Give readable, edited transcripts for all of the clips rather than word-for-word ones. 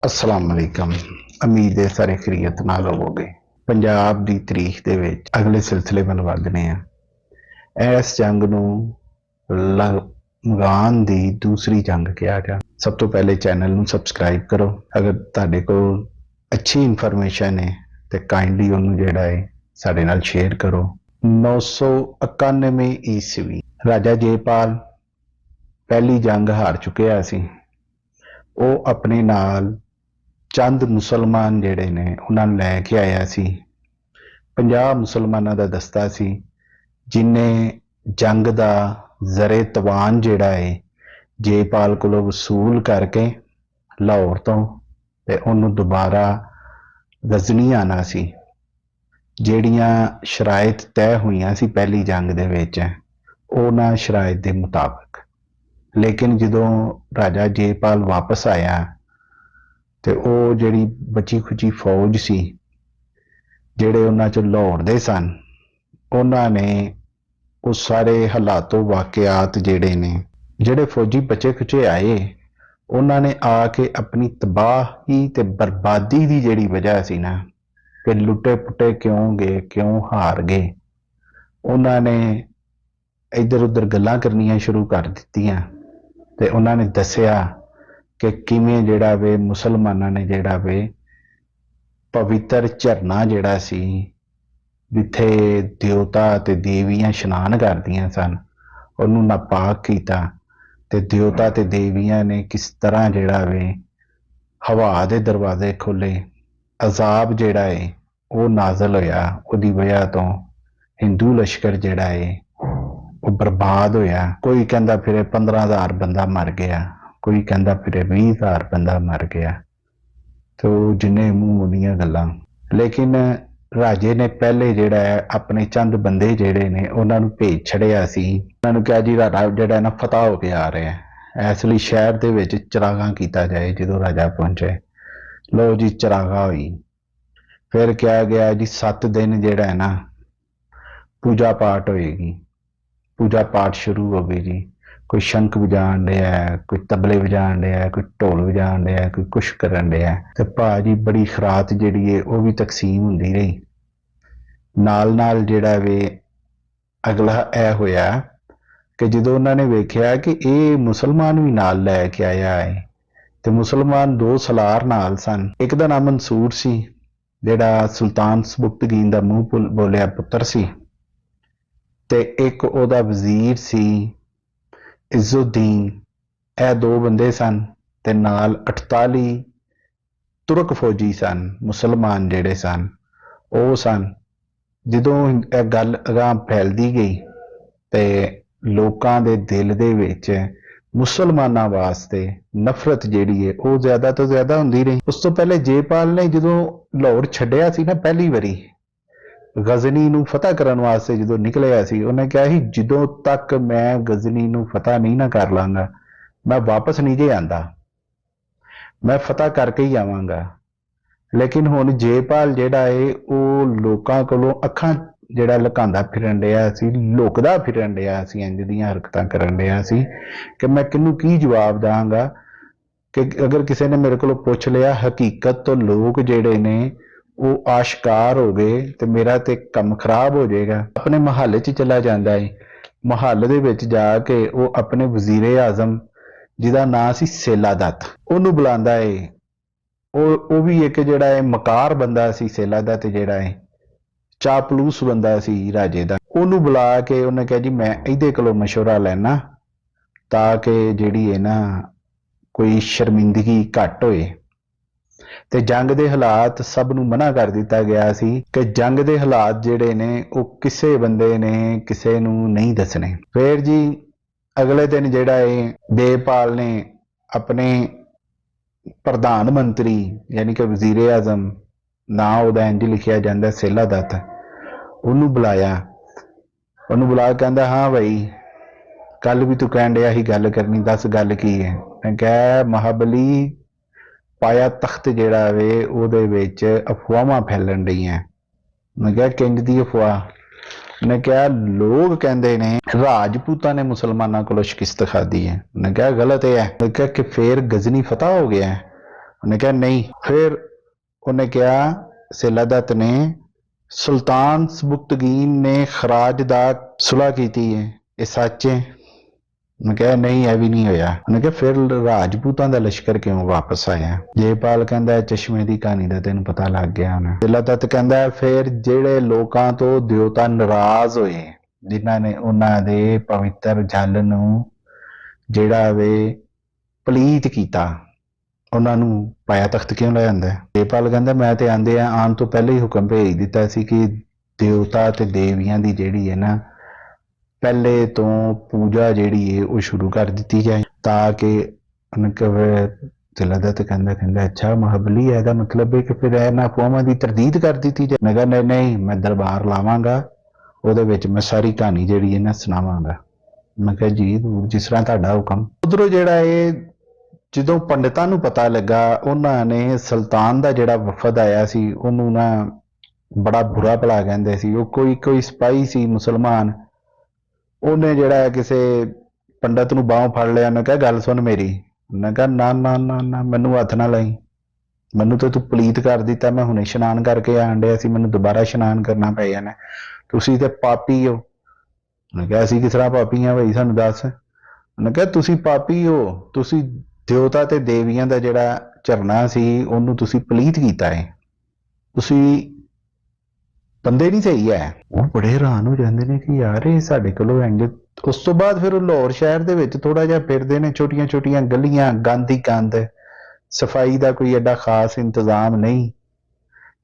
अस्सलाम वालेकुम। उम्मीद है सारे खैरियत नाल होवोगे। पंजाब दी तारीख दे विच अगले सिलसिले ਵੱਲ ਵਧਦੇ ਹਾਂ। ਇਸ ਜੰਗ ਨੂੰ ਅਫਗਾਨ ਦੀ ਦੂਸਰੀ ਜੰਗ ਕਿਹਾ ਜਾਂਦਾ। ਸਭ ਤੋਂ ਪਹਿਲੇ ਚੈਨਲ ਨੂੰ ਸਬਸਕ੍ਰਾਈਬ ਕਰੋ। ਅਗਰ ਤੁਹਾਡੇ ਕੋਲ ਅੱਛੀ ਇਨਫੋਰਮੇਸ਼ਨ ਹੈ ਤੇ ਕਾਈਂਡਲੀ ਉਹਨੂੰ ਜਿਹੜਾ ਹੈ ਸਾਡੇ ਨਾਲ ਸ਼ੇਅਰ ਕਰੋ। 991 ਈਸਵੀ ਰਾਜਾ ਜੇਪਾਲ ਪਹਿਲੀ ਜੰਗ ਹਾਰ ਚੁੱਕਿਆ ਸੀ। ਉਹ ਆਪਣੇ ਨਾਲ ਚੰਦ ਮੁਸਲਮਾਨ ਜਿਹੜੇ ਨੇ ਉਹਨਾਂ ਨੂੰ ਲੈ ਕੇ ਆਇਆ ਸੀ। 50 ਮੁਸਲਮਾਨਾਂ ਦਾ ਦਸਤਾ ਸੀ ਜਿਨੇ ਜੰਗ ਦਾ ਜ਼ਰੇ ਤਵਾਨ ਜਿਹੜਾ ਹੈ ਜੇਪਾਲ ਕੋਲੋਂ ਵਸੂਲ ਕਰਕੇ ਲਾਹੌਰ ਤੋਂ ਤੇ ਉਹਨੂੰ ਦੁਬਾਰਾ ਗਜ਼ਨੀ ਆਣਾ ਸੀ। ਜਿਹੜੀਆਂ ਸ਼ਰਾਇਤ ਤੈਅ ਹੋਈਆਂ ਸੀ ਪਹਿਲੀ ਜੰਗ ਦੇ ਵਿੱਚ ਉਹਨਾਂ ਸ਼ਰਾਇਤ ਦੇ ਮੁਤਾਬਕ। ਲੇਕਿਨ ਜਦੋਂ ਰਾਜਾ ਜੇਪਾਲ ਵਾਪਸ ਆਇਆ ਤੇ ਉਹ ਜਿਹੜੀ ਬਚੀ ਖੁਚੀ ਫੌਜ ਸੀ ਜਿਹੜੇ ਉਹਨਾਂ ਚੋਂ ਲਾਹੌਰ ਦੇ ਸਨ ਉਹਨਾਂ ਨੇ ਉਹ ਸਾਰੇ ਹਾਲਾਤੋਂ ਵਾਕਿਆਤ ਜਿਹੜੇ ਨੇ ਜਿਹੜੇ ਫੌਜੀ ਬਚੇ ਖੁਚੇ ਆਏ ਉਹਨਾਂ ਨੇ ਆ ਕੇ ਆਪਣੀ ਤਬਾਹੀ ਤੇ ਬਰਬਾਦੀ ਦੀ ਜਿਹੜੀ ਵਜ੍ਹਾ ਸੀ ਨਾ ਕਿ ਲੁੱਟੇ ਪੁੱਟੇ ਕਿਉਂ ਗਏ, ਕਿਉਂ ਹਾਰ ਗਏ, ਉਹਨਾਂ ਨੇ ਇੱਧਰ ਉੱਧਰ ਗੱਲਾਂ ਕਰਨੀਆਂ ਸ਼ੁਰੂ ਕਰ ਦਿੱਤੀਆਂ ਤੇ ਉਹਨਾਂ ਨੇ ਦੱਸਿਆ ਕਿ ਕਿਵੇਂ ਜਿਹੜਾ ਵੇ ਮੁਸਲਮਾਨਾਂ ਨੇ ਜਿਹੜਾ ਵੇ ਪਵਿੱਤਰ ਝਰਨਾ ਜਿਹੜਾ ਸੀ ਜਿੱਥੇ ਦੇਵਤਾ ਤੇ ਦੇਵੀਆਂ ਇਸ਼ਨਾਨ ਕਰਦੀਆਂ ਸਨ ਉਹਨੂੰ ਨਾਪਾਕ ਕੀਤਾ ਤੇ ਦੇਵਤਾ ਤੇ ਦੇਵੀਆਂ ਨੇ ਕਿਸ ਤਰ੍ਹਾਂ ਜਿਹੜਾ ਵੇ ਹਵਾ ਦੇ ਦਰਵਾਜ਼ੇ ਖੋਲੇ। ਅਜ਼ਾਬ ਜਿਹੜਾ ਹੈ ਉਹ ਨਾਜ਼ਲ ਹੋਇਆ। ਉਹਦੀ ਵਜ੍ਹਾ ਤੋਂ ਹਿੰਦੂ ਲਸ਼ਕਰ ਜਿਹੜਾ ਹੈ ਉਹ ਬਰਬਾਦ ਹੋਇਆ। ਕੋਈ ਕਹਿੰਦਾ ਫਿਰ 15,000 ਬੰਦਾ ਮਰ ਗਿਆ, ਕੋਈ ਕਹਿੰਦਾ ਫਿਰ 20,000 ਬੰਦਾ ਮਰ ਗਿਆ ਤੇ ਉਹ ਜਿੰਨੇ ਮੂੰਹ ਉਹਦੀਆਂ ਗੱਲਾਂ। ਲੇਕਿਨ ਰਾਜੇ ਨੇ ਪਹਿਲੇ ਜਿਹੜਾ ਹੈ ਆਪਣੇ ਚੰਦ ਬੰਦੇ ਜਿਹੜੇ ਨੇ ਉਹਨਾਂ ਨੂੰ ਭੇਜ ਛੜਿਆ ਸੀ। ਉਹਨਾਂ ਨੂੰ ਕਿਹਾ ਜੀ ਰਾਜਾ ਜਿਹੜਾ ਨਾ ਫਤਹ ਹੋ ਕੇ ਆ ਰਿਹਾ ਹੈ, ਇਸ ਲਈ ਸ਼ਹਿਰ ਦੇ ਵਿੱਚ ਚਰਾਗਾਂ ਕੀਤਾ ਜਾਏ। ਜਦੋਂ ਰਾਜਾ ਪਹੁੰਚੇ ਲੋ ਜੀ ਚਰਾਗਾ ਹੋਈ। ਫਿਰ ਕਿਹਾ ਗਿਆ ਜੀ 7 ਦਿਨ ਜਿਹੜਾ ਹੈ ਨਾ ਪੂਜਾ ਪਾਠ ਹੋਏਗੀ। ਪੂਜਾ ਪਾਠ ਸ਼ੁਰੂ ਹੋ ਗਈ ਜੀ। ਕੋਈ ਸ਼ੰਖ ਵਜਾਣ ਡਿਆ, ਕੋਈ ਤਬਲੇ ਵਜਾਣ ਡਿਆ, ਕੋਈ ਢੋਲ ਵਜਾਣ ਡਿਆ, ਕੋਈ ਕੁਛ ਕਰਨ ਡਿਆ ਤੇ ਭਾਜੀ ਬੜੀ ਖਰਾਤ ਜਿਹੜੀ ਹੈ ਉਹ ਵੀ ਤਕਸੀਮ ਹੁੰਦੀ ਰਹੀ। ਨਾਲ ਨਾਲ ਜਿਹੜਾ ਵੇ ਅਗਲਾ ਇਹ ਹੋਇਆ ਕਿ ਜਦੋਂ ਉਹਨਾਂ ਨੇ ਵੇਖਿਆ ਕਿ ਇਹ ਮੁਸਲਮਾਨ ਵੀ ਨਾਲ ਲੈ ਕੇ ਆਇਆ ਹੈ ਤੇ ਮੁਸਲਮਾਨ 2 ਸਲਾਰ ਨਾਲ ਸਨ। ਇੱਕ ਦਾ ਨਾਮ ਮਨਸੂਰ ਸੀ ਜਿਹੜਾ ਸੁਲਤਾਨ ਸਬੁਕਤਗੀਨ ਦਾ ਮੂੰਹ ਬੋਲਿਆ ਪੁੱਤਰ ਸੀ ਤੇ ਇੱਕ ਉਹਦਾ ਵਜ਼ੀਰ ਸੀ ਇੱਜ਼ੁਦੀਨ। ਇਹ 2 ਬੰਦੇ ਸਨ ਤੇ ਨਾਲ 48 ਤੁਰਕ ਫੌਜੀ ਸਨ। ਮੁਸਲਮਾਨ ਜਿਹੜੇ ਸਨ ਉਹ ਸਨ। ਜਦੋਂ ਇਹ ਗੱਲ ਅਗਾਂਹ ਫੈਲਦੀ ਗਈ ਤੇ ਲੋਕਾਂ ਦੇ ਦਿਲ ਦੇ ਵਿੱਚ ਮੁਸਲਮਾਨਾਂ ਵਾਸਤੇ ਨਫ਼ਰਤ ਜਿਹੜੀ ਹੈ ਉਹ ਜ਼ਿਆਦਾ ਤੋਂ ਜ਼ਿਆਦਾ ਹੁੰਦੀ ਰਹੀ। ਉਸ ਤੋਂ ਪਹਿਲੇ ਜੇਪਾਲ ਨੇ ਜਦੋਂ ਲਾਹੌਰ ਛੱਡਿਆ ਸੀ ਨਾ ਪਹਿਲੀ ਵਾਰੀ ਗਜ਼ਨੀ ਨੂੰ ਫਤਹ ਕਰਨ ਵਾਸਤੇ ਜਦੋਂ ਨਿਕਲਿਆ ਸੀ ਉਹਨੇ ਕਿਹਾ ਸੀ ਜਦੋਂ ਤੱਕ ਮੈਂ ਗਜ਼ਨੀ ਨੂੰ ਫਤਹ ਨਹੀਂ ਨਾ ਕਰ ਲਾਂਗਾ ਮੈਂ ਵਾਪਸ ਨਹੀਂ ਜੇ ਆਂਦਾ, ਮੈਂ ਫਤਹ ਕਰਕੇ ਹੀ ਆਵਾਂਗਾ। ਲੇਕਿਨ ਹੁਣ ਜੇਪਾਲ ਜਿਹੜਾ ਹੈ ਉਹ ਲੋਕਾਂ ਕੋਲੋਂ ਅੱਖਾਂ ਜਿਹੜਾ ਲੁਕਾਉਂਦਾ ਫਿਰਨ ਡਿਆ ਸੀ, ਲੁਕਦਾ ਫਿਰਨ ਡਿਆ ਸੀ, ਇੰਜ ਦੀਆਂ ਹਰਕਤਾਂ ਕਰਨ ਡਿਆ ਸੀ ਕਿ ਮੈਂ ਕਿਹਨੂੰ ਕੀ ਜਵਾਬ ਦਾਂਗਾ ਕਿ ਅਗਰ ਕਿਸੇ ਨੇ ਮੇਰੇ ਕੋਲੋਂ ਪੁੱਛ ਲਿਆ ਹਕੀਕਤ ਤੋਂ ਲੋਕ ਜਿਹੜੇ ਨੇ ਉਹ ਆਸ਼ਕਾਰ ਹੋ ਗਏ ਤੇ ਮੇਰਾ ਤੇ ਕੰਮ ਖਰਾਬ ਹੋ ਜਾਏਗਾ। ਆਪਣੇ ਮਹੱਲੇ 'ਚ ਚਲਾ ਜਾਂਦਾ ਹੈ। ਮਹੱਲੇ ਦੇ ਵਿੱਚ ਜਾ ਕੇ ਉਹ ਆਪਣੇ ਵਜ਼ੀਰੇ ਆਜ਼ਮ ਜਿਹਦਾ ਨਾਂ ਸੀ ਸੇਲਾ ਦੱਤ ਉਹਨੂੰ ਬੁਲਾਉਂਦਾ ਹੈ। ਉਹ ਵੀ ਇੱਕ ਜਿਹੜਾ ਹੈ ਮਕਾਰ ਬੰਦਾ ਸੀ। ਸੇਲਾ ਦੱਤ ਜਿਹੜਾ ਹੈ ਚਾਪਲੂਸ ਬੰਦਾ ਸੀ ਰਾਜੇ ਦਾ। ਉਹਨੂੰ ਬੁਲਾ ਕੇ ਉਹਨੇ ਕਿਹਾ ਜੀ ਮੈਂ ਇਹਦੇ ਕੋਲੋਂ ਮਸ਼ਵਰਾ ਲੈਣਾ ਤਾਂ ਕਿ ਜਿਹੜੀ ਹੈ ਨਾ ਕੋਈ ਸ਼ਰਮਿੰਦਗੀ ਘੱਟ ਹੋਏ। ਤੇ ਜੰਗ ਦੇ ਹਾਲਾਤ ਸਭ ਨੂੰ ਮਨਾ ਕਰ ਦਿੱਤਾ ਗਿਆ ਸੀ ਕਿ ਜੰਗ ਦੇ ਹਾਲਾਤ ਜਿਹੜੇ ਨੇ ਉਹ ਕਿਸੇ ਬੰਦੇ ਨੇ ਕਿਸੇ ਨੂੰ ਨਹੀਂ ਦੱਸਣੇ। ਫਿਰ ਜੀ ਅਗਲੇ ਦਿਨ ਜਿਹੜਾ ਹੈ ਜੇਪਾਲ ਨੇ ਆਪਣੇ ਪ੍ਰਧਾਨ ਮੰਤਰੀ ਯਾਨੀ ਕਿ ਵਜ਼ੀਰੇ ਆਜ਼ਮ ਨਾਂ ਉਹਦਾ ਇੰਝ ਲਿਖਿਆ ਜਾਂਦਾ ਸੇਲਾ ਦੱਤ ਉਹਨੂੰ ਬੁਲਾਇਆ। ਉਹਨੂੰ ਬੁਲਾ ਕੇ ਕਹਿੰਦਾ ਹਾਂ ਭਾਈ ਕੱਲ ਵੀ ਤੂੰ ਕਹਿਣ ਡਿਆ ਸੀ ਗੱਲ ਕਰਨੀ, ਦੱਸ ਗੱਲ ਕੀ ਹੈ। ਮੈਂ ਕਿਹਾ ਮਹਾਬਲੀ ਪਾਇਆ ਤਖਤ ਜਿਹੜਾ ਵੇ ਉਹਦੇ ਵਿੱਚ ਅਫਵਾਹਾਂ ਫੈਲਣ ਰਹੀਆਂ। ਮੈਂ ਕਿਹਾ ਕਿੰਜ ਦੀ ਅਫਵਾਹ? ਉਹਨੇ ਕਿਹਾ ਲੋਕ ਕਹਿੰਦੇ ਨੇ ਰਾਜਪੂਤਾਂ ਨੇ ਮੁਸਲਮਾਨਾਂ ਕੋਲੋਂ ਸ਼ਿਕਸਤ ਖਾਦੀ ਹੈ। ਉਹਨੇ ਕਿਹਾ ਗਲਤ ਹੈ। ਮੈਂ ਕਿਹਾ ਕਿ ਫੇਰ ਗਜ਼ਨੀ ਫਤਹ ਹੋ ਗਿਆ। ਉਹਨੇ ਕਿਹਾ ਨਹੀਂ। ਫਿਰ ਉਹਨੇ ਕਿਹਾ, ਸੇਲਾ ਦੱਤ ਨੇ, ਸੁਲਤਾਨ ਸਬੁਕਤਗੀਨ ਨੇ ਖਰਾਜ ਦਾ ਸੁਲ੍ਹਾ ਕੀਤੀ ਹੈ, ਇਹ ਸੱਚ ਹੈ? ਉਹਨੇ ਕਿਹਾ ਨਹੀਂ, ਇਹ ਵੀ ਨਹੀਂ ਹੋਇਆ। ਉਹਨੇ ਕਿਹਾ ਫਿਰ ਰਾਜਪੂਤਾਂ ਦਾ ਲਸ਼ਕਰ ਕਿਉਂ ਵਾਪਸ ਆਇਆ? ਜੇਪਾਲ ਕਹਿੰਦਾ ਚਸ਼ਮੇ ਦੀ ਕਹਾਣੀ ਦਾ ਤੈਨੂੰ ਪਤਾ ਲੱਗ ਗਿਆ ਹੁਣ। ਸੇਲਾ ਦੱਤ ਕਹਿੰਦਾ ਫਿਰ ਜਿਹੜੇ ਲੋਕਾਂ ਤੋਂ ਦਿਓਤਾ ਨਾਰਾਜ਼ ਹੋਏ, ਜਿਨ੍ਹਾਂ ਨੇ ਉਹਨਾਂ ਦੇ ਪਵਿੱਤਰ ਜਲ ਨੂੰ ਜਿਹੜਾ ਵੇ ਪਲੀਤ ਕੀਤਾ, ਉਹਨਾਂ ਨੂੰ ਪਾਇਆ ਤਖਤ ਕਿਉਂ ਲੈ ਆਂਦਾ? ਜੇਪਾਲ ਕਹਿੰਦਾ ਮੈਂ ਤੇ ਆਉਣ ਤੋਂ ਪਹਿਲਾਂ ਹੀ ਹੁਕਮ ਭੇਜ ਦਿੱਤਾ ਸੀ ਕਿ ਦੇਵਤਾ ਤੇ ਦੇਵੀਆਂ ਦੀ ਜਿਹੜੀ ਹੈ ਨਾ ਪਹਿਲੇ ਤੋਂ ਪੂਜਾ ਜਿਹੜੀ ਹੈ ਉਹ ਸ਼ੁਰੂ ਕਰ ਦਿੱਤੀ ਜਾਏ, ਤਾਂ ਕਿ ਉਹਨੇ ਸੇਲਾ ਦੱਤ ਕਹਿੰਦਾ ਅੱਛਾ ਮਹਾਬਲੀ, ਇਹਦਾ ਮਤਲਬ ਹੈ ਕਿ ਫਿਰ ਇਹਨਾਂ ਅਫਵਾਹਾਂ ਦੀ ਤਰਦੀਦ ਕਰ ਦਿੱਤੀ ਜਾਏ? ਮੈਂ ਕਹਿੰਦਾ ਨਹੀਂ, ਮੈਂ ਦਰਬਾਰ ਲਾਵਾਂਗਾ, ਉਹਦੇ ਵਿੱਚ ਮੈਂ ਸਾਰੀ ਕਹਾਣੀ ਜਿਹੜੀ ਹੈ ਨਾ ਸੁਣਾਵਾਂਗਾ। ਮੈਂ ਕਿਹਾ ਜੀ ਜਿਸ ਤਰ੍ਹਾਂ ਤੁਹਾਡਾ ਹੁਕਮ। ਉਧਰੋਂ ਜਿਹੜਾ ਇਹ ਜਦੋਂ ਪੰਡਤਾਂ ਨੂੰ ਪਤਾ ਲੱਗਾ, ਉਹਨਾਂ ਨੇ ਸੁਲਤਾਨ ਦਾ ਜਿਹੜਾ ਵਫਦ ਆਇਆ ਸੀ ਉਹਨੂੰ ਨਾ ਬੜਾ ਬੁਰਾ ਭਲਾ ਕਹਿੰਦੇ ਸੀ। ਉਹ ਕੋਈ ਸਿਪਾਹੀ ਸੀ ਮੁਸਲਮਾਨ, ਉਹਨੇ ਜਿਹੜਾ ਕਿਸੇ ਪੰਡਤ ਨੂੰ ਬਾਹੋਂ ਫੜ ਲਿਆ, ਉਹਨੇ ਕਿਹਾ ਗੱਲ ਸੁਣ ਮੇਰੀ। ਉਹਨੇ ਕਿਹਾ ਨਾ ਨਾ ਨਾ ਨਾ, ਮੈਨੂੰ ਹੱਥ ਨਾ ਲਾਈ, ਮੈਨੂੰ ਤਾਂ ਤੂੰ ਪਲੀਤ ਕਰ ਦਿੱਤਾ, ਮੈਂ ਹੁਣੇ ਇਸ਼ਨਾਨ ਕਰਕੇ ਆਣ ਡਿਆ ਸੀ, ਮੈਨੂੰ ਦੁਬਾਰਾ ਇਸ਼ਨਾਨ ਕਰਨਾ ਪੈ ਜਾਣਾ, ਤੁਸੀਂ ਤੇ ਪਾਪੀ ਹੋ। ਉਹਨੇ ਕਿਹਾ ਅਸੀਂ ਕਿਸ ਤਰ੍ਹਾਂ ਪਾਪੀ ਹਾਂ ਭਾਈ, ਸਾਨੂੰ ਦੱਸ। ਉਹਨੇ ਕਿਹਾ ਤੁਸੀਂ ਪਾਪੀ ਹੋ, ਤੁਸੀਂ ਦੇਵਤਾ ਤੇ ਦੇਵੀਆਂ ਦਾ ਜਿਹੜਾ ਝਰਨਾ ਸੀ ਉਹਨੂੰ ਤੁਸੀਂ ਪਲੀਤ ਕੀਤਾ ਹੈ, ਤੁਸੀਂ ਬੰਦੇ ਨਹੀਂ ਸਹੀ ਹੈ। ਉਹ ਬੜੇ ਹੈਰਾਨ ਹੋ ਜਾਂਦੇ ਨੇ ਕਿ ਯਾਰ ਇਹ ਸਾਡੇ ਕੋਲੋਂ ਇੰਜ। ਉਸ ਤੋਂ ਬਾਅਦ ਫਿਰ ਉਹ ਲਾਹੌਰ ਸ਼ਹਿਰ ਦੇ ਵਿੱਚ ਥੋੜਾ ਜਿਹਾ ਫਿਰਦੇ ਨੇ, ਛੋਟੀਆਂ ਛੋਟੀਆਂ ਗਲੀਆਂ, ਗੰਦ ਹੀ ਗੰਦ, ਸਫਾਈ ਦਾ ਕੋਈ ਐਡਾ ਖਾਸ ਇੰਤਜ਼ਾਮ ਨਹੀਂ।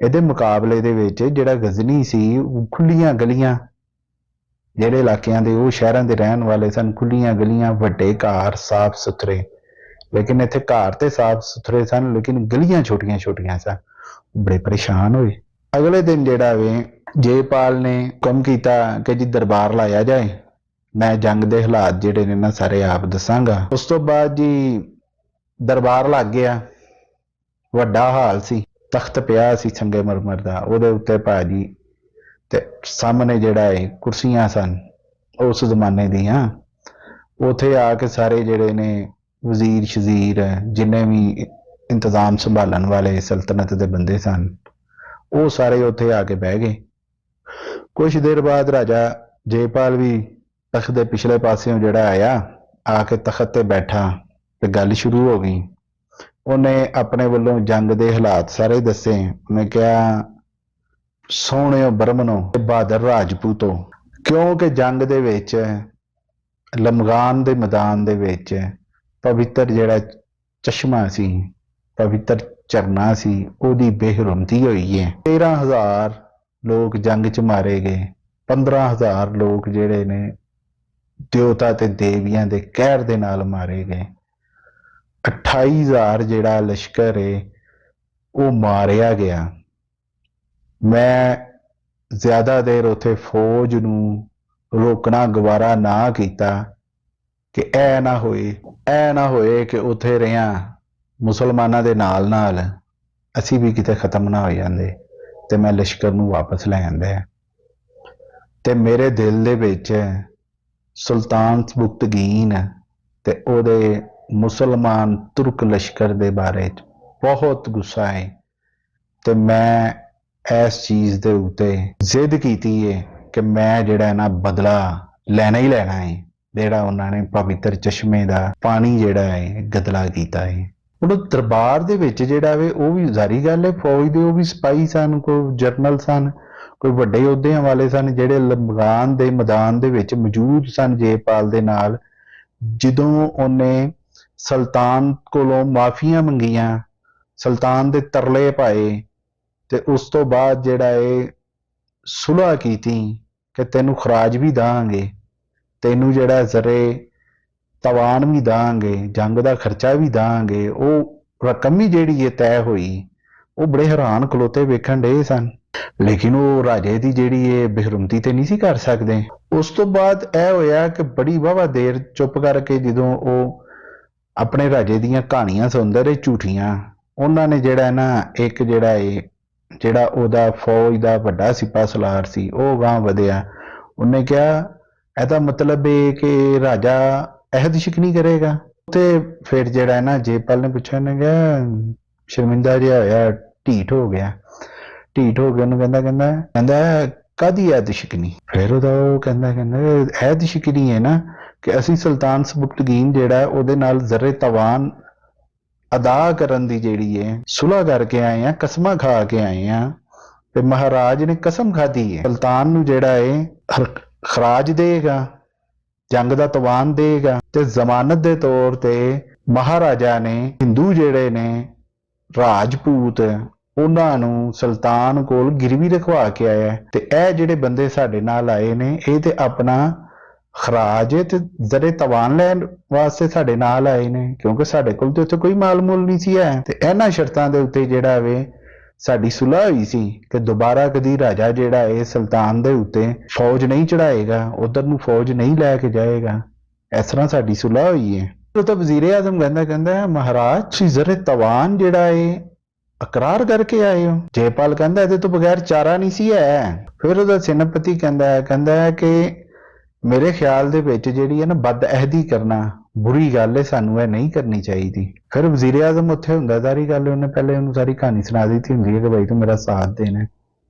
ਇਹਦੇ ਮੁਕਾਬਲੇ ਦੇ ਵਿੱਚ ਜਿਹੜਾ ਗਜ਼ਨੀ ਸੀ, ਖੁੱਲੀਆਂ ਗਲੀਆਂ, ਜਿਹੜੇ ਇਲਾਕਿਆਂ ਦੇ ਉਹ ਸ਼ਹਿਰਾਂ ਦੇ ਰਹਿਣ ਵਾਲੇ ਸਨ, ਖੁੱਲੀਆਂ ਗਲੀਆਂ, ਵੱਡੇ ਘਰ, ਸਾਫ਼ ਸੁਥਰੇ। ਲੇਕਿਨ ਇੱਥੇ ਘਰ ਤੇ ਸਾਫ਼ ਸੁਥਰੇ ਸਨ, ਲੇਕਿਨ ਗਲੀਆਂ ਛੋਟੀਆਂ ਛੋਟੀਆਂ ਸਨ। ਬੜੇ ਪਰੇਸ਼ਾਨ ਹੋਏ। ਅਗਲੇ ਦਿਨ ਜਿਹੜਾ ਵੇ ਜੇਪਾਲ ਨੇ ਹੁਕਮ ਕੀਤਾ ਕਿ ਜੀ ਦਰਬਾਰ ਲਾਇਆ ਜਾਏ, ਮੈਂ ਜੰਗ ਦੇ ਹਾਲਾਤ ਜਿਹੜੇ ਨੇ ਨਾ ਸਾਰੇ ਆਪ ਦੱਸਾਂਗਾ। ਉਸ ਤੋਂ ਬਾਅਦ ਜੀ ਦਰਬਾਰ ਲੱਗ ਗਿਆ, ਵੱਡਾ ਹਾਲ ਸੀ, ਤਖਤ ਪਿਆ ਸੀ ਸੰਗਮਰਮਰ ਦਾ, ਉਹਦੇ ਉੱਤੇ ਭਾਜੀ ਤੇ ਸਾਹਮਣੇ ਜਿਹੜਾ ਹੈ ਕੁਰਸੀਆਂ ਸਨ ਉਸ ਜ਼ਮਾਨੇ ਦੀਆਂ। ਉੱਥੇ ਆ ਕੇ ਸਾਰੇ ਜਿਹੜੇ ਨੇ ਵਜ਼ੀਰ ਸ਼ਜ਼ੀਰ, ਜਿੰਨੇ ਵੀ ਇੰਤਜ਼ਾਮ ਸੰਭਾਲਣ ਵਾਲੇ ਸਲਤਨਤ ਦੇ ਬੰਦੇ ਸਨ, ਉਹ ਸਾਰੇ ਉੱਥੇ ਆ ਕੇ ਬਹਿ ਗਏ। ਕੁਛ ਦੇਰ ਬਾਅਦ ਰਾਜਾ ਜੇਪਾਲ ਵੀ ਤਖਤ ਦੇ ਪਿਛਲੇ ਪਾਸਿਓਂ ਜਿਹੜਾ ਆਇਆ, ਆ ਕੇ ਤਖਤ ਤੇ ਬੈਠਾ ਤੇ ਗੱਲ ਸ਼ੁਰੂ ਹੋ ਗਈ। ਉਹਨੇ ਆਪਣੇ ਵੱਲੋਂ ਜੰਗ ਦੇ ਹਾਲਾਤ ਸਾਰੇ ਦੱਸੇ। ਉਹਨੇ ਕਿਹਾ ਸੋਹਣਿਓ ਬ੍ਰਹਮਣੋ ਤੇ ਬਹਾਦਰ ਰਾਜਪੂਤੋ, ਕਿਉਂਕਿ ਜੰਗ ਦੇ ਵਿੱਚ ਲਮਗਾਨ ਦੇ ਮੈਦਾਨ ਦੇ ਵਿੱਚ ਪਵਿੱਤਰ ਜਿਹੜਾ ਚਸ਼ਮਾ ਸੀ, ਪਵਿੱਤਰ ਝਰਨਾ ਸੀ, ਉਹਦੀ ਬੇਹਰਮਤੀ ਹੋਈ ਹੈ। 13,000 ਲੋਕ ਜੰਗ 'ਚ ਮਾਰੇ ਗਏ, 15,000 ਲੋਕ ਜਿਹੜੇ ਨੇ ਦੇਵਤਾ ਤੇ ਦੇਵੀਆਂ ਦੇ ਕਹਿਰ ਦੇ ਨਾਲ ਮਾਰੇ ਗਏ, 28,000 ਜਿਹੜਾ ਲਸ਼ਕਰ ਹੈ ਉਹ ਮਾਰਿਆ ਗਿਆ। ਮੈਂ ਜ਼ਿਆਦਾ ਦੇਰ ਉੱਥੇ ਫੌਜ ਨੂੰ ਰੋਕਣਾ ਗਵਾਰਾ ਨਾ ਕੀਤਾ ਕਿ ਇਹ ਨਾ ਹੋਏ ਕਿ ਉੱਥੇ ਰਿਹਾ ਮੁਸਲਮਾਨਾਂ ਦੇ ਨਾਲ ਨਾਲ ਅਸੀਂ ਵੀ ਕਿਤੇ ਖਤਮ ਨਾ ਹੋ ਜਾਂਦੇ ਤੇ ਮੈਂ ਲਸ਼ਕਰ ਨੂੰ ਵਾਪਸ ਲੈ ਆਂਦਾ। ਤੇ ਮੇਰੇ ਦਿਲ ਦੇ ਵਿੱਚ ਸੁਲਤਾਨ ਸਬੁਕਤਗੀਨ ਤੇ ਉਹਦੇ ਮੁਸਲਮਾਨ ਤੁਰਕ ਲਸ਼ਕਰ ਦੇ ਬਾਰੇ ਬਹੁਤ ਗੁੱਸਾ ਹੈ, ਤੇ ਮੈਂ ਇਸ ਚੀਜ਼ ਦੇ ਉੱਤੇ ਜ਼ਿੱਦ ਕੀਤੀ ਹੈ ਕਿ ਮੈਂ ਜਿਹੜਾ ਨਾ ਬਦਲਾ ਲੈਣਾ ਹੀ ਲੈਣਾ ਹੈ, ਜਿਹੜਾ ਉਹਨਾਂ ਨੇ ਪਵਿੱਤਰ ਚਸ਼ਮੇ ਦਾ ਪਾਣੀ ਜਿਹੜਾ ਹੈ ਗਦਲਾ ਕੀਤਾ ਹੈ। ਉਹ ਦਰਬਾਰ ਦੇ ਵਿੱਚ ਜਿਹੜਾ ਵੇ ਉਹ ਵੀ ਜ਼ਾਰੀ ਗੱਲ ਹੈ, ਫੌਜ ਦੇ ਉਹ ਵੀ ਸਿਪਾਹੀ ਸਨ, ਕੋਈ ਜਰਨਲ ਸਨ, ਕੋਈ ਵੱਡੇ ਅਹੁਦਿਆਂ ਵਾਲੇ ਸਨ, ਜਿਹੜੇ ਲਮਗਾਨ ਦੇ ਮੈਦਾਨ ਦੇ ਵਿੱਚ ਮੌਜੂਦ ਸਨ ਜੇਪਾਲ ਦੇ ਨਾਲ। ਜਦੋਂ ਉਹਨੇ ਸੁਲਤਾਨ ਕੋਲੋਂ ਮਾਫੀਆਂ ਮੰਗੀਆਂ, ਸੁਲਤਾਨ ਦੇ ਤਰਲੇ ਪਾਏ, ਤੇ ਉਸ ਤੋਂ ਬਾਅਦ ਜਿਹੜਾ ਇਹ ਸੁਲ੍ਹਾ ਕੀਤੀ ਕਿ ਤੈਨੂੰ ਖਰਾਜ ਵੀ ਦਾਂਗੇ, ਤੈਨੂੰ ਜਿਹੜਾ ਜ਼ਰੇ ਤਵਾਨ ਵੀ ਦਾਂਗੇ, ਜੰਗ ਦਾ ਖਰਚਾ ਵੀ ਦਾਂਗੇ, ਉਹ ਰਕਮ ਹੀ ਜਿਹੜੀ ਹੈ ਤੈਅ ਹੋਈ। ਉਹ ਬੜੇ ਹੈਰਾਨ ਖਲੋਤੇ ਵੇਖਣ ਡਏ ਸਨ, ਲੇਕਿਨ ਉਹ ਰਾਜੇ ਦੀ ਜਿਹੜੀ ਇਹ ਬੇਹਰਮਤੀ ਤੇ ਨਹੀਂ ਸੀ ਕਰ ਸਕਦੇ। ਉਸ ਤੋਂ ਬਾਅਦ ਇਹ ਹੋਇਆ ਕਿ ਬੜੀ ਵਾਹਵਾ ਦੇਰ ਚੁੱਪ ਕਰਕੇ ਜਦੋਂ ਉਹ ਆਪਣੇ ਰਾਜੇ ਦੀਆਂ ਕਹਾਣੀਆਂ ਸੁਣਦੇ ਰਹੇ ਝੂਠੀਆਂ, ਉਹਨਾਂ ਨੇ ਜਿਹੜਾ ਨਾ ਇੱਕ ਜਿਹੜਾ ਉਹਦਾ ਫੌਜ ਦਾ ਵੱਡਾ ਸਿਪਾਹ ਸਲਾਰ ਸੀ ਉਹ ਗਾਂਹ ਵਧਿਆ। ਉਹਨੇ ਕਿਹਾ ਇਹਦਾ ਮਤਲਬ ਇਹ ਕਿ ਰਾਜਾ ਅਹਿਦ ਸ਼ਿਕਨੀ ਕਰੇਗਾ। ਤੇ ਫਿਰ ਜਿਹੜਾ ਨਾ ਜੇਪਾਲ ਨੇ ਪੁੱਛਿਆ, ਨੇ ਕਿਹਾ ਸ਼ਰਮਿੰਦਾ ਜਿਹਾ ਹੋਇਆ, ਢੀਠ ਹੋ ਗਿਆ। ਢੀਠ ਹੋ ਕੇ ਉਹਨੂੰ ਕਹਿੰਦਾ ਕਾਹਦੀ ਐਤਸ਼ਕਨੀ। ਫਿਰ ਉਹ ਕਹਿੰਦਾ ਐਤਸ਼ਕਨੀ ਹੈ ਨਾ ਕਿ ਅਸੀਂ ਸੁਲਤਾਨ ਸਬਕਤਗੀਨ ਜਿਹੜਾ ਉਹਦੇ ਨਾਲ ਜ਼ਰੇ ਤਵਾਨ ਅਦਾ ਕਰਨ ਦੀ ਜਿਹੜੀ ਹੈ ਸੁਲ੍ਹਾ ਕਰਕੇ ਆਏ ਆ, ਕਸਮਾਂ ਖਾ ਕੇ ਆਏ ਆ, ਤੇ ਮਹਾਰਾਜ ਨੇ ਕਸਮ ਖਾਧੀ ਹੈ ਸੁਲਤਾਨ ਨੂੰ ਜਿਹੜਾ ਹੈ ਖਰਾਜ ਦੇਗਾ, ਜੰਗ ਦਾ ਤਵਾਨ ਦੇਗਾ, ਤੇ ਜ਼ਮਾਨਤ ਦੇ ਤੌਰ ਤੇ ਮਹਾਰਾਜਾ ਨੇ ਹਿੰਦੂ ਜਿਹੜੇ ਨੇ ਰਾਜਪੂਤ ਉਹਨਾਂ ਨੂੰ ਸੁਲਤਾਨ ਕੋਲ ਗਿਰਵੀ ਰਖਵਾ ਕੇ ਆਇਆ। ਤੇ ਇਹ ਜਿਹੜੇ ਬੰਦੇ ਸਾਡੇ ਨਾਲ ਆਏ ਨੇ ਇਹ ਤੇ ਆਪਣਾ ਖਰਾਜ ਤੇ ਜ਼ਰੇ ਤਵਾਨ ਲੈਣ ਵਾਸਤੇ ਸਾਡੇ ਨਾਲ ਆਏ ਨੇ, ਕਿਉਂਕਿ ਸਾਡੇ ਕੋਲ ਤੇ ਉੱਥੇ ਕੋਈ ਮਾਲ ਮੁੱਲ ਨਹੀਂ ਸੀ ਹੈ। ਤੇ ਇਹਨਾਂ ਸ਼ਰਤਾਂ ਦੇ ਉੱਤੇ ਜਿਹੜਾ ਵੇ ਸਾਡੀ ਸੁਲ੍ਹਾ ਹੋਈ ਸੀ ਕਿ ਦੁਬਾਰਾ ਕਦੀ ਰਾਜਾ ਜਿਹੜਾ ਇਹ ਸੁਲਤਾਨ ਦੇ ਉੱਤੇ ਫੌਜ ਨਹੀਂ ਚੜਾਏਗਾ, ਉਧਰ ਨੂੰ ਫੌਜ ਨਹੀਂ ਲੈ ਕੇ ਜਾਏਗਾ। ਇਸ ਤਰ੍ਹਾਂ ਸਾਡੀ ਸੁਲ੍ਹਾ ਹੋਈ ਹੈ। ਉਹ ਤਾਂ ਵਜ਼ੀਰ ਆਜ਼ਮ ਕਹਿੰਦਾ ਮਹਾਰਾਜ ਤੁਸੀਂ ਜ਼ਰੇ ਤਵਾਨ ਜਿਹੜਾ ਇਹ ਇਕਰਾਰ ਕਰਕੇ ਆਏ ਹੋ। ਜੈਪਾਲ ਕਹਿੰਦਾ ਇਹਦੇ ਤੋਂ ਬਗੈਰ ਚਾਰਾ ਨਹੀਂ ਸੀ ਹੈ। ਫਿਰ ਉਹਦਾ ਸੈਨਾਪਤੀ ਕਹਿੰਦਾ ਕਿ ਮੇਰੇ ਖਿਆਲ ਦੇ ਵਿੱਚ ਜਿਹੜੀ ਹੈ ਨਾ ਬਦਅਹਿਦੀ ਕਰਨਾ ਬੁਰੀ ਗੱਲ ਹੈ, ਸਾਨੂੰ ਇਹ ਨਹੀਂ ਕਰਨੀ ਚਾਹੀਦੀ। ਫਿਰ ਵਜ਼ੀਰ ਆਜ਼ਮ ਉੱਥੇ ਹੁੰਦਾ ਸਾਰੀ ਗੱਲ ਉਹਨੇ ਪਹਿਲੇ ਉਹਨੂੰ ਸਾਰੀ ਕਹਾਣੀ ਸੁਣਾ ਦਿੱਤੀ ਹੁੰਦੀ ਹੈ ਕਿ ਭਾਈ ਤੂੰ ਮੇਰਾ ਸਾਥ ਦੇਣਾ।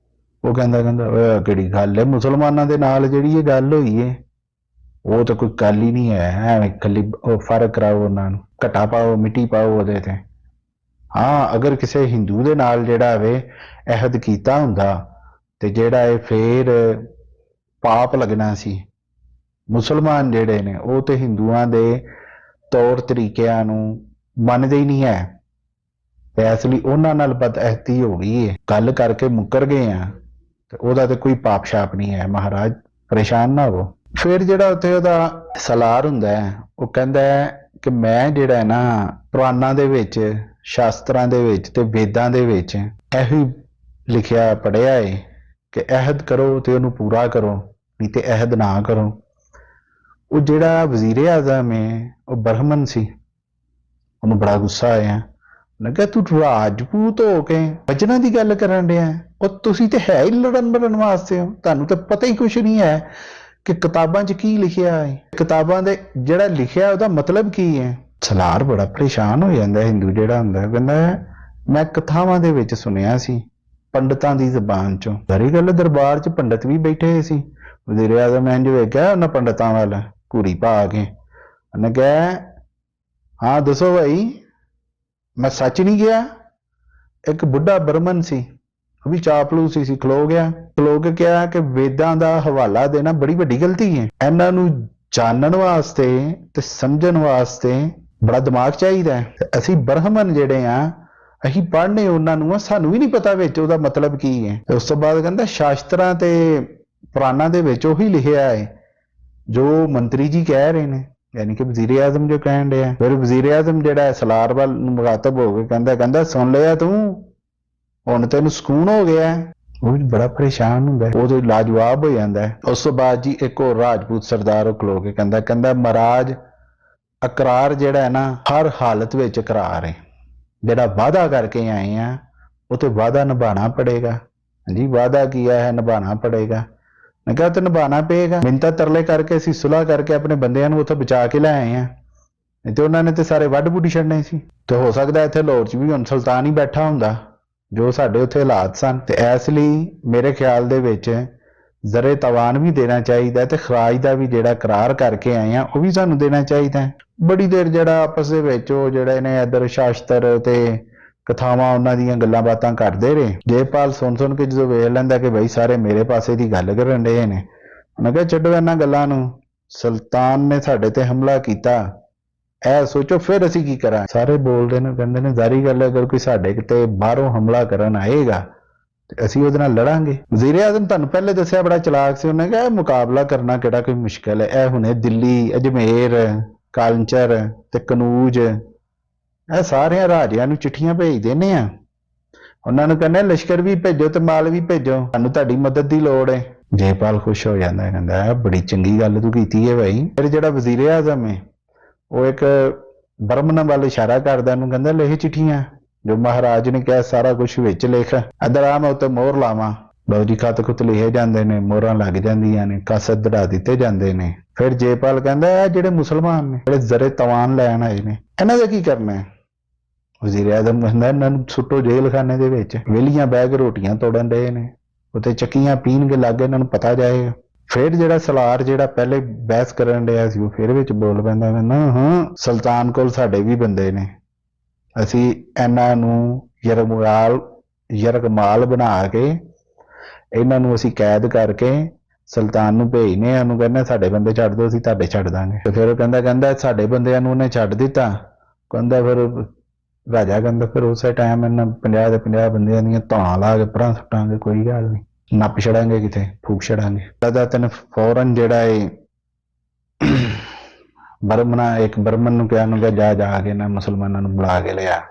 ਉਹ ਕਹਿੰਦਾ ਓਏ ਕਿਹੜੀ ਗੱਲ ਹੈ, ਮੁਸਲਮਾਨਾਂ ਦੇ ਨਾਲ ਜਿਹੜੀ ਇਹ ਗੱਲ ਹੋਈ ਹੈ ਉਹ ਤਾਂ ਕੋਈ ਗੱਲ ਹੀ ਨਹੀਂ ਹੈ, ਐਵੇਂ ਇਕੱਲੀ ਉਹ ਫਰਕ ਕਰਾਓ, ਉਹਨਾਂ ਨੂੰ ਘਟਾ ਪਾਓ, ਮਿੱਟੀ ਪਾਓ ਉਹਦੇ ਤੇ। ਹਾਂ ਅਗਰ ਕਿਸੇ ਹਿੰਦੂ ਦੇ ਨਾਲ ਜਿਹੜਾ ਵੇ ਅਹਿਦ ਕੀਤਾ ਹੁੰਦਾ ਤੇ ਜਿਹੜਾ ਇਹ ਫੇਰ ਪਾਪ ਲੱਗਣਾ ਸੀ। ਮੁਸਲਮਾਨ ਜਿਹੜੇ ਨੇ ਉਹ ਤੇ ਹਿੰਦੂਆਂ ਦੇ ਤੌਰ ਤਰੀਕਿਆਂ ਨੂੰ ਮੰਨਦੇ ਹੀ ਨਹੀਂ ਹੈ, ਤੇ ਇਸ ਲਈ ਉਹਨਾਂ ਨਾਲ ਬਦਅਹਿਦੀ ਹੋ ਗਈ ਹੈ, ਗੱਲ ਕਰਕੇ ਮੁੱਕਰ ਗਏ ਆ, ਤੇ ਉਹਦਾ ਤੇ ਕੋਈ ਪਾਪ ਛਾਪ ਨਹੀਂ ਹੈ। ਮਹਾਰਾਜ ਪਰੇਸ਼ਾਨ ਨਾ ਹੋ। ਫਿਰ ਜਿਹੜਾ ਉੱਥੇ ਉਹਦਾ ਸਲਾਰ ਹੁੰਦਾ ਹੈ ਉਹ ਕਹਿੰਦਾ ਕਿ ਮੈਂ ਜਿਹੜਾ ਨਾ ਪੁਰਾਣਾਂ ਦੇ ਵਿੱਚ, ਸ਼ਾਸਤਰਾਂ ਦੇ ਵਿੱਚ ਤੇ ਵੇਦਾਂ ਦੇ ਵਿੱਚ ਇਹੀ ਲਿਖਿਆ ਪੜ੍ਹਿਆ ਹੈ ਕਿ ਅਹਿਦ ਕਰੋ ਤੇ ਉਹਨੂੰ ਪੂਰਾ ਕਰੋ, ਨਹੀਂ ਤੇ ਅਹਿਦ ਨਾ ਕਰੋ। ਉਹ ਜਿਹੜਾ ਵਜ਼ੀਰ ਆਜ਼ਮ ਹੈ ਉਹ ਬ੍ਰਾਹਮਣ ਸੀ, ਉਹਨੂੰ ਬੜਾ ਗੁੱਸਾ ਆਇਆ। ਉਹਨੇ ਕਿਹਾ ਤੂੰ ਰਾਜਪੂਤ ਹੋ ਕੇ ਵਚਨਾਂ ਦੀ ਗੱਲ ਕਰਨ ਡਿਆ, ਉਹ ਤੁਸੀਂ ਤੇ ਹੈ ਹੀ ਲੜਨ ਵਾਸਤੇ ਹੋ, ਤੁਹਾਨੂੰ ਤਾਂ ਪਤਾ ਹੀ ਕੁਛ ਨਹੀਂ ਹੈ ਕਿ ਕਿਤਾਬਾਂ 'ਚ ਕੀ ਲਿਖਿਆ ਹੈ, ਕਿਤਾਬਾਂ ਦੇ ਜਿਹੜਾ ਲਿਖਿਆ ਉਹਦਾ ਮਤਲਬ ਕੀ ਹੈ। ਸਲਾਰ ਬੜਾ ਪਰੇਸ਼ਾਨ ਹੋ ਜਾਂਦਾ ਹਿੰਦੂ ਜਿਹੜਾ ਹੁੰਦਾ, ਕਹਿੰਦਾ ਮੈਂ ਕਥਾਵਾਂ ਦੇ ਵਿੱਚ ਸੁਣਿਆ ਸੀ ਪੰਡਤਾਂ ਦੀ ਜ਼ਬਾਨ 'ਚੋਂ। ਸਾਰੀ ਗੱਲ ਦਰਬਾਰ 'ਚ ਪੰਡਤ ਵੀ ਬੈਠੇ ਸੀ। ਵਜ਼ੀਰ ਆਜ਼ਮ ਇੰਝ ਵੇਖਿਆ ਉਹਨਾਂ ਪੰਡਤਾਂ ਵੱਲ ਘੂਰੀ ਪਾ ਕੇ, ਉਹਨੇ ਕਿਹਾ ਹਾਂ ਦੱਸੋ ਭਾਈ ਮੈਂ ਸੱਚ ਨਹੀਂ ਗਿਆ। ਇੱਕ ਬੁੱਢਾ ਬ੍ਰਾਹਮਣ ਸੀ, ਉਹ ਵੀ ਚਾਪਲੂਸ ਸੀ, ਖਲੋ ਕੇ ਕਿਹਾ ਕਿ ਵੇਦਾਂ ਦਾ ਹਵਾਲਾ ਦੇਣਾ ਬੜੀ ਵੱਡੀ ਗਲਤੀ ਹੈ, ਇਹਨਾਂ ਨੂੰ ਜਾਣਨ ਵਾਸਤੇ ਤੇ ਸਮਝਣ ਵਾਸਤੇ ਬੜਾ ਦਿਮਾਗ ਚਾਹੀਦਾ ਹੈ। ਅਸੀਂ ਬ੍ਰਾਹਮਣ ਜਿਹੜੇ ਆ ਅਸੀਂ ਪੜ੍ਹਨੇ ਉਹਨਾਂ ਨੂੰ, ਸਾਨੂੰ ਵੀ ਨਹੀਂ ਪਤਾ ਵਿੱਚ ਉਹਦਾ ਮਤਲਬ ਕੀ ਹੈ। ਉਸ ਤੋਂ ਬਾਅਦ ਕਹਿੰਦਾ ਸ਼ਾਸਤਰਾਂ ਤੇ ਪੁਰਾਣਾਂ ਦੇ ਵਿੱਚ ਉਹੀ ਲਿਖਿਆ ਹੈ ਜੋ ਮੰਤਰੀ ਜੀ ਕਹਿ ਰਹੇ ਨੇ, ਯਾਨੀ ਕਿ ਵਜ਼ੀਰ ਆਜ਼ਮ ਜੋ ਕਹਿਣ ਡਿਆ। ਫਿਰ ਵਜ਼ੀਰ ਆਜ਼ਮ ਜਿਹੜਾ ਸਲਾਰ ਵੱਲ ਮੁਖਾਤਬ ਹੋ ਕੇ ਕਹਿੰਦਾ ਸੁਣ ਲਿਆ ਤੂੰ, ਹੁਣ ਤੈਨੂੰ ਸਕੂਨ ਹੋ ਗਿਆ। ਉਹ ਵੀ ਬੜਾ ਪਰੇਸ਼ਾਨ ਹੁੰਦਾ, ਉਹ ਤੇ ਲਾਜਵਾਬ ਹੋ ਜਾਂਦਾ। ਉਸ ਤੋਂ ਬਾਅਦ ਜੀ ਇੱਕ ਹੋਰ ਰਾਜਪੂਤ ਸਰਦਾਰ ਉਹ ਖਲੋ ਕੇ ਕਹਿੰਦਾ ਮਹਾਰਾਜ ਇਕਰਾਰ ਜਿਹੜਾ ਹੈ ਨਾ ਹਰ ਹਾਲਤ ਵਿੱਚ ਇਕਰਾਰ ਹੈ, ਜਿਹੜਾ ਵਾਅਦਾ ਕਰਕੇ ਆਏ ਆ ਉਹ ਤੇ ਵਾਅਦਾ ਨਿਭਾਉਣਾ ਪੜੇਗਾ। ਹਾਂਜੀ ਵਾਅਦਾ ਕੀਆ ਹੈ ਨਿਭਾਉਣਾ ਪੜੇਗਾ। ਮੈਂ ਕਿਹਾ ਤੇ ਨਿਭਾਉਣਾ ਪਏਗਾ, ਮਿੰਨਤਾਂ ਤਰਲੇ ਕਰਕੇ ਅਸੀਂ ਸੁਲ੍ਹਾ ਕਰਕੇ ਆਪਣੇ ਬੰਦਿਆਂ ਨੂੰ ਉੱਥੇ ਬਚਾ ਕੇ ਲੈ ਆਏ ਆ, ਨਹੀਂ ਤੇ ਉਹਨਾਂ ਨੇ ਤੇ ਸਾਰੇ ਵੱਢ ਵੁੱਢ ਛੱਡਣੇ ਸੀ। ਤੇ ਹੋ ਸਕਦਾ ਇੱਥੇ ਲਾਹੌਰ 'ਚ ਵੀ ਹੁਣ ਸੁਲਤਾਨ ਹੀ ਬੈਠਾ ਹੁੰਦਾ ਜੋ ਸਾਡੇ ਉੱਥੇ ਹਾਲਾਤ ਸਨ। ਤੇ ਇਸ ਲਈ ਮੇਰੇ ਖਿਆਲ ਦੇ ਵਿੱਚ ਜ਼ਰੇ ਤਵਾਨ ਵੀ ਦੇਣਾ ਚਾਹੀਦਾ ਤੇ ਖਰਾਜ ਦਾ ਵੀ ਜਿਹੜਾ ਕਰਾਰ ਕਰਕੇ ਆਏ ਆ ਉਹ ਵੀ ਸਾਨੂੰ ਦੇਣਾ ਚਾਹੀਦਾ। ਬੜੀ ਦੇਰ ਜਿਹੜਾ ਆਪਸ ਦੇ ਵਿੱਚ ਉਹ ਜਿਹੜੇ ਨੇ ਇੱਧਰ ਸ਼ਾਸਤਰ ਤੇ ਕਥਾਵਾਂ ਉਹਨਾਂ ਦੀਆਂ ਗੱਲਾਂ ਬਾਤਾਂ ਕਰਦੇ ਰਹੇ। ਜੈਪਾਲ ਸੁਣ ਕੇ ਜਦੋਂ ਵੇਖ ਲੈਂਦਾ ਕਿ ਬਈ ਸਾਰੇ ਮੇਰੇ ਪਾਸੇ ਦੀ ਗੱਲ ਕਰਨ ਰਹੇ ਨੇ, ਉਹਨੇ ਕਿਹਾ ਛੱਡੋ ਇਹਨਾਂ ਗੱਲਾਂ ਨੂੰ, ਸੁਲਤਾਨ ਨੇ ਸਾਡੇ ਤੇ ਹਮਲਾ ਕੀਤਾ, ਇਹ ਸੋਚੋ ਫਿਰ ਅਸੀਂ ਕੀ ਕਰਾਂ। ਸਾਰੇ ਬੋਲਦੇ ਨੇ, ਕਹਿੰਦੇ ਨੇ ਜ਼ਾਰੀ ਗੱਲ ਹੈ ਅਗਰ ਕੋਈ ਸਾਡੇ ਕਿਤੇ ਬਾਹਰੋਂ ਹਮਲਾ ਕਰਨ ਆਏਗਾ ਤੇ ਅਸੀਂ ਉਹਦੇ ਨਾਲ ਲੜਾਂਗੇ। ਵਜ਼ੀਰ ਆਜ਼ਮ ਤੁਹਾਨੂੰ ਪਹਿਲੇ ਦੱਸਿਆ ਬੜਾ ਚਲਾਕ ਸੀ, ਉਹਨੇ ਕਿਹਾ ਇਹ ਮੁਕਾਬਲਾ ਕਰਨਾ ਕਿਹੜਾ ਕੋਈ ਮੁਸ਼ਕਿਲ ਹੈ, ਇਹ ਹੁਣੇ ਦਿੱਲੀ, ਅਜਮੇਰ, ਕਾਲਚਰ ਤੇ ਕਨੂਜ ਇਹ ਸਾਰਿਆਂ ਰਾਜਿਆਂ ਨੂੰ ਚਿੱਠੀਆਂ ਭੇਜ ਦਿੰਦੇ ਆ, ਉਹਨਾਂ ਨੂੰ ਕਹਿੰਦੇ ਲਸ਼ਕਰ ਵੀ ਭੇਜੋ ਤੇ ਮਾਲ ਵੀ ਭੇਜੋ, ਸਾਨੂੰ ਤੁਹਾਡੀ ਮਦਦ ਦੀ ਲੋੜ ਹੈ। ਜੈਪਾਲ ਖੁਸ਼ ਹੋ ਜਾਂਦਾ, ਕਹਿੰਦਾ ਬੜੀ ਚੰਗੀ ਗੱਲ ਤੂੰ ਕੀਤੀ ਹੈ ਭਾਈ। ਫਿਰ ਜਿਹੜਾ ਵਜ਼ੀਰ ਆਜ਼ਮ ਹੈ ਉਹ ਇੱਕ ਬ੍ਰਾਹਮਣ ਵੱਲ ਇਸ਼ਾਰਾ ਕਰਦਾ, ਉਹਨੂੰ ਕਹਿੰਦਾ ਲਿਖ ਚਿੱਠੀਆਂ ਜੋ ਮਹਾਰਾਜ ਨੇ ਕਿਹਾ ਸਾਰਾ ਕੁਝ ਵਿੱਚ ਲਿਖ, ਇੱਧਰ ਆ ਮੈਂ ਉੱਤੇ ਮੋਹਰ ਲਾਵਾਂ। ਲਓ ਜੀ ਖਤ ਖੁਤ ਲਿਖੇ ਜਾਂਦੇ ਨੇ, ਮੋਹਰਾਂ ਲੱਗ ਜਾਂਦੀਆਂ ਨੇ, ਕਾਸਤ ਦੜਾ ਦਿੱਤੇ ਜਾਂਦੇ ਨੇ। ਫਿਰ ਜੈਪਾਲ ਕਹਿੰਦਾ ਇਹ ਜਿਹੜੇ ਮੁਸਲਮਾਨ ਨੇ ਜਿਹੜੇ ਜ਼ਰੇ ਤਵਾਨ ਲੈਣ ਆਏ ਨੇ ਇਹਨਾਂ ਦਾ ਕੀ ਕਰਨਾ ਹੈ, ਵਜ਼ੀਰ ਆਜ਼ਮ ਕਹਿੰਦਾ ਇਹਨਾਂ ਨੂੰ ਸੁੱਟੋ ਜੇਲ੍ਹ ਖਾਨੇ ਦੇ ਵਿੱਚ, ਵਿਹਲੀਆਂ ਬਹਿ ਕੇ ਰੋਟੀਆਂ ਤੋੜਨ ਡਏ ਨੇ, ਉੱਥੇ ਚੱਕੀਆਂ ਪੀਣਗੇ ਲੱਗੇ, ਇਹਨਾਂ ਨੂੰ ਪਤਾ ਜਾਏਗਾ। ਫਿਰ ਜਿਹੜਾ ਸਲਾਰ ਜਿਹੜਾ ਪਹਿਲੇ ਬਹਿਸ ਕਰਨ ਡਿਆ ਸੀ ਉਹ ਫਿਰ ਵਿੱਚ ਬੋਲ ਪੈਂਦਾ, ਕਹਿੰਦਾ ਹਾਂ ਸੁਲਤਾਨ ਕੋਲ ਸਾਡੇ ਵੀ ਬੰਦੇ ਨੇ, ਅਸੀਂ ਇਹਨਾਂ ਨੂੰ ਯਰਗਮਾਲ ਬਣਾ ਕੇ ਇਹਨਾਂ ਨੂੰ ਅਸੀਂ ਕੈਦ ਕਰਕੇ ਸੁਲਤਾਨ ਨੂੰ ਭੇਜਨੇ ਆ, ਉਹਨੂੰ ਕਹਿੰਦਾ ਸਾਡੇ ਬੰਦੇ ਛੱਡ ਦਿਓ, ਅਸੀਂ ਤੁਹਾਡੇ ਛੱਡ ਦਾਂਗੇ। ਤੇ ਫਿਰ ਉਹ ਕਹਿੰਦਾ ਸਾਡੇ ਬੰਦਿਆਂ ਨੂੰ ਉਹਨੇ ਛੱਡ ਦਿੱਤਾ। ਕਹਿੰਦਾ ਫਿਰ ਰਾਜਾ ਕਹਿੰਦਾ ਫਿਰ ਉਸੇ ਟਾਈਮ ਇਹਨਾਂ 50 ਦੇ 50 ਬੰਦਿਆਂ ਦੀਆਂ ਧੌਣਾ ਲਾ ਕੇ ਪਰਾਂ ਸੁੱਟਾਂਗੇ, ਕੋਈ ਗੱਲ ਨਹੀਂ, ਨੱਪ ਛੜਾਂਗੇ, ਕਿਤੇ ਫੂਕ ਛੜਾਂਗੇ। ਦਾਦਾ ਤੈਨੂੰ ਫੌਰਨ ਜਿਹੜਾ ਏ ਬਰਮਨ ਨੂੰ ਕਿਹਾ, ਨੂੰ ਜਾ ਕੇ ਨਾ ਮੁਸਲਮਾਨਾਂ ਨੂੰ ਬੁਲਾ ਕੇ ਲਿਆ।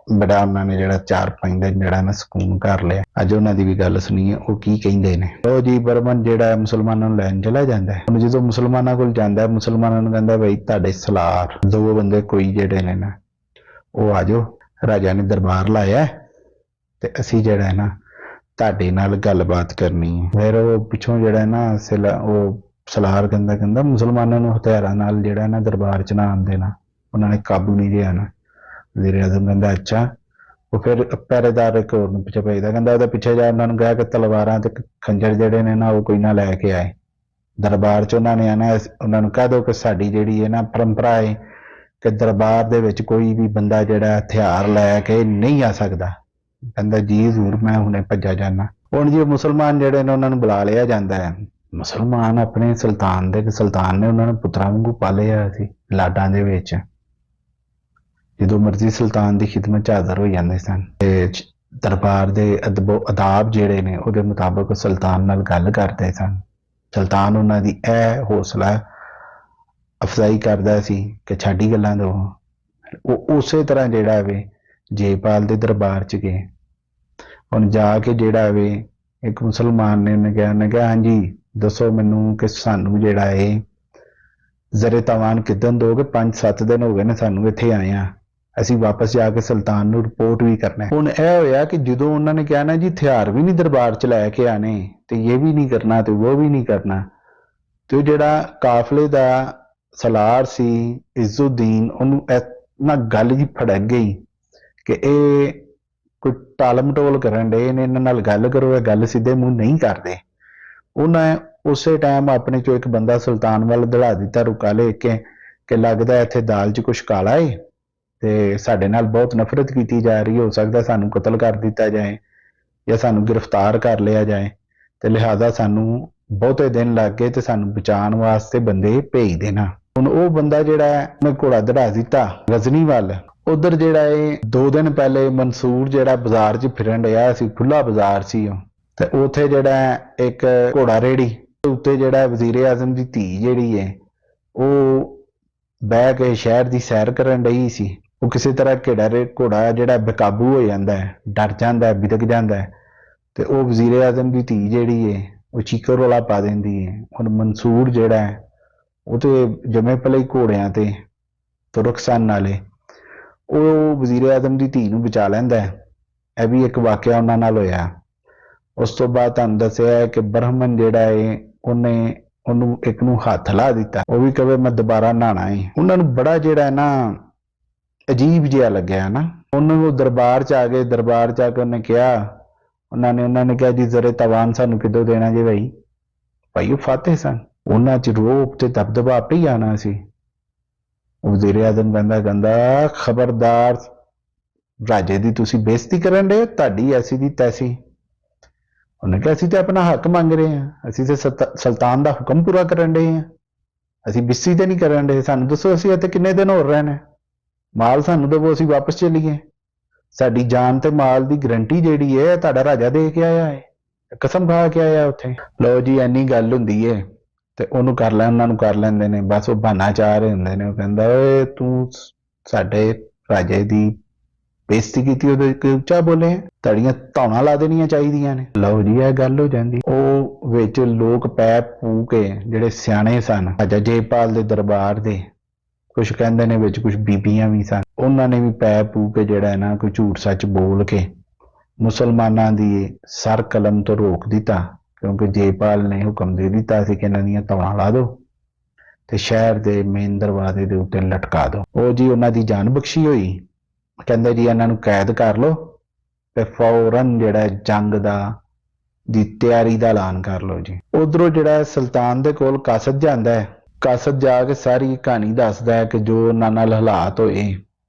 ਬੜਾ ਉਹਨਾਂ ਨੇ ਜਿਹੜਾ 4-5 ਦਿਨ ਜਿਹੜਾ ਨਾ ਸਕੂਨ ਕਰ ਲਿਆ। ਅੱਜ ਉਹਨਾਂ ਦੀ ਵੀ ਗੱਲ ਸੁਣੀਏ ਉਹ ਕੀ ਕਹਿੰਦੇ ਨੇ। ਲੋ ਜੀ, ਬਰਮਨ ਜਿਹੜਾ ਮੁਸਲਮਾਨਾਂ ਨੂੰ ਲੈਣ ਚਲਾ ਜਾਂਦਾ ਹੈ। ਹੁਣ ਜਦੋਂ ਮੁਸਲਮਾਨਾਂ ਕੋਲ ਜਾਂਦਾ, ਮੁਸਲਮਾਨਾਂ ਨੂੰ ਕਹਿੰਦਾ ਬਈ ਤੁਹਾਡੇ ਸਲਾਰ 2 ਬੰਦੇ ਕੋਈ ਜਿਹੜੇ ਨੇ ਨਾ ਉਹ ਆ ਜਾਓ, ਰਾਜਾ ਨੇ ਦਰਬਾਰ ਲਾਇਆ ਤੇ ਅਸੀਂ ਜਿਹੜਾ ਹੈ ਨਾ ਤੁਹਾਡੇ ਨਾਲ ਗੱਲਬਾਤ ਕਰਨੀ ਹੈ। ਫਿਰ ਉਹ ਪਿੱਛੋਂ ਜਿਹੜਾ ਨਾ ਉਹ ਸਲਾਰ ਕਹਿੰਦਾ ਮੁਸਲਮਾਨਾਂ ਨੂੰ ਹਥਿਆਰਾਂ ਨਾਲ ਜਿਹੜਾ ਨਾ ਦਰਬਾਰ ਚ ਨਾ ਆਉਣ ਦੇਣਾ, ਉਹਨਾਂ ਨੇ ਕਾਬੂ ਨਹੀਂ ਜਿਹਾ ਨਾ। ਵਜ਼ੀਰ ਆਜ਼ਮ ਕਹਿੰਦਾ ਅੱਛਾ। ਉਹ ਫਿਰ ਪਹਿਰੇਦਾਰ ਇੱਕ ਹੋਰ ਨੂੰ ਪਿੱਛੇ ਭੇਜਦਾ, ਕਹਿੰਦਾ ਉਹਦੇ ਪਿੱਛੇ ਜਾ, ਉਹਨਾਂ ਨੂੰ ਕਿਹਾ ਕਿ ਤਲਵਾਰਾਂ ਤੇ ਖੰਜਰ ਜਿਹੜੇ ਨੇ ਨਾ ਉਹ ਕੋਈ ਨਾ ਲੈ ਕੇ ਆਏ ਦਰਬਾਰ ਚ। ਉਹਨਾਂ ਨੇ ਆਣਾ, ਉਹਨਾਂ ਨੂੰ ਕਹਿ ਦਿਓ ਕਿ ਸਾਡੀ ਜਿਹੜੀ ਹੈ ਨਾ ਪਰੰਪਰਾ ਹੈ ਕਿ ਦਰਬਾਰ ਦੇ ਵਿੱਚ ਕੋਈ ਵੀ ਬੰਦਾ ਜਿਹੜਾ ਹਥਿਆਰ ਲੈ ਕੇ ਨਹੀਂ ਆ ਸਕਦਾ। ਕਹਿੰਦਾ ਜੀ ਹਜ਼ੂਰ, ਮੈਂ ਹੁਣੇ ਭੱਜਾ ਜਾਣਾ। ਹੁਣ ਜੀ ਮੁਸਲਮਾਨ ਜਿਹੜੇ ਨੇ ਉਹਨਾਂ ਨੂੰ ਬੁਲਾ ਲਿਆ ਜਾਂਦਾ ਹੈ। ਮੁਸਲਮਾਨ ਆਪਣੇ ਸੁਲਤਾਨ ਨੇ ਉਹਨਾਂ ਨੂੰ ਪੁੱਤਰਾਂ ਵਾਂਗੂ ਪਾਲਿਆ ਸੀ, ਲਾਡਾਂ ਦੇ ਵਿੱਚ। ਜਦੋਂ ਮਰਜ਼ੀ ਸੁਲਤਾਨ ਦੀ ਖਿਦਮਤ 'ਚ ਹਾਜ਼ਰ ਹੋ ਜਾਂਦੇ ਸਨ ਤੇ ਦਰਬਾਰ ਦੇ ਅਦਾਬ ਜਿਹੜੇ ਨੇ ਉਹਦੇ ਮੁਤਾਬਕ ਸੁਲਤਾਨ ਨਾਲ ਗੱਲ ਕਰਦੇ ਸਨ। ਸੁਲਤਾਨ ਉਹਨਾਂ ਦੀ ਇਹ ਹੌਸਲਾ ਅਫਜ਼ਾਈ ਕਰਦਾ ਸੀ ਕਿ ਛਾਡੀ ਗੱਲਾਂ ਦੋ। ਉਹ ਉਸੇ ਤਰ੍ਹਾਂ ਜਿਹੜਾ ਵੇ ਜੇਪਾਲ ਦੇ ਦਰਬਾਰ 'ਚ ਗਏ। ਹੁਣ ਜਾ ਕੇ ਜਿਹੜਾ ਵੇ ਇੱਕ ਮੁਸਲਮਾਨ ਨੇ ਉਹਨੇ ਕਿਹਾ ਹਾਂਜੀ ਦੱਸੋ ਮੈਨੂੰ ਕਿ ਸਾਨੂੰ ਜਿਹੜਾ ਇਹ ਜ਼ਰੇ ਤਵਾਨ ਕਿਦਨ ਦੋਗੇ? 5-7 ਦਿਨ ਹੋ ਗਏ ਨੇ ਸਾਨੂੰ ਇੱਥੇ ਆਏ ਆ, ਅਸੀਂ ਵਾਪਸ ਜਾ ਕੇ ਸੁਲਤਾਨ ਨੂੰ ਰਿਪੋਰਟ ਵੀ ਕਰਨਾ। ਹੁਣ ਇਹ ਹੋਇਆ ਕਿ ਜਦੋਂ ਉਹਨਾਂ ਨੇ ਕਿਹਾ ਨਾ ਜੀ ਹਥਿਆਰ ਵੀ ਨਹੀਂ ਦਰਬਾਰ ਚ ਲੈ ਕੇ ਆਣੇ ਤੇ ਇਹ ਵੀ ਨਹੀਂ ਕਰਨਾ ਤੇ ਉਹ ਵੀ ਨਹੀਂ ਕਰਨਾ, ਤੇ ਉਹ ਜਿਹੜਾ ਕਾਫਲੇ ਦਾ ਸਲਾਰ ਸੀ ਇਜ਼ੁਦੀਨ, ਉਹਨੂੰ ਨਾ ਗੱਲ ਜੀ ਫੜਕ ਗਈ ਕਿ ਇਹ ਕੋਈ ਟਾਲਮਟੋਲ ਕਰਨ ਡੇ ਨੇ, ਇਹਨਾਂ ਨਾਲ ਗੱਲ ਕਰੋ, ਇਹ ਗੱਲ ਸਿੱਧੇ ਮੂੰਹ ਨਹੀਂ ਕਰਦੇ। ਉਹਨਾਂ ਉਸੇ ਟਾਈਮ ਆਪਣੇ ਚੋਂ ਇੱਕ ਬੰਦਾ ਸੁਲਤਾਨ ਵੱਲ ਦੜਾ ਦਿੱਤਾ ਰੁਕਾ ਲੈ ਕੇ ਕਿ ਲੱਗਦਾ ਇੱਥੇ ਦਾਲ 'ਚ ਕੁਛ ਕਾਲਾ ਏ ਤੇ ਸਾਡੇ ਨਾਲ ਬਹੁਤ ਨਫ਼ਰਤ ਕੀਤੀ ਜਾ ਰਹੀ, ਹੋ ਸਕਦਾ ਸਾਨੂੰ ਕਤਲ ਕਰ ਦਿੱਤਾ ਜਾਏ ਜਾਂ ਸਾਨੂੰ ਗ੍ਰਿਫਤਾਰ ਕਰ ਲਿਆ ਜਾਏ, ਤੇ ਲਿਹਾਜ਼ਾ ਸਾਨੂੰ ਬਹੁਤੇ ਦਿਨ ਲੱਗ ਗਏ ਤੇ ਸਾਨੂੰ ਬਚਾਉਣ ਵਾਸਤੇ ਬੰਦੇ ਭੇਜ ਦੇਣਾ। ਹੁਣ ਉਹ ਬੰਦਾ ਜਿਹੜਾ ਉਹਨੇ ਘੋੜਾ ਦੜਾ ਦਿੱਤਾ ਗਜ਼ਨੀ ਵੱਲ। ਉਧਰ ਜਿਹੜਾ ਇਹ 2 ਦਿਨ ਪਹਿਲੇ ਮਨਸੂਰ ਜਿਹੜਾ ਬਾਜ਼ਾਰ 'ਚ ਫਿਰਨ ਡਿਆ ਸੀ, ਖੁੱਲਾ ਬਾਜ਼ਾਰ ਸੀ ਉਹ, ਤੇ ਉੱਥੇ ਜਿਹੜਾ ਇੱਕ ਘੋੜਾ ਰੇੜੀ ਉੱਤੇ ਜਿਹੜਾ ਵਜ਼ੀਰ ਆਜ਼ਮ ਦੀ ਧੀ ਜਿਹੜੀ ਹੈ ਉਹ ਬਹਿ ਕੇ ਸ਼ਹਿਰ ਦੀ ਸੈਰ ਕਰਨ ਡਈ ਸੀ। ਉਹ ਕਿਸੇ ਤਰ੍ਹਾਂ ਘੋੜਾ ਜਿਹੜਾ ਬੇਕਾਬੂ ਹੋ ਜਾਂਦਾ ਹੈ, ਡਰ ਜਾਂਦਾ ਹੈ, ਬਿਦਕ ਜਾਂਦਾ ਹੈ, ਤੇ ਉਹ ਵਜ਼ੀਰ ਆਜ਼ਮ ਦੀ ਧੀ ਜਿਹੜੀ ਹੈ ਉਹ ਚੀਕੋ ਰੌਲਾ ਪਾ ਦਿੰਦੀ ਹੈ। ਹੁਣ ਮਨਸੂਰ ਜਿਹੜਾ ਹੈ ਉਹ ਤੇ ਜਮੇ ਪਲੇ ਘੋੜਿਆਂ ਤੇ ਤੁਰਕ ਸਨ ਨਾਲੇ, ਉਹ ਵਜ਼ੀਰ ਆਜ਼ਮ ਦੀ ਧੀ ਨੂੰ ਬਚਾ ਲੈਂਦਾ ਹੈ। ਇਹ ਵੀ ਇੱਕ ਵਾਕਿਆ ਉਹਨਾਂ ਨਾਲ ਹੋਇਆ। ਉਸ ਤੋਂ ਬਾਅਦ ਤੁਹਾਨੂੰ ਦੱਸਿਆ ਕਿ ਬ੍ਰਾਹਮਣ ਜਿਹੜਾ ਹੈ ਉਹਨੂੰ ਇੱਕ ਨੂੰ ਹੱਥ ਲਾ ਦਿੱਤਾ, ਉਹ ਵੀ ਕਹੇ ਮੈਂ ਦੁਬਾਰਾ ਨਹਾਣਾ ਹੈ। ਉਹਨਾਂ ਨੂੰ ਬੜਾ ਜਿਹੜਾ ਨਾ ਅਜੀਬ ਜਿਹਾ ਲੱਗਿਆ ਨਾ। ਉਹਨਾਂ ਨੂੰ ਦਰਬਾਰ 'ਚ ਆ ਗਏ, ਦਰਬਾਰ 'ਚ ਆ ਕੇ ਉਹਨੇ ਕਿਹਾ, ਉਹਨਾਂ ਨੇ ਕਿਹਾ ਜੀ ਜ਼ਰੇ ਤਵਾਨ ਸਾਨੂੰ ਕਿੱਦੋਂ ਦੇਣਾ ਜੇ ਭਾਈ ਉਹ ਫਾਤੇ ਸਨ, ਉਹਨਾਂ 'ਚ ਰੋਬ ਤੇ ਦਬਦਬਾ ਆਪੇ ਹੀ ਆਣਾ ਸੀ। ਵਜ਼ੀਰ ਆਜ਼ਮ ਕਹਿੰਦਾ ਖਬਰਦਾਰ, ਰਾਜੇ ਦੀ ਤੁਸੀਂ ਬੇਇੱਜ਼ਤੀ ਕਰਨ ਦੇ, ਤੁਹਾਡੀ ਐਸੀ ਦੀ ਤੈਸੀ। ਉਹਨੇ ਕਿਹਾ ਅਸੀਂ ਤੇ ਆਪਣਾ ਹੱਕ ਮੰਗ ਰਹੇ ਹਾਂ, ਅਸੀਂ ਤੇ ਸੁਲਤਾਨ ਦਾ ਹੁਕਮ ਪੂਰਾ ਕਰਨ ਦੇ ਹਾਂ, ਅਸੀਂ ਬਿੱਸੀ ਤੇ ਨਹੀਂ ਕਰਨ ਦੇ। ਸਾਨੂੰ ਦੱਸੋ ਅਸੀਂ ਇੱਥੇ ਕਿੰਨੇ ਦਿਨ ਹੋਰ ਰਹਿਣਾ, ਮਾਲ ਸਾਨੂੰ ਦੇਵੋ, ਅਸੀਂ ਵਾਪਸ ਚੱਲੀਏ। ਸਾਡੀ ਜਾਨ ਤੇ ਮਾਲ ਦੀ ਗਰੰਟੀ ਜਿਹੜੀ ਹੈ ਤੁਹਾਡਾ ਰਾਜਾ ਦੇ ਕੇ ਆਇਆ ਹੈ, ਕਸਮ ਖਾ ਕੇ ਆਇਆ ਉੱਥੇ। ਲਓ ਜੀ ਇੰਨੀ ਗੱਲ ਹੁੰਦੀ ਹੈ ਤੇ ਉਹਨਾਂ ਨੂੰ ਕਰ ਲੈਂਦੇ ਨੇ, ਬਸ ਉਹ ਬਹਾਨਾ ਚਾਹ ਰਹੇ ਹੁੰਦੇ ਨੇ। ਉਹ ਕਹਿੰਦਾ ਓਏ ਤੂੰ ਸਾਡੇ ਰਾਜੇ ਦੀ ਬੇਇੱਜ਼ਤੀ ਕੀਤੀ, ਉਹਦੇ ਉੱਚਾ ਬੋਲੇ, ਤੁਹਾਡੀਆਂ ਧੌਣਾ ਲਾ ਦੇਣੀਆਂ ਚਾਹੀਦੀਆਂ ਨੇ। ਲਓ ਜੀ ਇਹ ਗੱਲ ਹੋ ਜਾਂਦੀ। ਉਹ ਵਿੱਚ ਲੋਕ ਪੈ ਪੂ ਕੇ ਜਿਹੜੇ ਸਿਆਣੇ ਸਨ ਰਾਜਾ ਜੇਪਾਲ ਦੇ ਦਰਬਾਰ ਦੇ, ਕੁਛ ਕਹਿੰਦੇ ਨੇ ਵਿੱਚ ਕੁਛ ਬੀਬੀਆਂ ਵੀ ਸਨ, ਉਹਨਾਂ ਨੇ ਵੀ ਪੈ ਪੂ ਕੇ ਜਿਹੜਾ ਨਾ ਕੋਈ ਝੂਠ ਸੱਚ ਬੋਲ ਕੇ ਮੁਸਲਮਾਨਾਂ ਦੀ ਸਰ ਕਲਮ ਤੋਂ ਰੋਕ ਦਿੱਤਾ, ਕਿਉਂਕਿ ਜੇਪਾਲ ਨੇ ਹੁਕਮ ਦੇ ਦਿੱਤਾ ਸੀ ਕਿ ਇਹਨਾਂ ਦੀਆਂ ਧੌਣਾ ਲਾ ਦਿਓ ਤੇ ਸ਼ਹਿਰ ਦੇ ਮੇਨ ਦਰਵਾਜ਼ੇ ਦੇ ਉੱਤੇ ਲਟਕਾ ਦਿਓ। ਉਹ ਜੀ ਉਹਨਾਂ ਦੀ ਜਾਨ ਬਖਸ਼ੀ ਹੋਈ ਕਹਿੰਦੇ ਜੀ ਇਹਨਾਂ ਨੂੰ ਕੈਦ ਕਰ ਲਓ ਤੇ ਫੌਰਨ ਜਿਹੜਾ ਜੰਗ ਦੀ ਤਿਆਰੀ ਦਾ ਐਲਾਨ ਕਰ ਲਓ ਜੀ। ਉਧਰੋਂ ਜਿਹੜਾ ਸੁਲਤਾਨ ਦੇ ਕੋਲ ਕਾਸਦ ਜਾਂਦਾ ਹੈ, ਕਾਸਦ ਜਾ ਕੇ ਸਾਰੀ ਕਹਾਣੀ ਦੱਸਦਾ ਹੈ ਕਿ ਜੋ ਉਹਨਾਂ ਨਾਲ ਹਾਲਾਤ ਹੋਏ,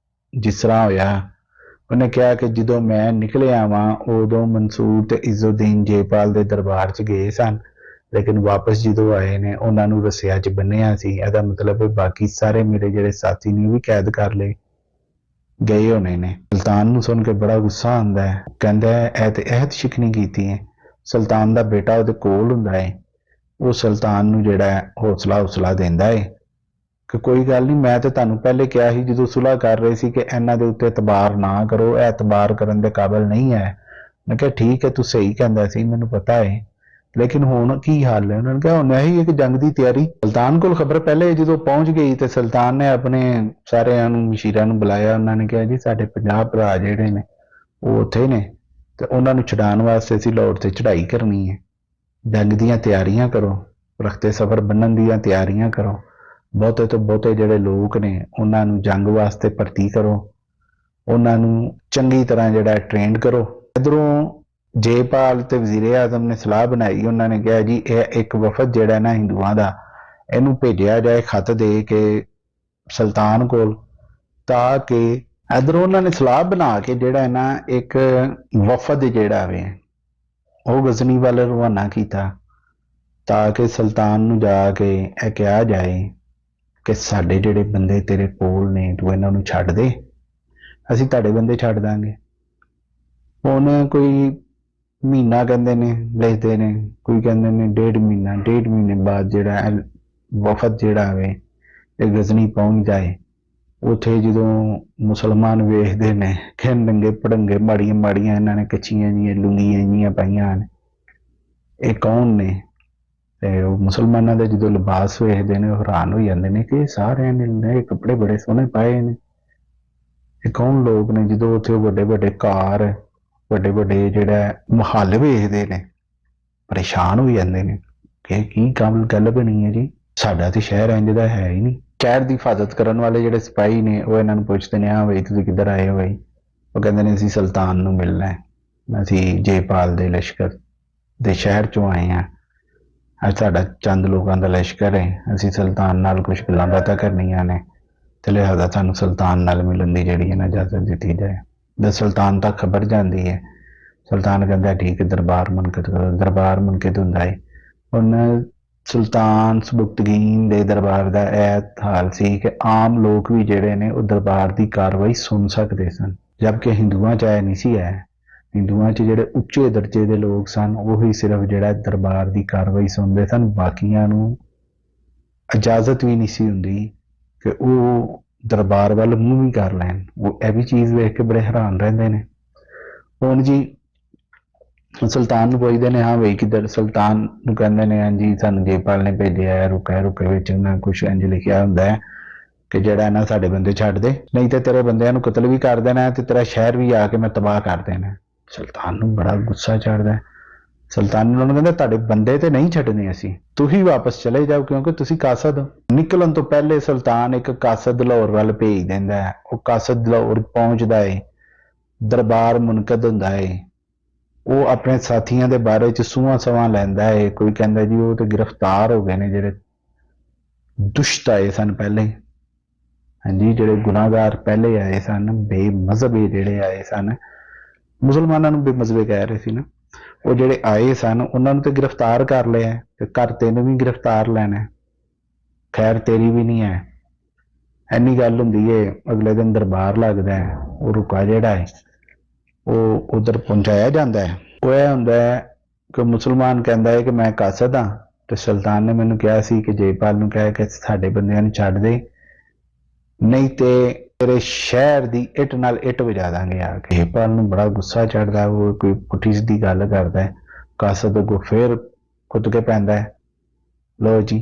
ਜਿਸ ਤਰ੍ਹਾਂ ਹੋਇਆ। ਉਹਨੇ ਕਿਹਾ ਕਿ ਜਦੋਂ ਮੈਂ ਨਿਕਲਿਆ ਵਾਂ ਉਦੋਂ ਮਨਸੂਰ ਤੇ ਇਜ਼ੁਦੀਨ ਜੇਪਾਲ ਦੇ ਦਰਬਾਰ 'ਚ ਗਏ ਸਨ, ਲੇਕਿਨ ਵਾਪਸ ਜਦੋਂ ਆਏ ਨੇ ਉਹਨਾਂ ਨੂੰ ਰੱਸਿਆਂ 'ਚ ਬੰਨਿਆ ਸੀ। ਇਹਦਾ ਮਤਲਬ ਬਾਕੀ ਸਾਰੇ ਮੇਰੇ ਜਿਹੜੇ ਸਾਥੀ ਨੇ ਉਹ ਵੀ ਕੈਦ ਕਰ ਲਏ ਗਏ ਹੋਣੇ ਨੇ। ਸੁਲਤਾਨ ਨੂੰ ਸੁਣ ਕੇ ਬੜਾ ਗੁੱਸਾ ਆਉਂਦਾ ਹੈ, ਕਹਿੰਦਾ ਇਹ ਤੇ ਅਹਿਦ ਸ਼ਿਕਨੀ ਕੀਤੀ ਹੈ। ਸੁਲਤਾਨ ਦਾ ਬੇਟਾ ਉਹਦੇ ਕੋਲ ਹੁੰਦਾ ਹੈ, ਉਹ ਸੁਲਤਾਨ ਨੂੰ ਜਿਹੜਾ ਹੌਸਲਾ ਦਿੰਦਾ ਹੈ ਕਿ ਕੋਈ ਗੱਲ ਨਹੀਂ, ਮੈਂ ਤੇ ਤੁਹਾਨੂੰ ਪਹਿਲੇ ਕਿਹਾ ਸੀ ਜਦੋਂ ਸੁਲ੍ਹਾ ਕਰ ਰਹੇ ਸੀ ਕਿ ਇਹਨਾਂ ਦੇ ਉੱਤੇ ਇਤਬਾਰ ਨਾ ਕਰੋ, ਇਹ ਇਤਬਾਰ ਕਰਨ ਦੇ ਕਾਬਿਲ ਨਹੀਂ ਹੈ। ਮੈਂ ਕਿਹਾ ਠੀਕ ਹੈ, ਤੂੰ ਸਹੀ ਕਹਿੰਦਾ ਸੀ, ਮੈਨੂੰ ਪਤਾ ਹੈ, ਲੇਕਿਨ ਹੁਣ ਕੀ ਹਾਲ ਹੈ? ਉਹਨਾਂ ਨੇ ਕਿਹਾ ਹੁਣ ਇਹੀ ਇੱਕ ਜੰਗ ਦੀ ਤਿਆਰੀ। ਸੁਲਤਾਨ ਕੋਲ ਖਬਰ ਪਹਿਲੇ ਜਦੋਂ ਪਹੁੰਚ ਗਈ ਤੇ ਸੁਲਤਾਨ ਨੇ ਆਪਣੇ ਸਾਰਿਆਂ ਨੂੰ ਮਸ਼ੀਰਾਂ ਨੂੰ ਬੁਲਾਇਆ। ਉਹਨਾਂ ਨੇ ਕਿਹਾ ਜੀ ਸਾਡੇ 50 ਭਰਾ ਜਿਹੜੇ ਨੇ ਉਹ ਉੱਥੇ ਨੇ ਤੇ ਉਹਨਾਂ ਨੂੰ ਛਡਾਉਣ ਵਾਸਤੇ ਅਸੀਂ ਲਾਹੌਰ ਤੇ ਚੜ੍ਹਾਈ ਕਰਨੀ ਹੈ। ਜੰਗ ਦੀਆਂ ਤਿਆਰੀਆਂ ਕਰੋ, ਰਖਤੇ ਸਫਰ ਬੰਨਣ ਦੀਆਂ ਤਿਆਰੀਆਂ ਕਰੋ, ਬਹੁਤੇ ਤੋਂ ਬਹੁਤੇ ਜਿਹੜੇ ਲੋਕ ਨੇ ਉਹਨਾਂ ਨੂੰ ਜੰਗ ਵਾਸਤੇ ਭਰਤੀ ਕਰੋ, ਉਹਨਾਂ ਨੂੰ ਚੰਗੀ ਤਰ੍ਹਾਂ ਜਿਹੜਾ ਟ੍ਰੇਨਡ ਕਰੋ। ਇਧਰੋਂ ਜੇਪਾਲ ਤੇ ਵਜ਼ੀਰ ਆਜ਼ਮ ਨੇ ਸਲਾਹ ਬਣਾਈ। ਉਹਨਾਂ ਨੇ ਕਿਹਾ ਜੀ ਇਹ ਇੱਕ ਵਫਦ ਜਿਹੜਾ ਨਾ ਹਿੰਦੂਆਂ ਦਾ, ਇਹਨੂੰ ਭੇਜਿਆ ਜਾਏ ਖਤ ਦੇ ਕੇ ਸੁਲਤਾਨ ਕੋਲ, ਤਾਂ ਕਿ ਇਧਰੋਂ ਉਹਨਾਂ ਨੇ ਸਲਾਹ ਬਣਾ ਕੇ ਜਿਹੜਾ ਨਾ ਇੱਕ ਵਫਦ ਜਿਹੜਾ ਵੇ ਉਹ ਗਜ਼ਨੀ ਵੱਲ ਰਵਾਨਾ ਕੀਤਾ, ਤਾਂ ਕਿ ਸੁਲਤਾਨ ਨੂੰ ਜਾ ਕੇ ਇਹ ਕਿਹਾ ਜਾਏ ਕਿ ਸਾਡੇ ਜਿਹੜੇ ਬੰਦੇ ਤੇਰੇ ਕੋਲ ਨੇ ਤੂੰ ਇਹਨਾਂ ਨੂੰ ਛੱਡ ਦੇ, ਅਸੀਂ ਤੁਹਾਡੇ ਬੰਦੇ ਛੱਡ ਦਾਂਗੇ। ਹੁਣ ਕੋਈ ਮਹੀਨਾ ਕਹਿੰਦੇ ਨੇ ਲਿਖਦੇ ਨੇ, ਕੋਈ ਕਹਿੰਦੇ ਨੇ 1.5 ਮਹੀਨੇ ਬਾਅਦ ਜਿਹੜਾ ਵਫਦ ਜਿਹੜਾ ਵੇ ਇਹ ਗਜ਼ਨੀ ਪਹੁੰਚ ਜਾਏ। ਉੱਥੇ ਜਦੋਂ ਮੁਸਲਮਾਨ ਵੇਖਦੇ ਨੇ ਕਿ ਨੰਗੇ ਪੜੰਗੇ ਮਾੜੀਆਂ ਇਹਨਾਂ ਨੇ ਕੱਚੀਆਂ ਜੀਆਂ ਲੁੰਗੀਆਂ ਜੀਆਂ ਪਾਈਆਂ ਨੇ, ਇਹ ਕੌਣ ਨੇ? ਤੇ ਉਹ ਮੁਸਲਮਾਨਾਂ ਦੇ ਜਦੋਂ ਲਿਬਾਸ ਵੇਖਦੇ ਨੇ ਉਹ ਹੈਰਾਨ ਹੋ ਜਾਂਦੇ ਨੇ ਕਿ ਸਾਰਿਆਂ ਨੇ ਨਵੇਂ ਕੱਪੜੇ ਬੜੇ ਸੋਹਣੇ ਪਾਏ ਨੇ, ਇਹ ਕੌਣ ਲੋਕ ਨੇ? ਜਦੋਂ ਉੱਥੇ ਵੱਡੇ ਵੱਡੇ ਘਰ, ਵੱਡੇ ਵੱਡੇ ਜਿਹੜਾ ਮਹੱਲ ਵੇਖਦੇ ਨੇ ਪਰੇਸ਼ਾਨ ਹੋ ਜਾਂਦੇ ਨੇ ਕਿ ਕੀ ਗੱਲ ਬਣੀ ਹੈ ਜੀ, ਸਾਡਾ ਤੇ ਸ਼ਹਿਰ ਇੰਜ ਦਾ ਹੈ ਹੀ ਨਹੀਂ। ਸ਼ਹਿਰ ਦੀ ਹਿਫਾਜ਼ਤ ਕਰਨ ਵਾਲੇ ਜਿਹੜੇ ਸਿਪਾਹੀ ਨੇ ਉਹ ਇਹਨਾਂ ਨੂੰ ਪੁੱਛਦੇ ਨੇ, ਹਾਂ ਬਈ ਤੁਸੀਂ ਕਿੱਧਰ ਆਏ ਹੋ ਬਈ? ਉਹ ਕਹਿੰਦੇ ਨੇ ਅਸੀਂ ਸੁਲਤਾਨ ਨੂੰ ਮਿਲਣਾ ਹੈ, ਅਸੀਂ ਜੇਪਾਲ ਦੇ ਲਸ਼ਕਰ ਦੇ ਸ਼ਹਿਰ ਚੋਂ ਆਏ ਹਾਂ, ਅੱਜ ਸਾਡਾ ਚੰਦ ਲੋਕਾਂ ਦਾ ਲਸ਼ਕਰ ਹੈ, ਅਸੀਂ ਸੁਲਤਾਨ ਨਾਲ ਕੁਝ ਗੱਲਾਂ ਬਾਤਾਂ ਕਰਨੀਆਂ ਨੇ ਤੇ ਲਿਹਾਜ਼ਾ ਸਾਨੂੰ ਸੁਲਤਾਨ ਨਾਲ ਮਿਲਣ ਦੀ ਜਿਹੜੀ ਹੈ ਨਾ ਇਜਾਜ਼ਤ ਦਿੱਤੀ ਜਾਏ। ਜਦ ਸੁਲਤਾਨ ਤੱਕ ਖਬਰ ਜਾਂਦੀ ਹੈ, ਸੁਲਤਾਨ ਕਹਿੰਦਾ ਠੀਕ ਹੈ ਦਰਬਾਰ ਮੁਨਕਦ ਕਰੋ। ਦਰਬਾਰ ਮੁਨਕਦ ਹੁੰਦਾ ਹੈ। ਹੁਣ ਸੁਲਤਾਨ ਸਬਕਤਗੀਨ ਦੇ ਦਰਬਾਰ ਦਾ ਇਹ ਹਾਲ ਸੀ ਕਿ ਆਮ ਲੋਕ ਵੀ ਜਿਹੜੇ ਨੇ ਉਹ ਦਰਬਾਰ ਦੀ ਕਾਰਵਾਈ ਸੁਣ ਸਕਦੇ ਸਨ, ਜਦਕਿ ਹਿੰਦੂਆਂ 'ਚ ਇਹ ਨਹੀਂ ਸੀ ਹੈ। ਹਿੰਦੂਆਂ 'ਚ ਜਿਹੜੇ ਉੱਚੇ ਦਰਜੇ ਦੇ ਲੋਕ ਸਨ ਉਹੀ ਸਿਰਫ ਜਿਹੜਾ ਦਰਬਾਰ ਦੀ ਕਾਰਵਾਈ ਸੁਣਦੇ ਸਨ, ਬਾਕੀਆਂ ਨੂੰ ਇਜਾਜ਼ਤ ਵੀ ਨਹੀਂ ਸੀ ਹੁੰਦੀ ਕਿ ਉਹ ਦਰਬਾਰ ਵੱਲ ਮੂੰਹ ਵੀ ਕਰ ਲੈਣ। ਉਹ ਇਹ ਵੀ ਚੀਜ਼ ਵੇਖ ਕੇ ਬੜੇ ਹੈਰਾਨ ਰਹਿੰਦੇ ਨੇ। ਹੁਣ ਜੀ ਸੁਲਤਾਨ ਨੂੰ ਪੁੱਛਦੇ ਨੇ, ਹਾਂ ਬਈ ਕਿੱਧਰ? ਸੁਲਤਾਨ ਨੂੰ ਕਹਿੰਦੇ ਨੇ ਹਾਂਜੀ ਸਾਨੂੰ ਜੇਪਾਲ ਨੇ ਭੇਜਿਆ ਹੈ, ਰੁਕੇ ਵਿੱਚ ਉਹਨਾਂ ਕੁਛ ਇੰਝ ਲਿਖਿਆ ਹੁੰਦਾ ਹੈ ਕਿ ਜਿਹੜਾ ਨਾ ਸਾਡੇ ਬੰਦੇ ਛੱਡ ਦੇ, ਨਹੀਂ ਤੇ ਤੇਰੇ ਬੰਦਿਆਂ ਨੂੰ ਕਤਲ ਵੀ ਕਰ ਦੇਣਾ ਤੇ ਤੇਰਾ ਸ਼ਹਿਰ ਵੀ ਆ ਕੇ ਮੈਂ ਤਬਾਹ ਕਰ ਦੇਣਾ। ਸੁਲਤਾਨ ਨੂੰ ਬੜਾ ਗੁੱਸਾ ਚੜਦਾ। ਸੁਲਤਾਨ ਨੂੰ ਕਹਿੰਦਾ ਤੁਹਾਡੇ ਬੰਦੇ ਤੇ ਨਹੀਂ ਛੱਡਣੇ ਅਸੀਂ, ਤੁਸੀਂ ਵਾਪਸ ਚਲੇ ਜਾਓ ਕਿਉਂਕਿ ਤੁਸੀਂ ਕਾਸਦ ਹੋ। ਨਿਕਲਣ ਤੋਂ ਪਹਿਲੇ ਸੁਲਤਾਨ ਇੱਕ ਕਾਸਦ ਲਾਹੌਰ ਵੱਲ ਭੇਜ ਦਿੰਦਾ ਹੈ। ਉਹ ਕਾਸਦ ਲਾਹੌਰ ਪਹੁੰਚਦਾ ਹੈ, ਦਰਬਾਰ ਮੁਨਕਦ ਹੁੰਦਾ ਹੈ, ਉਹ ਆਪਣੇ ਸਾਥੀਆਂ ਦੇ ਬਾਰੇ ਚ ਸੂਹਾਂ ਸਵਾਂ ਲੈਂਦਾ ਹੈ। ਕੋਈ ਕਹਿੰਦਾ ਜੀ ਉਹ ਤੇ ਗ੍ਰਿਫਤਾਰ ਹੋ ਗਏ ਨੇ ਜਿਹੜੇ ਦੁਸ਼ਟ ਆਏ ਸਨ ਪਹਿਲੇ, ਹਾਂਜੀ ਜਿਹੜੇ ਗੁਨਾਹਗਾਰ ਪਹਿਲੇ ਆਏ ਸਨ, ਬੇਮਜ਼ਹਬੀ ਜਿਹੜੇ ਆਏ ਸਨ, ਮੁਸਲਮਾਨਾਂ ਨੂੰ ਬੇਮਜ਼ਹਬੀ ਕਹਿ ਰਹੇ ਸੀ ਨਾ, ਉਹ ਜਿਹੜੇ ਆਏ ਸਨ ਉਹਨਾਂ ਨੂੰ ਤੇ ਗ੍ਰਿਫਤਾਰ ਕਰ ਲਿਆ ਤੇ ਘਰ ਤੈਨੂੰ ਵੀ ਗ੍ਰਿਫਤਾਰ ਲੈਣਾ, ਖੈਰ ਤੇਰੀ ਵੀ ਨਹੀਂ ਹੈ। ਇੰਨੀ ਗੱਲ ਹੁੰਦੀ ਹੈ। ਅਗਲੇ ਦਿਨ ਦਰਬਾਰ ਲੱਗਦਾ ਹੈ, ਉਹ ਰੁਕਾ ਜਿਹੜਾ ਹੈ ਉਹ ਉਧਰ ਪਹੁੰਚਾਇਆ ਜਾਂਦਾ ਹੈ। ਉਹ ਇਹ ਹੁੰਦਾ ਹੈ ਕਿ ਮੁਸਲਮਾਨ ਕਹਿੰਦਾ ਹੈ ਕਿ ਮੈਂ ਕਾਸਦ ਹਾਂ ਤੇ ਸੁਲਤਾਨ ਨੇ ਮੈਨੂੰ ਕਿਹਾ ਸੀ ਕਿ ਜੇਪਾਲ ਨੂੰ ਕਹਿ ਕੇ ਸਾਡੇ ਬੰਦਿਆਂ ਨੂੰ ਛੱਡ ਦੇ, ਨਹੀਂ ਤੇ ਤੇਰੇ ਸ਼ਹਿਰ ਦੀ ਇੱਟ ਨਾਲ ਇੱਟ ਵਜਾ ਦਾਂਗੇ ਆ ਕੇ। ਜੇਪਾਲ ਨੂੰ ਬੜਾ ਗੁੱਸਾ ਚੜਦਾ, ਉਹ ਕੋਈ ਪੁੱਠੀ ਸਿੱਧੀ ਗੱਲ ਕਰਦਾ ਹੈ। ਕਾਸਦ ਅੱਗੋਂ ਫੇਰ ਕੁੱਦ ਕੇ ਪੈਂਦਾ ਹੈ। ਲੋ ਜੀ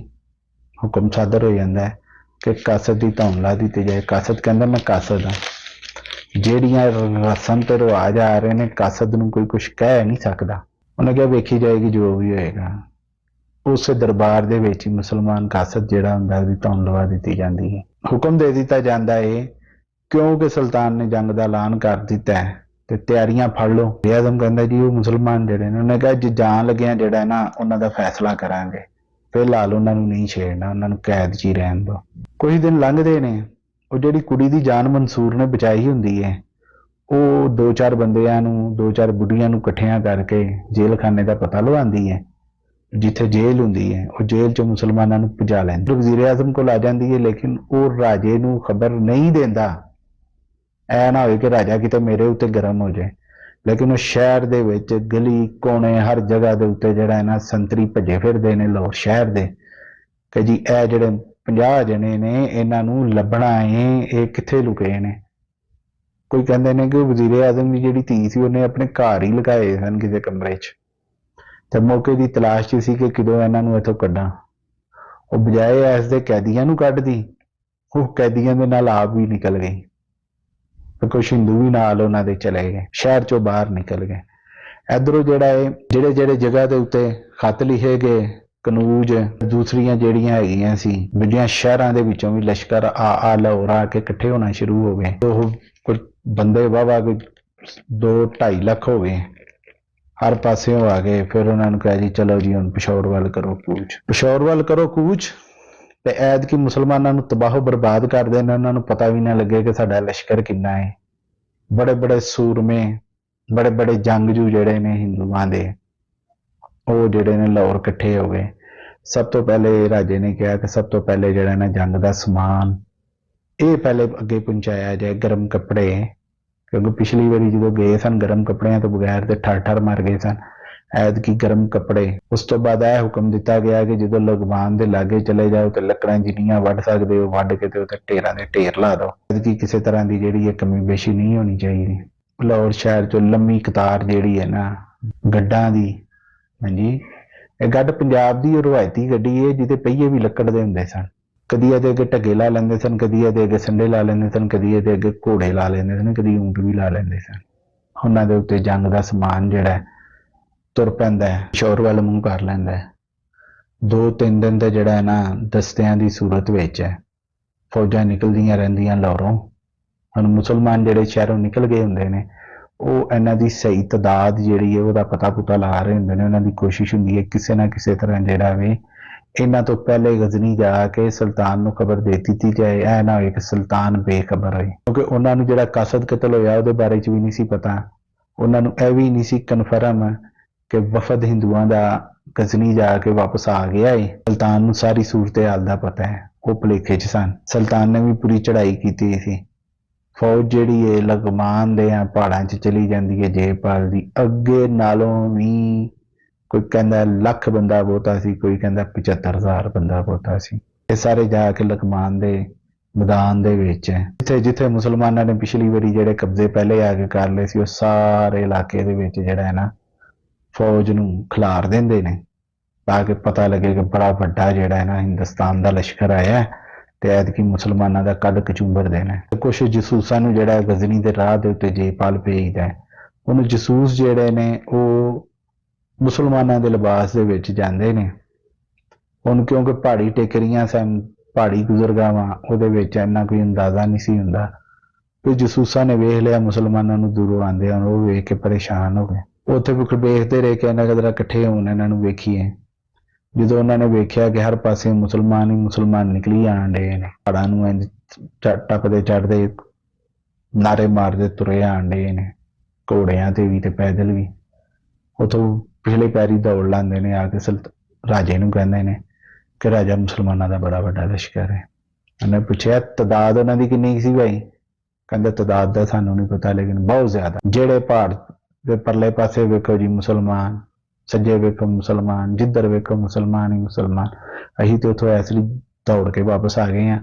ਹੁਕਮ ਸਾਦਰ ਹੋ ਜਾਂਦਾ ਹੈ ਕਿ ਕਾਸਦ ਦੀ ਧੌਣ ਲਾ ਦਿੱਤੀ ਜਾਏ। ਕਾਸਦ ਕਹਿੰਦਾ ਮੈਂ ਕਾਸਦ ਹਾਂ, ਜਿਹੜੀਆਂ ਰਸਮ ਤੇ ਰਿਵਾਜ ਆ ਰਹੇ ਨੇ ਕਾਸਦ ਨੂੰ ਕੋਈ ਕੁਛ ਕਹਿ ਨਹੀਂ ਸਕਦਾ। ਉਹਨੇ ਕਿਹਾ ਵੇਖੀ ਜਾਏਗੀ ਜੋ ਵੀ ਹੋਏਗਾ। ਉਸ ਦਰਬਾਰ ਦੇ ਵਿੱਚ ਹੀ ਮੁਸਲਮਾਨ ਕਾਸਦ ਜਿਹੜਾ ਹੁੰਦਾ ਉਹਦੀ ਧੌਣ ਲਵਾ ਦਿੱਤੀ ਜਾਂਦੀ ਹੈ। ਹੁਕਮ ਦੇ ਦਿੱਤਾ ਜਾਂਦਾ ਹੈ ਕਿਉਂਕਿ ਸੁਲਤਾਨ ਨੇ ਜੰਗ ਦਾ ਐਲਾਨ ਕਰ ਦਿੱਤਾ ਹੈ ਤੇ ਤਿਆਰੀਆਂ ਫੜ ਲਓ। ਵਜ਼ੀਰ ਆਜ਼ਮ ਕਹਿੰਦਾ ਜੀ ਉਹ ਮੁਸਲਮਾਨ ਜਿਹੜੇ ਨੇ, ਉਹਨੇ ਕਿਹਾ ਜੇ ਜਾਣ ਲੱਗਿਆ ਜਿਹੜਾ ਨਾ ਉਹਨਾਂ ਦਾ ਫੈਸਲਾ ਕਰਾਂਗੇ, ਫਿਲਹਾਲ ਉਹਨਾਂ ਨੂੰ ਨਹੀਂ ਛੇੜਨਾ, ਉਹਨਾਂ ਨੂੰ ਕੈਦ 'ਚ ਹੀ ਰਹਿਣ ਦਿਓ। ਕੁਝ ਦਿਨ ਲੰਘਦੇ ਨੇ, ਉਹ ਜਿਹੜੀ ਕੁੜੀ ਦੀ ਜਾਨ ਮਨਸੂਰ ਨੇ ਬਚਾਈ ਹੁੰਦੀ ਹੈ, ਉਹ ਦੋ ਚਾਰ ਬੰਦਿਆਂ ਨੂੰ, ਦੋ ਚਾਰ ਬੁੱਢੀਆਂ ਨੂੰ ਇਕੱਠਿਆਂ ਕਰਕੇ ਜੇਲ੍ਹ ਖਾਨੇ ਦਾ ਪਤਾ ਲਵਾਉਂਦੀ ਹੈ। ਜਿੱਥੇ ਜੇਲ੍ਹ ਹੁੰਦੀ ਹੈ, ਉਹ ਜੇਲ੍ਹ 'ਚੋਂ ਮੁਸਲਮਾਨਾਂ ਨੂੰ ਭਜਾ ਲੈਂਦੀ। ਵਜ਼ੀਰ ਆਜ਼ਮ ਕੋਲ ਆ ਜਾਂਦੀ ਹੈ, ਲੇਕਿਨ ਉਹ ਰਾਜੇ ਨੂੰ ਖਬਰ ਨਹੀਂ ਦਿੰਦਾ। ਐ ਨਾ ਹੋਵੇ ਕਿ ਰਾਜਾ ਕਿਤੇ ਮੇਰੇ ਉੱਤੇ ਗਰਮ ਹੋ ਜਾਏ। ਲੇਕਿਨ ਉਹ ਸ਼ਹਿਰ ਦੇ ਵਿੱਚ ਗਲੀ ਕੋਨੇ ਹਰ ਜਗ੍ਹਾ ਦੇ ਉੱਤੇ ਜਿਹੜਾ ਹੈ ਨਾ ਸੰਤਰੀ ਭੱਜੇ ਫਿਰਦੇ ਨੇ ਲਾਹੌਰ ਸ਼ਹਿਰ ਦੇ, ਕਿ ਜੀ ਇਹ ਜਿਹੜੇ 50 ਜਣੇ ਨੇ ਇਹਨਾਂ ਨੂੰ ਲੱਭਣਾ ਹੈ, ਇਹ ਕਿੱਥੇ ਲੁਕੇ ਨੇ। ਕੋਈ ਕਹਿੰਦੇ ਨੇ ਕਿ ਵਜ਼ੀਰ ਆਜ਼ਮ ਦੀ ਜਿਹੜੀ ਧੀ ਸੀ ਉਹਨੇ ਆਪਣੇ ਘਰ ਹੀ ਲਗਾਏ ਸਨ ਕਿਸੇ ਕਮਰੇ 'ਚ, ਤੇ ਮੌਕੇ ਦੀ ਤਲਾਸ਼ 'ਚ ਸੀ ਕਿ ਕਿਦੋਂ ਇਹਨਾਂ ਨੂੰ ਇੱਥੋਂ ਕੱਢਾਂ। ਉਹ ਬਜਾਏ ਇਸ ਦੇ ਕੈਦੀਆਂ ਨੂੰ ਕੱਢਦੀ, ਉਹ ਕੈਦੀਆਂ ਦੇ ਨਾਲ ਆਪ ਵੀ ਨਿਕਲ ਗਈ। ਕੁਝ ਹਿੰਦੂ ਵੀ ਨਾਲ ਉਹਨਾਂ ਦੇ ਚਲੇ ਗਏ, ਸ਼ਹਿਰ 'ਚੋਂ ਬਾਹਰ ਨਿਕਲ ਗਏ। ਇਧਰੋਂ ਜਿਹੜਾ ਹੈ ਜਿਹੜੇ ਜਗ੍ਹਾ ਦੇ ਉੱਤੇ ਖੱਤ ਲਿਖੇ ਗਏ, ਕਨੂਜ ਦੂਸਰੀਆਂ ਜਿਹੜੀਆਂ ਹੈਗੀਆਂ ਸੀ ਦੂਜੀਆਂ ਸ਼ਹਿਰਾਂ ਦੇ ਵਿੱਚੋਂ ਵੀ ਲਸ਼ਕਰ ਆ ਲਾਹੌਰ ਆ ਕੇ ਇਕੱਠੇ ਹੋਣਾ ਸ਼ੁਰੂ ਹੋ ਗਏ। ਉਹ ਕੋਈ ਬੰਦੇ ਵਾਹਵਾ ਕੋਈ 2-2.5 ਲੱਖ ਹੋ ਗਏ, ਹਰ ਪਾਸਿਓਂ ਆ ਗਏ। ਫਿਰ ਉਹਨਾਂ ਨੂੰ ਕਿਹਾ ਜੀ ਚਲੋ ਜੀ ਹੁਣ ਪਿਸ਼ੌਰ ਵੱਲ ਕਰੋ ਕੂਚ, ਪਿਸ਼ੌਰ ਵੱਲ ਕਰੋ ਕੂਚ। ਤੇ ਐਤਕੀ ਮੁਸਲਮਾਨਾਂ ਨੂੰ ਤਬਾਹ ਬਰਬਾਦ ਕਰ ਦੇਣਾ, ਉਹਨਾਂ ਨੂੰ ਪਤਾ ਵੀ ਨਾ ਲੱਗੇ ਕਿ ਸਾਡਾ ਲਸ਼ਕਰ ਕਿੰਨਾ ਹੈ। ਬੜੇ ਬੜੇ ਸੂਰਮੇ, ਬੜੇ ਬੜੇ ਜੰਗਜੂ ਜਿਹੜੇ ਨੇ ਹਿੰਦੂਆਂ ਦੇ, ਉਹ ਜਿਹੜੇ ਨੇ ਲਾਹੌਰ ਇਕੱਠੇ ਹੋ ਗਏ। ਸਭ ਤੋਂ ਪਹਿਲੇ ਰਾਜੇ ਨੇ ਕਿਹਾ ਕਿ ਸਭ ਤੋਂ ਪਹਿਲੇ ਜਿਹੜਾ ਨਾ ਜੰਗ ਦਾ ਸਮਾਨ ਇਹ ਪਹਿਲੇ ਅੱਗੇ ਪਹੁੰਚਾਇਆ ਜਾਏ, ਗਰਮ ਕੱਪੜੇ, ਕਿਉਂਕਿ ਪਿਛਲੀ ਵਾਰੀ ਜਦੋਂ ਗਏ ਸਨ ਗਰਮ ਕੱਪੜਿਆਂ ਤੋਂ ਬਗੈਰ ਤੇ ਠਰ ਮਰ ਗਏ ਸਨ। ਐਤਕੀ ਗਰਮ ਕੱਪੜੇ। ਉਸ ਤੋਂ ਬਾਅਦ ਇਹ ਹੁਕਮ ਦਿੱਤਾ ਗਿਆ ਕਿ ਜਦੋਂ ਲਗਵਾਨ ਦੇ ਲਾਗੇ ਚਲੇ ਜਾਓ ਤੇ ਲੱਕੜਾਂ ਜਿੰਨੀਆਂ ਵੱਢ ਸਕਦੇ ਹੋ ਵੱਢ ਕੇ ਤੇ ਉੱਤੇ ਢੇਰਾਂ ਦੇ ਢੇਰ ਲਾ ਦਿਓ। ਐਤਕੀ ਕਿਸੇ ਤਰ੍ਹਾਂ ਦੀ ਜਿਹੜੀ ਇਹ ਕਮੀ ਬੇਸ਼ੀ ਨਹੀਂ ਹੋਣੀ ਚਾਹੀਦੀ। ਲਾਹੌਰ ਸ਼ਹਿਰ 'ਚੋਂ ਲੰਮੀ ਕਤਾਰ ਜਿਹੜੀ ਹੈ ਨਾ ਗੱਡਾਂ ਦੀ, ਹਾਂਜੀ, ਇਹ ਗੱਡ ਪੰਜਾਬ ਦੀ ਰਵਾਇਤੀ ਗੱਡੀ ਹੈ ਜਿਹਦੇ ਪਹੀਏ ਵੀ ਲੱਕੜ ਦੇ ਹੁੰਦੇ ਸਨ। ਕਦੀ ਇਹਦੇ ਅੱਗੇ ਢੱਗੇ ਲਾ ਲੈਂਦੇ ਸਨ, ਕਦੀ ਇਹਦੇ ਅੱਗੇ ਸੰਡੇ ਲਾ ਲੈਂਦੇ ਸਨ, ਕਦੀ ਇਹਦੇ ਅੱਗੇ ਘੋੜੇ ਲਾ ਲੈਂਦੇ ਸਨ, ਕਦੀ ਊਂਟ ਵੀ ਲਾ ਲੈਂਦੇ ਸਨ। ਉਹਨਾਂ ਦੇ ਉੱਤੇ ਜੰਗ ਦਾ ਸਮਾਨ ਜਿਹੜਾ ਤੁਰ ਪੈਂਦਾ ਹੈ, ਪਿਸ਼ੌਰ ਵੱਲ ਮੂੰਹ ਕਰ ਲੈਂਦਾ ਹੈ। 2-3 ਦਿਨ ਦਾ ਜਿਹੜਾ ਹੈ ਨਾ ਦਸਤਿਆਂ ਦੀ ਸੂਰਤ ਵਿੱਚ ਹੈ, ਫੌਜਾਂ ਨਿਕਲਦੀਆਂ ਰਹਿੰਦੀਆਂ ਲਾਹੌਰੋਂ। ਹੁਣ ਮੁਸਲਮਾਨ ਜਿਹੜੇ ਸ਼ਹਿਰੋਂ ਨਿਕਲ ਗਏ ਹੁੰਦੇ ਨੇ, ਉਹ ਇਹਨਾਂ ਦੀ ਸਹੀ ਤਾਦਾਦ ਜਿਹੜੀ ਹੈ ਉਹਦਾ ਪਤਾ ਲਾ ਰਹੇ ਹੁੰਦੇ ਨੇ। ਉਹਨਾਂ ਦੀ ਕੋਸ਼ਿਸ਼ ਹੁੰਦੀ ਹੈ ਕਿਸੇ ਨਾ ਕਿਸੇ ਤਰ੍ਹਾਂ ਜਿਹੜਾ ਵੇ ਇਹਨਾਂ ਤੋਂ ਪਹਿਲੇ ਗਜ਼ਨੀ ਜਾ ਕੇ ਸੁਲਤਾਨ ਨੂੰ ਖਬਰ ਦੇ ਦਿੱਤੀ ਜਾਏ। ਇਹ ਨਾ ਹੋਏ ਕਿ ਸੁਲਤਾਨ ਬੇਖਬਰ ਹੋਏ, ਕਿਉਂਕਿ ਉਹਨਾਂ ਨੂੰ ਜਿਹੜਾ ਕਸਦ ਕਤਲ ਹੋਇਆ ਉਹਦੇ ਬਾਰੇ 'ਚ ਵੀ ਨਹੀਂ ਸੀ ਪਤਾ। ਉਹਨਾਂ ਨੂੰ ਇਹ ਵੀ ਨਹੀਂ ਸੀ ਕਨਫਰਮ ਕਿ ਵਫਦ ਹਿੰਦੂਆਂ ਦਾ ਗਜ਼ਨੀ ਜਾ ਕੇ ਵਾਪਸ ਆ ਗਿਆ ਹੈ। ਸੁਲਤਾਨ ਨੂੰ ਸਾਰੀ ਸੂਰਤ ਹਾਲ ਦਾ ਪਤਾ ਹੈ, ਉਹ ਭੁਲੇਖੇ 'ਚ ਸਨ। ਸੁਲਤਾਨ ਨੇ ਵੀ ਪੂਰੀ ਚੜ੍ਹਾਈ ਕੀਤੀ ਸੀ। ਫੌਜ ਜਿਹੜੀ ਹੈ ਲਗਮਾਨ ਦੇ ਪਹਾੜਾਂ 'ਚ ਚਲੀ ਜਾਂਦੀ ਹੈ ਜੇਪਾਲ ਦੀ, ਅੱਗੇ ਨਾਲੋਂ ਵੀ ਕੋਈ ਕਹਿੰਦਾ 1,00,000 ਬੰਦਾ ਬਹੁਤਾ ਸੀ, ਕੋਈ ਕਹਿੰਦਾ 75,000 ਬੰਦਾ ਬਹੁਤਾ ਸੀ। ਇਹ ਸਾਰੇ ਜਾ ਕੇ ਲਗਮਾਨ ਦੇ ਮੈਦਾਨ ਦੇ ਵਿੱਚ ਜਿੱਥੇ ਮੁਸਲਮਾਨਾਂ ਨੇ ਪਿਛਲੀ ਵਾਰੀ ਜਿਹੜੇ ਕਬਜ਼ੇ ਪਹਿਲੇ ਆ ਕੇ ਕਰ ਲਏ ਸੀ, ਉਹ ਸਾਰੇ ਇਲਾਕੇ ਦੇ ਵਿੱਚ ਜਿਹੜਾ ਹੈ ਨਾ ਫੌਜ ਨੂੰ ਖਿਲਾਰ ਦਿੰਦੇ ਨੇ ਤਾਂ ਕਿ ਪਤਾ ਲੱਗੇ ਕਿ ਬੜਾ ਵੱਡਾ ਜਿਹੜਾ ਹੈ ਨਾ ਹਿੰਦੁਸਤਾਨ ਦਾ ਲਸ਼ਕਰ ਆਇਆ ਤੇ ਐਤਕੀ ਮੁਸਲਮਾਨਾਂ ਦਾ ਕੱਦ ਕਚੂੰਬਰ ਦੇਣਾ। ਕੁਛ ਜਸੂਸਾਂ ਨੂੰ ਜਿਹੜਾ ਗਜ਼ਨੀ ਦੇ ਰਾਹ ਦੇ ਉੱਤੇ ਜੇਪਾਲ ਭੇਜਦਾ ਹੈ। ਉਹਨੂੰ ਜਸੂਸ ਜਿਹੜੇ ਨੇ ਉਹ ਮੁਸਲਮਾਨਾਂ ਦੇ ਲਿਬਾਸ ਦੇ ਵਿੱਚ ਜਾਂਦੇ ਨੇ। ਹੁਣ ਕਿਉਂਕਿ ਪਹਾੜੀ ਟੇਕਰੀਆਂ ਸਨ, ਪਹਾੜੀ ਗੁਜ਼ਰਗਾਵਾਂ, ਉਹਦੇ ਵਿੱਚ ਇੰਨਾ ਕੋਈ ਅੰਦਾਜ਼ਾ ਨਹੀਂ ਸੀ ਹੁੰਦਾ। ਤੇ ਜਸੂਸਾਂ ਨੇ ਵੇਖ ਲਿਆ ਮੁਸਲਮਾਨਾਂ ਨੂੰ ਦੂਰੋਂ ਆਉਂਦੇ ਹਨ, ਉਹ ਵੇਖ ਕੇ ਪਰੇਸ਼ਾਨ ਹੋ ਗਏ। ਉੱਥੇ ਵੇਖਦੇ ਰਹੇ ਕਿ ਇਹਨਾਂ ਕਿਧਰ ਇਕੱਠੇ ਹੋਣ, ਇਹਨਾਂ ਨੂੰ ਵੇਖੀਏ। ਜਦੋਂ ਉਹਨਾਂ ਨੇ ਵੇਖਿਆ ਕਿ ਹਰ ਪਾਸੇ ਮੁਸਲਮਾਨ ਹੀ ਮੁਸਲਮਾਨ ਨਿਕਲੀ ਆਣ ਡਏ ਨੇ, ਪਹਾੜਾਂ ਨੂੰ ਇੰਝ ਟੱਪਦੇ ਚੜ੍ਹਦੇ ਨਾਰੇ ਮਾਰਦੇ ਤੁਰੇ ਆਣ ਡਏ ਨੇ, ਘੋੜਿਆਂ ਤੇ ਵੀ ਤੇ ਪੈਦਲ ਵੀ। ਉੱਥੋਂ ਪਿਛਲੇ ਪੈਰੀ ਦੌੜ ਲਾਉਂਦੇ ਨੇ, ਆ ਕੇ ਰਾਜੇ ਨੂੰ ਕਹਿੰਦੇ ਨੇ ਕਿ ਰਾਜਾ ਮੁਸਲਮਾਨਾਂ ਦਾ ਬੜਾ ਵੱਡਾ ਲਸ਼ਕਰ ਹੈ। ਉਹਨੇ ਪੁੱਛਿਆ ਤਾਦਾਦ ਉਹਨਾਂ ਦੀ ਕਿੰਨੀ ਸੀ ਭਾਈ? ਕਹਿੰਦਾ ਤਾਦਾਦ ਦਾ ਸਾਨੂੰ ਨਹੀਂ ਪਤਾ, ਲੇਕਿਨ ਬਹੁਤ ਜ਼ਿਆਦਾ। ਜਿਹੜੇ ਪਹਾੜ ਦੇ ਪਰਲੇ ਪਾਸੇ ਵੇਖੋ ਜੀ ਮੁਸਲਮਾਨ, ਸੱਜੇ ਵੇਖੋ ਮੁਸਲਮਾਨ, ਜਿੱਧਰ ਵੇਖੋ ਮੁਸਲਮਾਨ ਹੀ ਮੁਸਲਮਾਨ। ਅਸੀਂ ਤੇ ਉੱਥੋਂ ਇਸ ਲਈ ਦੌੜ ਕੇ ਵਾਪਸ ਆ ਗਏ ਹਾਂ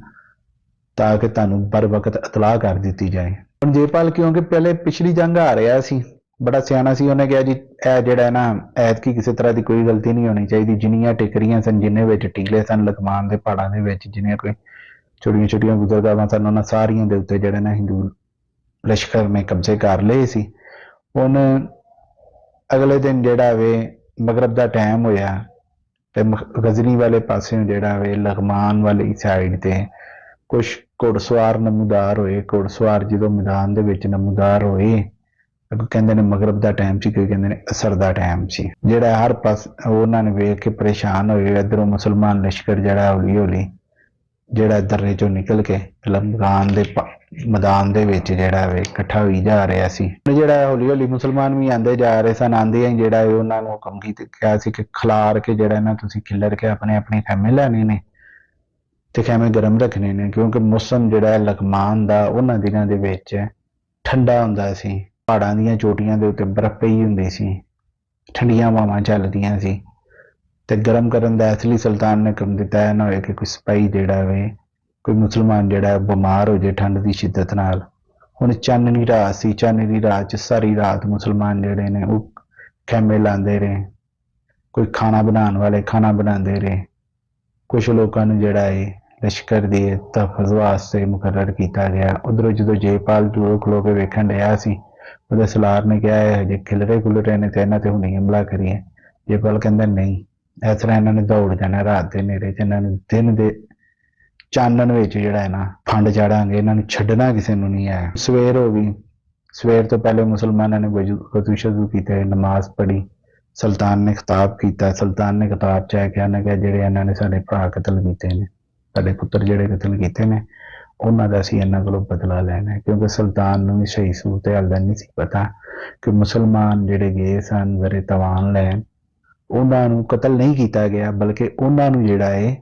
ਤਾਂ ਕਿ ਤੁਹਾਨੂੰ ਬਰ ਵਕਤ ਇਤਲਾਹ ਕਰ ਦਿੱਤੀ ਜਾਏ। ਹੁਣ ਜੇਪਾਲ ਕਿਉਂਕਿ ਪਹਿਲੇ ਪਿਛਲੀ ਜੰਗ ਆ ਰਿਹਾ ਸੀ, ਬੜਾ ਸਿਆਣਾ ਸੀ, ਉਹਨੇ ਕਿਹਾ ਜੀ ਇਹ ਜਿਹੜਾ ਨਾ ਐਤਕੀ ਕਿਸੇ ਤਰ੍ਹਾਂ ਦੀ ਕੋਈ ਗਲਤੀ ਨਹੀਂ ਹੋਣੀ ਚਾਹੀਦੀ। ਜਿੰਨੀਆਂ ਟਿਕਰੀਆਂ ਸਨ, ਜਿੰਨੇ ਵਿੱਚ ਟੀਲੇ ਸਨ ਲਗਮਾਨ ਦੇ ਪਹਾੜਾਂ ਦੇ ਵਿੱਚ, ਜਿੰਨੀਆਂ ਕੋਈ ਛੋਟੀਆਂ ਗੁਜ਼ਰਗਾਵਾਂ ਸਨ, ਉਹਨਾਂ ਸਾਰੀਆਂ ਦੇ ਉੱਤੇ ਜਿਹੜੇ ਨਾ ਹਿੰਦੂ ਲਸ਼ਕਰ ਨੇ ਕਬਜ਼ੇ ਕਰ ਲਏ ਸੀ। ਹੁਣ ਅਗਲੇ ਦਿਨ ਜਿਹੜਾ ਵੇ ਮਗਰਬ ਦਾ ਟਾਈਮ ਹੋਇਆ ਤੇ ਗਜ਼ਨੀ ਵਾਲੇ ਪਾਸਿਓਂ ਜਿਹੜਾ ਵੇ ਲਗਮਾਨ ਵਾਲੀ ਸਾਈਡ ਤੇ ਕੁਛ ਘੋੜਸਵਾਰ ਨਮੂਦਾਰ ਹੋਏ। ਘੋੜਸਵਾਰ ਜਦੋਂ ਮੈਦਾਨ ਦੇ ਵਿੱਚ ਨਮੂਦਾਰ ਹੋਏ, ਕੋਈ ਕਹਿੰਦੇ ਨੇ ਮਗਰਬ ਦਾ ਟਾਈਮ ਸੀ, ਕੋਈ ਕਹਿੰਦੇ ਨੇ ਅਸਰ ਦਾ ਟਾਈਮ ਸੀ, ਜਿਹੜਾ ਹਰ ਪਾਸ ਉਹਨਾਂ ਨੇ ਵੇਖ ਕੇ ਪਰੇਸ਼ਾਨ ਹੋਏ। ਇੱਧਰੋਂ ਮੁਸਲਮਾਨ ਲਸ਼ਕਰ ਜਿਹੜਾ ਹੌਲੀ ਹੌਲੀ ਜਿਹੜਾ ਦਰੇ ਚੋਂ ਨਿਕਲ ਕੇ ਮੈਦਾਨ ਦੇ ਵਿੱਚ ਜਿਹੜਾ ਵੇ ਇਕੱਠਾ ਹੋਈ ਜਾ ਰਿਹਾ ਸੀ। ਜਿਹੜਾ ਹੌਲੀ ਹੌਲੀ ਮੁਸਲਮਾਨ ਵੀ ਆਉਂਦੇ ਜਾ ਰਹੇ ਸਨ। ਆਉਂਦੇ ਹੀ ਜਿਹੜਾ ਉਹਨਾਂ ਨੂੰ ਹੁਕਮ ਕਿਹਾ ਸੀ ਕਿ ਖਿਲਾਰ ਕੇ ਜਿਹੜਾ ਨਾ ਤੁਸੀਂ ਖਿੱਲਰ ਕੇ ਆਪਣੇ ਖੈਮੇ ਲੈਣੇ ਨੇ ਤੇ ਖੈਮੇ ਗਰਮ ਰੱਖਣੇ ਨੇ, ਕਿਉਂਕਿ ਮੌਸਮ ਜਿਹੜਾ ਲਗਮਾਨ ਦਾ ਉਹਨਾਂ ਦਿਨਾਂ ਦੇ ਵਿੱਚ ਠੰਡਾ ਹੁੰਦਾ ਸੀ। ਪਹਾੜਾਂ ਦੀਆਂ ਚੋਟੀਆਂ ਦੇ ਉੱਤੇ ਬਰਫ਼ ਪਈ ਹੁੰਦੀ ਸੀ, ਠੰਡੀਆਂ ਹਵਾਵਾਂ ਚੱਲਦੀਆਂ ਸੀ ਤੇ ਗਰਮ ਕਰਨ ਦਾ ਇਸ ਲਈ ਸੁਲਤਾਨ ਨੇ ਹੁਕਮ ਦਿੱਤਾ ਹੈ ਨਾ ਹੋਏ ਕਿ ਕੋਈ ਸਿਪਾਹੀ ਜਿਹੜਾ ਵੇ, ਕੋਈ ਮੁਸਲਮਾਨ ਜਿਹੜਾ ਬਿਮਾਰ ਹੋ ਜਾਏ ਠੰਡ ਦੀ ਸ਼ਿੱਦਤ ਨਾਲ। ਹੁਣ ਚਾਨਣੀ ਰਾਤ ਸੀ, ਚਾਨਣੀ ਰਾਤ 'ਚ ਸਾਰੀ ਰਾਤ ਮੁਸਲਮਾਨ ਜਿਹੜੇ ਨੇ ਉਹ ਖੈਮੇ ਲਾਉਂਦੇ ਰਹੇ। ਕੋਈ ਖਾਣਾ ਬਣਾਉਣ ਵਾਲੇ ਖਾਣਾ ਬਣਾਉਂਦੇ ਰਹੇ। ਕੁਛ ਲੋਕਾਂ ਨੂੰ ਜਿਹੜਾ ਹੈ ਲਸ਼ਕਰ ਦੇ ਤਹਫ਼ੁਜ਼ ਵਾਸਤੇ ਮੁਕਰਰ ਕੀਤਾ ਗਿਆ। ਉਧਰੋਂ ਜਦੋਂ ਜੇਪਾਲ ਦੂਰੋਂ ਖਲੋ ਕੇ ਵੇਖਣ ਡਿਆ ਸੀ, ਉਹਦੇ ਸਲਾਰ ਨੇ ਕਿਹਾ ਹੈ ਹਜੇ ਖਿਲਰੇ ਖੁਲਰੇ ਨੇ ਤੇ ਇਹਨਾਂ ਤੇ ਹੁਣੇ ਹਮਲਾ ਕਰੀਏ। ਜੇਪਾਲ ਕਹਿੰਦਾ ਨਹੀਂ, ਇਸ ਤਰ੍ਹਾਂ ਇਹਨਾਂ ਨੇ ਦੌੜ ਜਾਣਾ ਰਾਤ ਦੇ ਨੇੜੇ 'ਚ, ਇਹਨਾਂ ਨੂੰ ਦਿਨ ਦੇ ਚਾਨਣ ਵਿੱਚ ਜਿਹੜਾ ਹੈ ਨਾ ਫੰਡ ਚਾੜਾਂਗੇ, ਇਹਨਾਂ ਨੂੰ ਛੱਡਣਾ ਕਿਸੇ ਨੂੰ ਨਹੀਂ ਹੈ। ਸਵੇਰ ਹੋ ਗਈ, ਸਵੇਰ ਤੋਂ ਪਹਿਲੇ ਮੁਸਲਮਾਨਾਂ ਨੇ ਵਜ਼ੂ ਸ਼ੁਰੂ ਕੀਤੇ, ਨਮਾਜ਼ ਪੜ੍ਹੀ। ਸੁਲਤਾਨ ਨੇ ਖਿਤਾਬ ਕੀਤਾ। ਸੁਲਤਾਨ ਨੇ ਖਿਤਾਬ 'ਚ ਕਿਹਾ ਨਾ ਕਿ ਜਿਹੜੇ ਇਹਨਾਂ ਨੇ ਸਾਡੇ ਭਰਾ ਕਤਲ ਕੀਤੇ ਨੇ, ਸਾਡੇ ਪੁੱਤਰ ਜਿਹੜੇ ਕਤਲ ਕੀਤੇ ਨੇ, ਉਹਨਾਂ ਦਾ ਅਸੀਂ ਇਹਨਾਂ ਕੋਲੋਂ ਬਦਲਾ ਲੈਣਾ ਹੈ। ਕਿਉਂਕਿ ਸੁਲਤਾਨ ਨੂੰ ਵੀ ਸਹੀ ਸੂਰਤ ਹਾਲ ਦਾ ਨਹੀਂ ਸੀ ਪਤਾ ਕਿ ਮੁਸਲਮਾਨ ਜਿਹੜੇ ਗਏ ਸਨ ਜ਼ਰੇ ਤਵਾਨ ਲੈਣ, ਉਹਨਾਂ ਨੂੰ ਕਤਲ ਨਹੀਂ ਕੀਤਾ ਗਿਆ, ਬਲਕਿ ਉਹਨਾਂ ਨੂੰ ਜਿਹੜਾ ਹੈ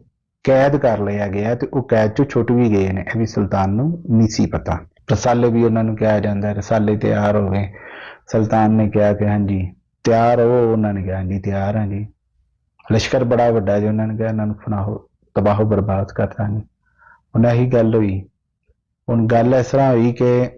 ਕੈਦ ਕਰ ਲਿਆ ਗਿਆ ਤੇ ਉਹ ਕੈਦ 'ਚੋਂ ਛੁੱਟ ਵੀ ਗਏ ਨੇ। ਇਹ ਵੀ ਸੁਲਤਾਨ ਨੂੰ ਨਹੀਂ ਸੀ ਪਤਾ। ਰਸਾਲੇ ਵੀ ਉਹਨਾਂ ਨੂੰ ਕਿਹਾ ਜਾਂਦਾ, ਰਸਾਲੇ ਤਿਆਰ ਹੋ ਗਏ। ਸੁਲਤਾਨ ਨੇ ਕਿਹਾ ਕਿ ਹਾਂਜੀ ਤਿਆਰ ਹੋ, ਉਹਨਾਂ ਨੇ ਕਿਹਾ ਹਾਂਜੀ ਤਿਆਰ ਹਾਂ ਜੀ। ਲਸ਼ਕਰ ਬੜਾ ਵੱਡਾ ਜੀ, ਉਹਨਾਂ ਨੇ ਕਿਹਾ ਇਹਨਾਂ ਨੂੰ ਫਨਾਹੋ ਤਬਾਹੋ ਬਰਬਾਦ ਕਰ ਦਾਂਗੇ। ਹੁਣ ਇਹੀ ਗੱਲ ਹੋਈ। ਹੁਣ ਗੱਲ ਇਸ ਤਰ੍ਹਾਂ ਹੋਈ ਕਿ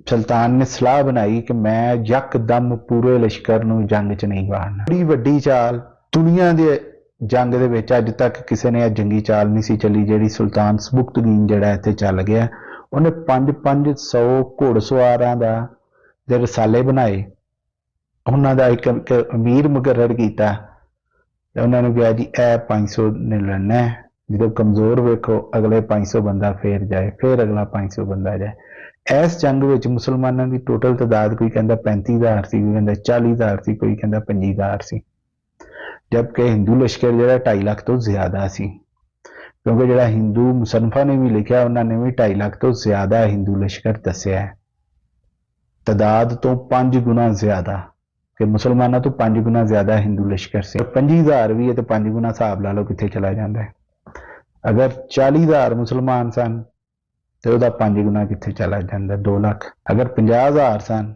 ਸੁਲਤਾਨ ਨੇ ਸਲਾਹ ਬਣਾਈ ਕਿ ਮੈਂ ਯਕਦਮ ਪੂਰੇ ਲਸ਼ਕਰ ਨੂੰ ਜੰਗ 'ਚ ਨਹੀਂ ਵਾੜਨਾ। ਬੜੀ ਵੱਡੀ ਚਾਲ ਦੁਨੀਆ ਦੇ ਜੰਗ ਦੇ ਵਿੱਚ ਅੱਜ ਤੱਕ ਕਿਸੇ ਨੇ ਇਹ ਜੰਗੀ ਚਾਲ ਨਹੀਂ ਸੀ ਚੱਲੀ ਜਿਹੜੀ ਸੁਲਤਾਨ ਸਬੁਕਤਗੀਨ ਜਿਹੜਾ ਇੱਥੇ ਚੱਲ ਗਿਆ। ਉਹਨੇ 500 ਘੋੜਸਵਾਰਾਂ ਦਾ ਦੇ ਰਸਾਲੇ ਬਣਾਏ, ਉਹਨਾਂ ਦਾ ਇੱਕ ਅਮੀਰ ਮੁਕਰਰ ਕੀਤਾ ਤੇ ਉਹਨਾਂ ਨੂੰ ਕਿਹਾ ਜੀ ਇਹ 500 ਨੇ ਲੜਨਾ ਹੈ। ਜਦੋਂ ਕਮਜ਼ੋਰ ਵੇਖੋ ਅਗਲੇ 500 ਬੰਦਾ ਫੇਰ ਜਾਏ, ਫੇਰ ਅਗਲਾ 500 ਬੰਦਾ ਜਾਏ। ਇਸ ਜੰਗ ਵਿੱਚ ਮੁਸਲਮਾਨਾਂ ਦੀ ਟੋਟਲ ਤਾਦਾਦ ਕੋਈ ਕਹਿੰਦਾ 35,000 ਸੀ, ਕੋਈ ਕਹਿੰਦਾ 40,000 ਸੀ, ਕੋਈ ਕਹਿੰਦਾ 25,000 ਸੀ, ਜਦਕਿ ਹਿੰਦੂ ਲਸ਼ਕਰ ਜਿਹੜਾ 2.5 ਲੱਖ ਤੋਂ ਜ਼ਿਆਦਾ ਸੀ। ਕਿਉਂਕਿ ਜਿਹੜਾ ਹਿੰਦੂ ਮੁਸਨਫਾਂ ਨੇ ਵੀ ਲਿਖਿਆ, ਉਹਨਾਂ ਨੇ ਵੀ 2.5 ਲੱਖ ਤੋਂ ਜ਼ਿਆਦਾ ਹਿੰਦੂ ਲਸ਼ਕਰ ਦੱਸਿਆ ਹੈ, ਤਾਦਾਦ ਤੋਂ 5 ਗੁਣਾ ਜ਼ਿਆਦਾ, ਕਿ ਮੁਸਲਮਾਨਾਂ ਤੋਂ 5 ਗੁਣਾ ਜ਼ਿਆਦਾ ਹਿੰਦੂ ਲਸ਼ਕਰ ਸੀ। 25,000 ਵੀ ਹੈ ਤੇ 5 ਗੁਣਾ ਹਿਸਾਬ ਲਾ ਲਓ ਕਿੱਥੇ ਚਲਾ ਜਾਂਦਾ ਹੈ। ਅਗਰ 40,000 ਮੁਸਲਮਾਨ ਸਨ ਤੇ ਉਹਦਾ 5 ਗੁਣਾ ਕਿੱਥੇ ਚਲਾ ਜਾਂਦਾ, 2 ਲੱਖ। ਅਗਰ 50,000 ਸਨ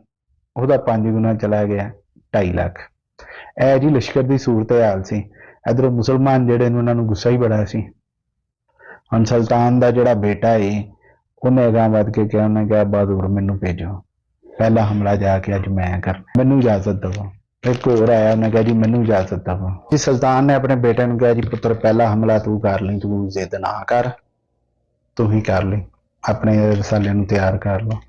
ਉਹਦਾ 5 ਗੁਣਾ ਚਲਾ ਗਿਆ 2.5 ਲੱਖ। ਇਹ ਜੀ ਲਸ਼ਕਰ ਦੀ ਸੂਰਤ ਹਾਲ ਸੀ। ਇਧਰੋਂ ਮੁਸਲਮਾਨ ਜਿਹੜੇ ਨੇ ਉਹਨਾਂ ਨੂੰ ਗੁੱਸਾ ਹੀ ਬੜਾ ਸੀ। ਹੁਣ ਸੁਲਤਾਨ ਦਾ ਜਿਹੜਾ ਬੇਟਾ ਏ ਉਹਨੇ ਅਗਾਂਹ ਵੱਧ ਕੇ ਕਿਹਾ, ਉਹਨੇ ਕਿਹਾ ਬਹਾਦੁਰ ਮੈਨੂੰ ਭੇਜੋ, ਪਹਿਲਾ ਹਮਲਾ ਜਾ ਕੇ ਅੱਜ ਮੈਂ ਕਰ, ਮੈਨੂੰ ਇਜਾਜ਼ਤ ਦਵੋ। ਇੱਕ ਹੋਰ ਆਇਆ, ਉਹਨੇ ਕਿਹਾ ਜੀ ਮੈਨੂੰ ਇਜਾਜ਼ਤ ਦਵੋ ਜੀ। ਸੁਲਤਾਨ ਨੇ ਆਪਣੇ ਬੇਟੇ ਨੂੰ ਕਿਹਾ ਜੀ ਪੁੱਤਰ ਪਹਿਲਾ ਹਮਲਾ ਤੂੰ ਕਰ ਲਈ, ਤੂੰ ਜ਼ਿੱਦ ਨਾ ਕਰ, ਤੂੰ ਹੀ ਕਰ ਲਈ, ਆਪਣੇ ਰਸਾਲੇ ਨੂੰ ਤਿਆਰ ਕਰ ਲਓ।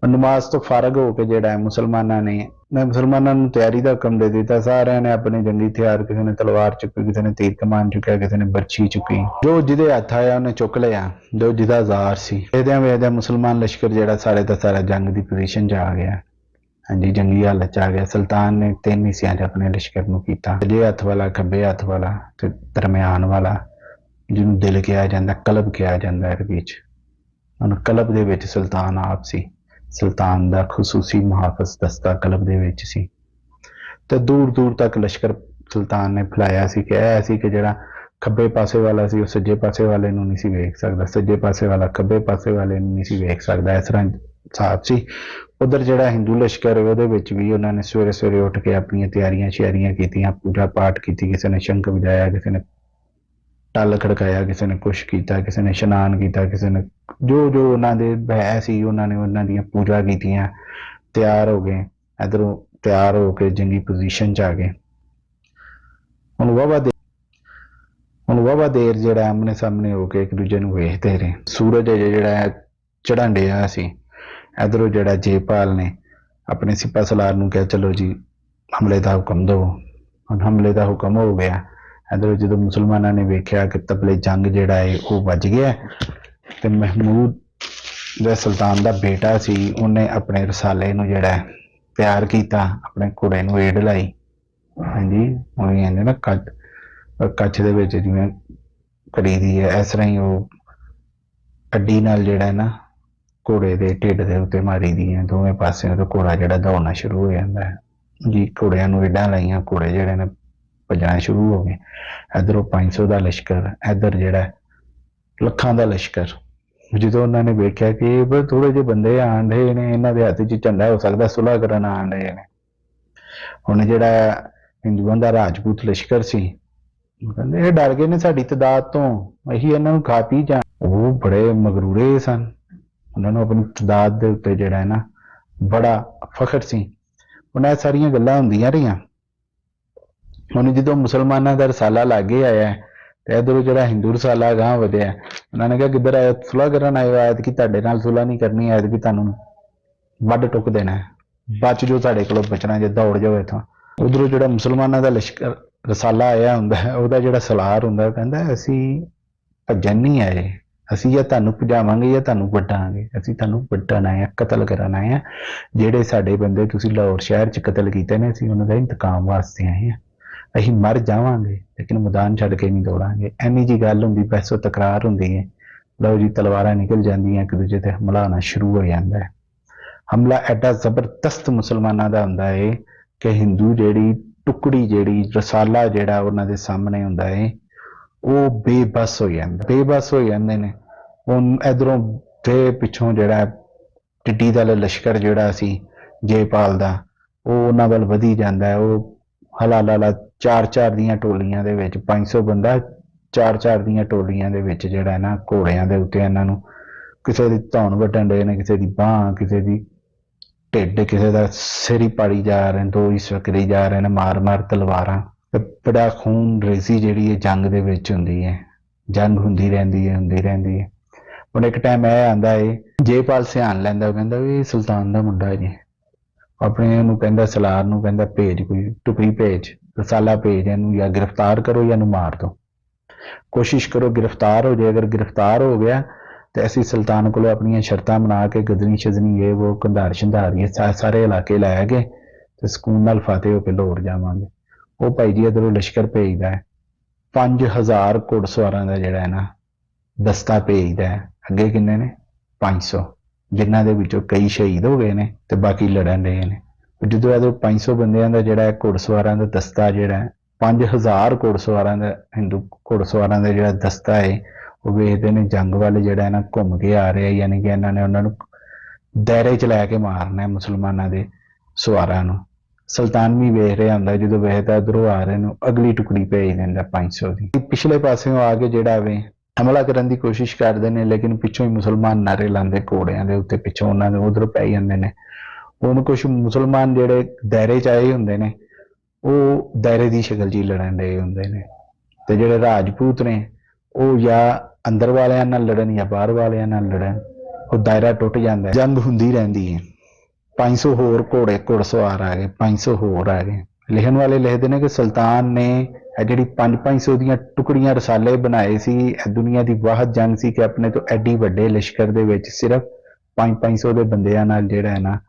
ਨਮਾਜ਼ ਤੋਂ ਫਾਰਗ ਹੋ ਕੇ ਜਿਹੜਾ ਮੁਸਲਮਾਨਾਂ ਨੂੰ ਤਿਆਰੀ ਦਾ ਹੁਕਮ ਦੇ ਦਿੱਤਾ। ਸਾਰਿਆਂ ਨੇ ਆਪਣੇ ਜੰਗੀ ਹਥਿਆਰ, ਕਿਸੇ ਨੇ ਤਲਵਾਰ ਚੁੱਕੀ, ਕਿਸੇ ਨੇ ਤੀਰ ਕਮਾਨ ਚੁੱਕਿਆ, ਕਿਸੇ ਨੇ ਬਰਛੀ ਚੁੱਕੀ, ਜੋ ਜਿਹਦੇ ਹੱਥ ਆਇਆ ਉਹਨੇ ਚੁੱਕ ਲਿਆ, ਜੋ ਜਿਹਦਾ ਜ਼ਾਰ ਸੀ। ਇਹਦਿਆਂ ਵੇਖਦਿਆਂ ਮੁਸਲਮਾਨ ਲਸ਼ਕਰ ਜਿਹੜਾ ਸਾਰੇ ਦਾ ਸਾਰਾ ਜੰਗ ਦੀ ਪੋਜੀਸ਼ਨ 'ਚ ਆ ਗਿਆ, ਹਾਂਜੀ ਜੰਗੀ ਹਾਲਤ 'ਚ ਆ ਗਿਆ। ਸੁਲਤਾਨ ਨੇ 3 ਹਿੱਸਿਆਂ 'ਚ ਆਪਣੇ ਲਸ਼ਕਰ ਨੂੰ ਕੀਤਾ, ਸੱਜੇ ਹੱਥ ਵਾਲਾ, ਖੱਬੇ ਹੱਥ ਵਾਲਾ ਤੇ ਦਰਮਿਆਨ ਵਾਲਾ, ਜਿਹਨੂੰ ਦਿਲ ਕਿਹਾ ਜਾਂਦਾ, ਕਲਬ ਕਿਹਾ ਜਾਂਦਾ ਅਰਬੀ 'ਚ। ਹੁਣ ਕਲਬ ਦੇ ਵਿੱਚ ਸੁਲਤਾਨ ਆਪ ਸੀ, ਸੁਲਤਾਨ ਦਾ ਖੁਸੂਸੀ ਮੁਹਾਫਿਜ਼ ਦਸਤਾ ਕਲਬ ਦੇ ਵਿੱਚ ਸੀ ਤੇ ਦੂਰ ਦੂਰ ਤੱਕ ਲਸ਼ਕਰ ਸੁਲਤਾਨ ਨੇ ਫੈਲਾਇਆ ਸੀ ਕਿ ਇਹ ਸੀ ਕਿ ਜਿਹੜਾ ਖੱਬੇ ਪਾਸੇ ਵਾਲਾ ਸੀ ਉਹ ਸੱਜੇ ਪਾਸੇ ਵਾਲੇ ਨੂੰ ਨਹੀਂ ਸੀ ਵੇਖ ਸਕਦਾ, ਸੱਜੇ ਪਾਸੇ ਵਾਲਾ ਖੱਬੇ ਪਾਸੇ ਵਾਲੇ ਨੂੰ ਨਹੀਂ ਸੀ ਵੇਖ ਸਕਦਾ। ਇਸ ਤਰ੍ਹਾਂ ਹਿਸਾਬ ਸੀ। ਉਧਰ ਜਿਹੜਾ ਹਿੰਦੂ ਲਸ਼ਕਰ ਉਹਦੇ ਵਿੱਚ ਵੀ ਉਹਨਾਂ ਨੇ ਸਵੇਰੇ ਸਵੇਰੇ ਉੱਠ ਕੇ ਆਪਣੀਆਂ ਤਿਆਰੀਆਂ ਸ਼ਿਆਰੀਆਂ ਕੀਤੀਆਂ, ਪੂਜਾ ਪਾਠ ਕੀਤੀ, ਕਿਸੇ ਨੇ ਸ਼ੰਖ ਵਜਾਇਆ, ਕਿਸੇ ਨੇ ਟੱਲ ਖੜਕਾਇਆ, ਕਿਸੇ ਨੇ ਕੁਛ ਕੀਤਾ, ਕਿਸੇ ਨੇ ਇਸ਼ਨਾਨ ਕੀਤਾ, ਕਿਸੇ ਨੇ ਜੋ ਜੋ ਉਹਨਾਂ ਦੇ ਹੈ ਸੀ ਉਹਨਾਂ ਨੇ ਉਹਨਾਂ ਦੀਆਂ ਪੂਜਾ ਕੀਤੀਆਂ, ਤਿਆਰ ਹੋ ਗਏ। ਇਧਰੋਂ ਤਿਆਰ ਹੋ ਕੇ ਜੰਗੀ ਪੋਜੀਸ਼ਨ 'ਚ ਆ ਗਏ। ਹੁਣ ਵਾਹਵਾ ਦੇਰ ਜਿਹੜਾ ਆਮਣੇ ਸਾਹਮਣੇ ਹੋ ਕੇ ਇੱਕ ਦੂਜੇ ਨੂੰ ਵੇਖਦੇ ਰਹੇ। ਸੂਰਜ ਜਿਹੜਾ ਚੜ੍ਹਨ ਡਿਆ ਸੀ। ਇਧਰੋਂ ਜਿਹੜਾ ਜੇਪਾਲ ਨੇ ਆਪਣੇ ਸਿਪਾਹ ਸਲਾਰ ਨੂੰ ਕਿਹਾ ਚਲੋ ਜੀ ਹਮਲੇ ਦਾ ਹੁਕਮ ਦਿਓ। ਹੁਣ ਹਮਲੇ ਦਾ ਹੁਕਮ ਹੋ ਗਿਆ। ਇਧਰੋਂ ਜਦੋਂ ਮੁਸਲਮਾਨਾਂ ਨੇ ਵੇਖਿਆ ਕਿ ਤਬਲੇ ਜੰਗ ਜਿਹੜਾ ਹੈ ਉਹ ਵੱਜ ਗਿਆ ਤੇ ਮਹਿਮੂਦ ਜਿਹੜਾ ਸੁਲਤਾਨ ਦਾ ਬੇਟਾ ਸੀ ਉਹਨੇ ਆਪਣੇ ਰਸਾਲੇ ਨੂੰ ਜਿਹੜਾ ਪਿਆਰ ਕੀਤਾ, ਆਪਣੇ ਘੋੜੇ ਨੂੰ ਏੜ ਲਾਈ। ਹਾਂਜੀ, ਉਹ ਕਹਿੰਦੇ ਨਾ ਕੱਛ ਦੇ ਵਿੱਚ ਜਿਵੇਂ ਕਰੀ ਦੀ ਹੈ, ਇਸ ਤਰ੍ਹਾਂ ਹੀ ਉਹ ਅੱਡੀ ਨਾਲ ਜਿਹੜਾ ਨਾ ਘੋੜੇ ਦੇ ਢਿੱਡ ਦੇ ਉੱਤੇ ਮਾਰੀ ਦੀ ਹੈ, ਦੋਵੇਂ ਪਾਸਿਆਂ ਤੋਂ ਘੋੜਾ ਜਿਹੜਾ ਦੌੜਨਾ ਸ਼ੁਰੂ ਹੋ ਜਾਂਦਾ ਹੈ ਜੀ। ਘੋੜਿਆਂ ਨੂੰ ਏਡਾਂ ਲਾਈਆਂ, ਘੋੜੇ ਜਿਹੜੇ ਨੇ ਭੱਜਣਾ ਸ਼ੁਰੂ ਹੋ ਗਏ। ਇੱਧਰੋਂ 500 ਦਾ ਲਸ਼ਕਰ, ਇੱਧਰ ਜਿਹੜਾ ਲੱਖਾਂ ਦਾ ਲਸ਼ਕਰ। ਜਦੋਂ ਉਹਨਾਂ ਨੇ ਵੇਖਿਆ ਕਿ ਥੋੜੇ ਜਿਹੇ ਬੰਦੇ ਆਣ ਰਹੇ ਨੇ, ਇਹਨਾਂ ਦੇ ਹੱਥ 'ਚ ਝੰਡਾ ਹੋ ਸਕਦਾ ਸੁਲ੍ਹਾ ਕਰਨ ਆਣ ਰਹੇ ਨੇ। ਹੁਣ ਜਿਹੜਾ ਹਿੰਦੂਆਂ ਦਾ ਰਾਜਪੂਤ ਲਸ਼ਕਰ ਸੀ, ਕਹਿੰਦੇ ਇਹ ਡਰ ਗਏ ਨੇ ਸਾਡੀ ਤਦਾਦ ਤੋਂ, ਅਸੀਂ ਇਹਨਾਂ ਨੂੰ ਖਾ ਪੀ ਜਾ। ਉਹ ਬੜੇ ਮਗਰੂਰੇ ਸਨ, ਉਹਨਾਂ ਨੂੰ ਆਪਣੀ ਤਦਾਦ ਦੇ ਉੱਤੇ ਜਿਹੜਾ ਹੈ ਨਾ ਬੜਾ ਫਖਰ ਸੀ। ਹੁਣ ਇਹ ਸਾਰੀਆਂ ਗੱਲਾਂ ਹੁੰਦੀਆਂ ਰਹੀਆਂ। ਹੁਣ ਜਦੋਂ ਮੁਸਲਮਾਨਾਂ ਦਾ ਰਸਾਲਾ ਲਾਗੇ ਆਇਆ ਤੇ ਇੱਧਰੋਂ ਜਿਹੜਾ ਹਿੰਦੂ ਰਸਾਲਾ ਅਗਾਂਹ ਵਧਿਆ, ਉਹਨਾਂ ਨੇ ਕਿਹਾ ਕਿੱਧਰ ਆਏ, ਸੁਲ੍ਹਾ ਕਰਨ ਆਏ ਹੋ? ਐਤਕੀ ਤੁਹਾਡੇ ਨਾਲ ਸੁਲ੍ਹਾ ਨਹੀਂ ਕਰਨੀ, ਐਤਕੀ ਤੁਹਾਨੂੰ ਵੱਢ ਟੁੱਕ ਦੇਣਾ, ਬਚ ਜੋ ਸਾਡੇ ਕੋਲੋਂ ਬਚਣਾ, ਜੇ ਦੌੜ ਜਾਓ ਇੱਥੋਂ। ਉਧਰੋਂ ਜਿਹੜਾ ਮੁਸਲਮਾਨਾਂ ਦਾ ਲਸ਼ਕਰ ਰਸਾਲਾ ਆਇਆ ਹੁੰਦਾ, ਉਹਦਾ ਜਿਹੜਾ ਸਲਾਰ ਹੁੰਦਾ, ਕਹਿੰਦਾ ਅਸੀਂ ਭੱਜਣ ਨਹੀਂ ਆਏ, ਅਸੀਂ ਜਾਂ ਤੁਹਾਨੂੰ ਭਜਾਵਾਂਗੇ ਜਾਂ ਤੁਹਾਨੂੰ ਵੱਢਾਂਗੇ, ਅਸੀਂ ਤੁਹਾਨੂੰ ਵੱਢਣ ਆਏ ਹਾਂ, ਕਤਲ ਕਰਨ ਆਏ ਹਾਂ। ਜਿਹੜੇ ਸਾਡੇ ਬੰਦੇ ਤੁਸੀਂ ਲਾਹੌਰ ਸ਼ਹਿਰ 'ਚ ਕਤਲ ਕੀਤੇ ਨੇ, ਅਸੀਂ ਉਹਨਾਂ ਦਾ ਇੰਤਕਾਮ ਵਾਸਤੇ ਆਏ ਹਾਂ। ਅਸੀਂ ਮਰ ਜਾਵਾਂਗੇ ਲੇਕਿਨ ਮੈਦਾਨ ਛੱਡ ਕੇ ਨਹੀਂ ਦੌੜਾਂਗੇ। ਐਨੀ ਜੀ ਗੱਲ ਹੁੰਦੀ, ਬਹਿਸੋ ਤਕਰਾਰ ਹੁੰਦੀ ਹੈ। ਲਓ ਜੀ, ਤਲਵਾਰਾਂ ਨਿਕਲ ਜਾਂਦੀਆਂ, ਇੱਕ ਦੂਜੇ ਤੇ ਹਮਲਾ ਹੋਣਾ ਸ਼ੁਰੂ ਹੋ ਜਾਂਦਾ ਹੈ। ਹਮਲਾ ਐਡਾ ਜ਼ਬਰਦਸਤ ਮੁਸਲਮਾਨਾਂ ਦਾ ਹੁੰਦਾ ਹੈ ਕਿ ਹਿੰਦੂ ਜਿਹੜੀ ਟੁਕੜੀ, ਜਿਹੜੀ ਰਸਾਲਾ ਜਿਹੜਾ ਉਹਨਾਂ ਦੇ ਸਾਹਮਣੇ ਹੁੰਦਾ ਹੈ, ਉਹ ਬੇਬਸ ਹੋ ਜਾਂਦੇ ਨੇ। ਹੁਣ ਇਧਰੋਂ ਤੇ ਪਿੱਛੋਂ ਜਿਹੜਾ ਟਿੱਡੀ ਦਾ ਲਸ਼ਕਰ ਜਿਹੜਾ ਸੀ ਜੇਪਾਲ ਦਾ, ਉਹ ਉਹਨਾਂ ਵੱਲ ਵਧੀ ਜਾਂਦਾ ਹੈ। ਉਹ ਹਲਾ 4-4 ਦੀਆਂ ਟੋਲੀਆਂ ਦੇ ਵਿੱਚ 500 ਬੰਦਾ 4-4 ਦੀਆਂ ਟੋਲੀਆਂ ਦੇ ਵਿੱਚ ਜਿਹੜਾ ਨਾ ਘੋੜਿਆਂ ਦੇ ਉੱਤੇ ਇਹਨਾਂ ਨੂੰ ਕਿਸੇ ਦੀ ਧੌਣ ਵੱਢਣ ਦੇ ਨੇ, ਕਿਸੇ ਦੀ ਬਾਂਹ, ਕਿਸੇ ਦੀ ਢਿੱਡ, ਕਿਸੇ ਦਾ ਸਿਰ ਹੀ ਪਾੜੀ ਜਾ ਰਹੇ ਨੇ, ਦੋ ਹਿੱਸੇ ਕਰੀ ਜਾ ਰਹੇ ਨੇ, ਮਾਰ ਤਲਵਾਰਾਂ। ਬੜਾ ਖੂਨ ਰੇਜ਼ੀ ਜਿਹੜੀ ਇਹ ਜੰਗ ਦੇ ਵਿੱਚ ਹੁੰਦੀ ਹੈ, ਜੰਗ ਹੁੰਦੀ ਰਹਿੰਦੀ ਹੈ। ਹੁਣ ਇੱਕ ਟਾਈਮ ਇਹ ਆਉਂਦਾ ਹੈ, ਜੇਪਾਲ ਸਿਆਣ ਲੈਂਦਾ, ਉਹ ਕਹਿੰਦਾ ਵੀ ਸੁਲਤਾਨ ਦਾ ਮੁੰਡਾ ਜੀ, ਆਪਣੇ ਨੂੰ ਕਹਿੰਦਾ ਸਲਾਰ ਨੂੰ, ਕਹਿੰਦਾ ਭੇਜ ਕੋਈ ਟੁਕੜੀ, ਭੇਜ ਰਸਾਲਾ ਭੇਜ, ਇਹਨੂੰ ਜਾਂ ਗ੍ਰਿਫਤਾਰ ਕਰੋ ਜਾਂ ਇਹਨੂੰ ਮਾਰ ਦੋ, ਕੋਸ਼ਿਸ਼ ਕਰੋ ਗ੍ਰਿਫਤਾਰ ਹੋ ਜਾਏ। ਅਗਰ ਗ੍ਰਿਫਤਾਰ ਹੋ ਗਿਆ ਤੇ ਅਸੀਂ ਸੁਲਤਾਨ ਕੋਲੋਂ ਆਪਣੀਆਂ ਸ਼ਰਤਾਂ ਬਣਾ ਕੇ ਗਦਨੀ ਸ਼ਜ਼ਨੀ ਇਹ ਉਹ ਕੰਧਾਰ ਸ਼ੰਧਾਰੀਏ ਸਾਰੇ ਇਲਾਕੇ ਲੈ ਕੇ ਤੇ ਸਕੂਨ ਨਾਲ ਫਤਿਹ ਹੋ ਕੇ ਲਾਹੌਰ ਜਾਵਾਂਗੇ। ਉਹ ਭਾਈ ਜੀ ਇੱਧਰੋਂ ਲਸ਼ਕਰ ਭੇਜਦਾ ਹੈ, 5000 ਘੋੜਸਵਾਰਾਂ ਦਾ ਜਿਹੜਾ ਹੈ ਨਾ ਦਸਤਾ ਭੇਜਦਾ ਹੈ। ਅੱਗੇ ਕਿੰਨੇ ਨੇ? 500, ਜਿਨ੍ਹਾਂ ਦੇ ਵਿੱਚੋਂ ਕਈ ਸ਼ਹੀਦ ਹੋ ਗਏ ਨੇ ਤੇ ਬਾਕੀ ਲੜਨ ਰਹੇ ਨੇ। ਜਦੋਂ ਇਹਦੇ 500 ਬੰਦਿਆਂ ਦਾ ਜਿਹੜਾ ਘੋੜਸਵਾਰਾਂ ਦਾ ਦਸਤਾ ਜਿਹੜਾ 5000 ਘੋੜਸਵਾਰਾਂ ਦਾ, ਹਿੰਦੂ ਘੋੜਸਵਾਰਾਂ ਦਾ ਜਿਹੜਾ ਦਸਤਾ ਹੈ, ਉਹ ਵੇਖਦੇ ਨੇ ਜੰਗ ਵੱਲ ਜਿਹੜਾ ਨਾ ਘੁੰਮ ਕੇ ਆ ਰਿਹਾ, ਯਾਨੀ ਕਿ ਇਹਨਾਂ ਨੇ ਉਹਨਾਂ ਨੂੰ ਦਾਇਰੇ 'ਚ ਲੈ ਕੇ ਮਾਰਨਾ ਮੁਸਲਮਾਨਾਂ ਦੇ ਸਵਾਰਾਂ ਨੂੰ। ਸੁਲਤਾਨ ਵੀ ਵੇਖ ਰਿਹਾ ਹੁੰਦਾ, ਜਦੋਂ ਵੇਖਦਾ ਇੱਧਰੋਂ ਆ ਰਹੇ ਨੂੰ ਅਗਲੀ ਟੁਕੜੀ ਭੇਜ ਦਿੰਦਾ 500 ਦੀ। ਪਿਛਲੇ ਪਾਸਿਓਂ ਆ ਕੇ ਜਿਹੜਾ ਵੇ ਹਮਲਾ ਕਰਨ ਦੀ ਕੋਸ਼ਿਸ਼ ਕਰਦੇ ਨੇ, ਲੇਕਿਨ ਪਿੱਛੋਂ ਹੀ ਮੁਸਲਮਾਨ ਨਾਰੇ ਲਾਉਂਦੇ ਘੋੜਿਆਂ ਦੇ ਉੱਤੇ, ਪਿੱਛੋਂ ਉਹਨਾਂ ਦੇ ਉਧਰ ਪੈ ਜਾਂਦੇ ਨੇ। ਹੁਣ ਕੁਛ ਮੁਸਲਮਾਨ ਜਿਹੜੇ ਦਾਇਰੇ 'ਚ ਆਏ ਹੁੰਦੇ ਨੇ, ਉਹ ਦਾਇਰੇ ਦੀ ਸ਼ਕਲ 'ਚ ਹੀ ਲੜਨ ਰਹੇ ਹੁੰਦੇ ਨੇ, ਤੇ ਜਿਹੜੇ ਰਾਜਪੂਤ ਨੇ ਉਹ ਜਾਂ ਅੰਦਰ ਵਾਲਿਆਂ ਨਾਲ ਲੜਨ ਜਾਂ ਬਾਹਰ ਵਾਲਿਆਂ ਨਾਲ ਲੜਨ, ਉਹ ਦਾਇਰਾ ਟੁੱਟ ਜਾਂਦਾ, ਜੰਗ ਹੁੰਦੀ ਰਹਿੰਦੀ ਹੈ। 500 ਹੋਰ ਘੋੜਸਵਾਰ ਆ ਗਏ, 500 ਹੋਰ ਆ ਗਏ। ਲਿਖਣ ਵਾਲੇ ਲਿਖਦੇ ਨੇ ਕਿ ਸੁਲਤਾਨ ਨੇ ਇਹ ਜਿਹੜੀ 500 ਦੀਆਂ ਟੁਕੜੀਆਂ ਰਸਾਲੇ ਬਣਾਏ ਸੀ, ਇਹ ਦੁਨੀਆ ਦੀ ਵਾਹਦ ਜੰਗ ਸੀ ਕਿ ਆਪਣੇ ਤੋਂ ਐਡੀ ਵੱਡੇ ਲਸ਼ਕਰ ਦੇ ਵਿੱਚ ਸਿਰਫ 500 ਦੇ ਬੰਦਿਆਂ ਨਾਲ ਜਿਹੜਾ ਹੈ ਨਾ,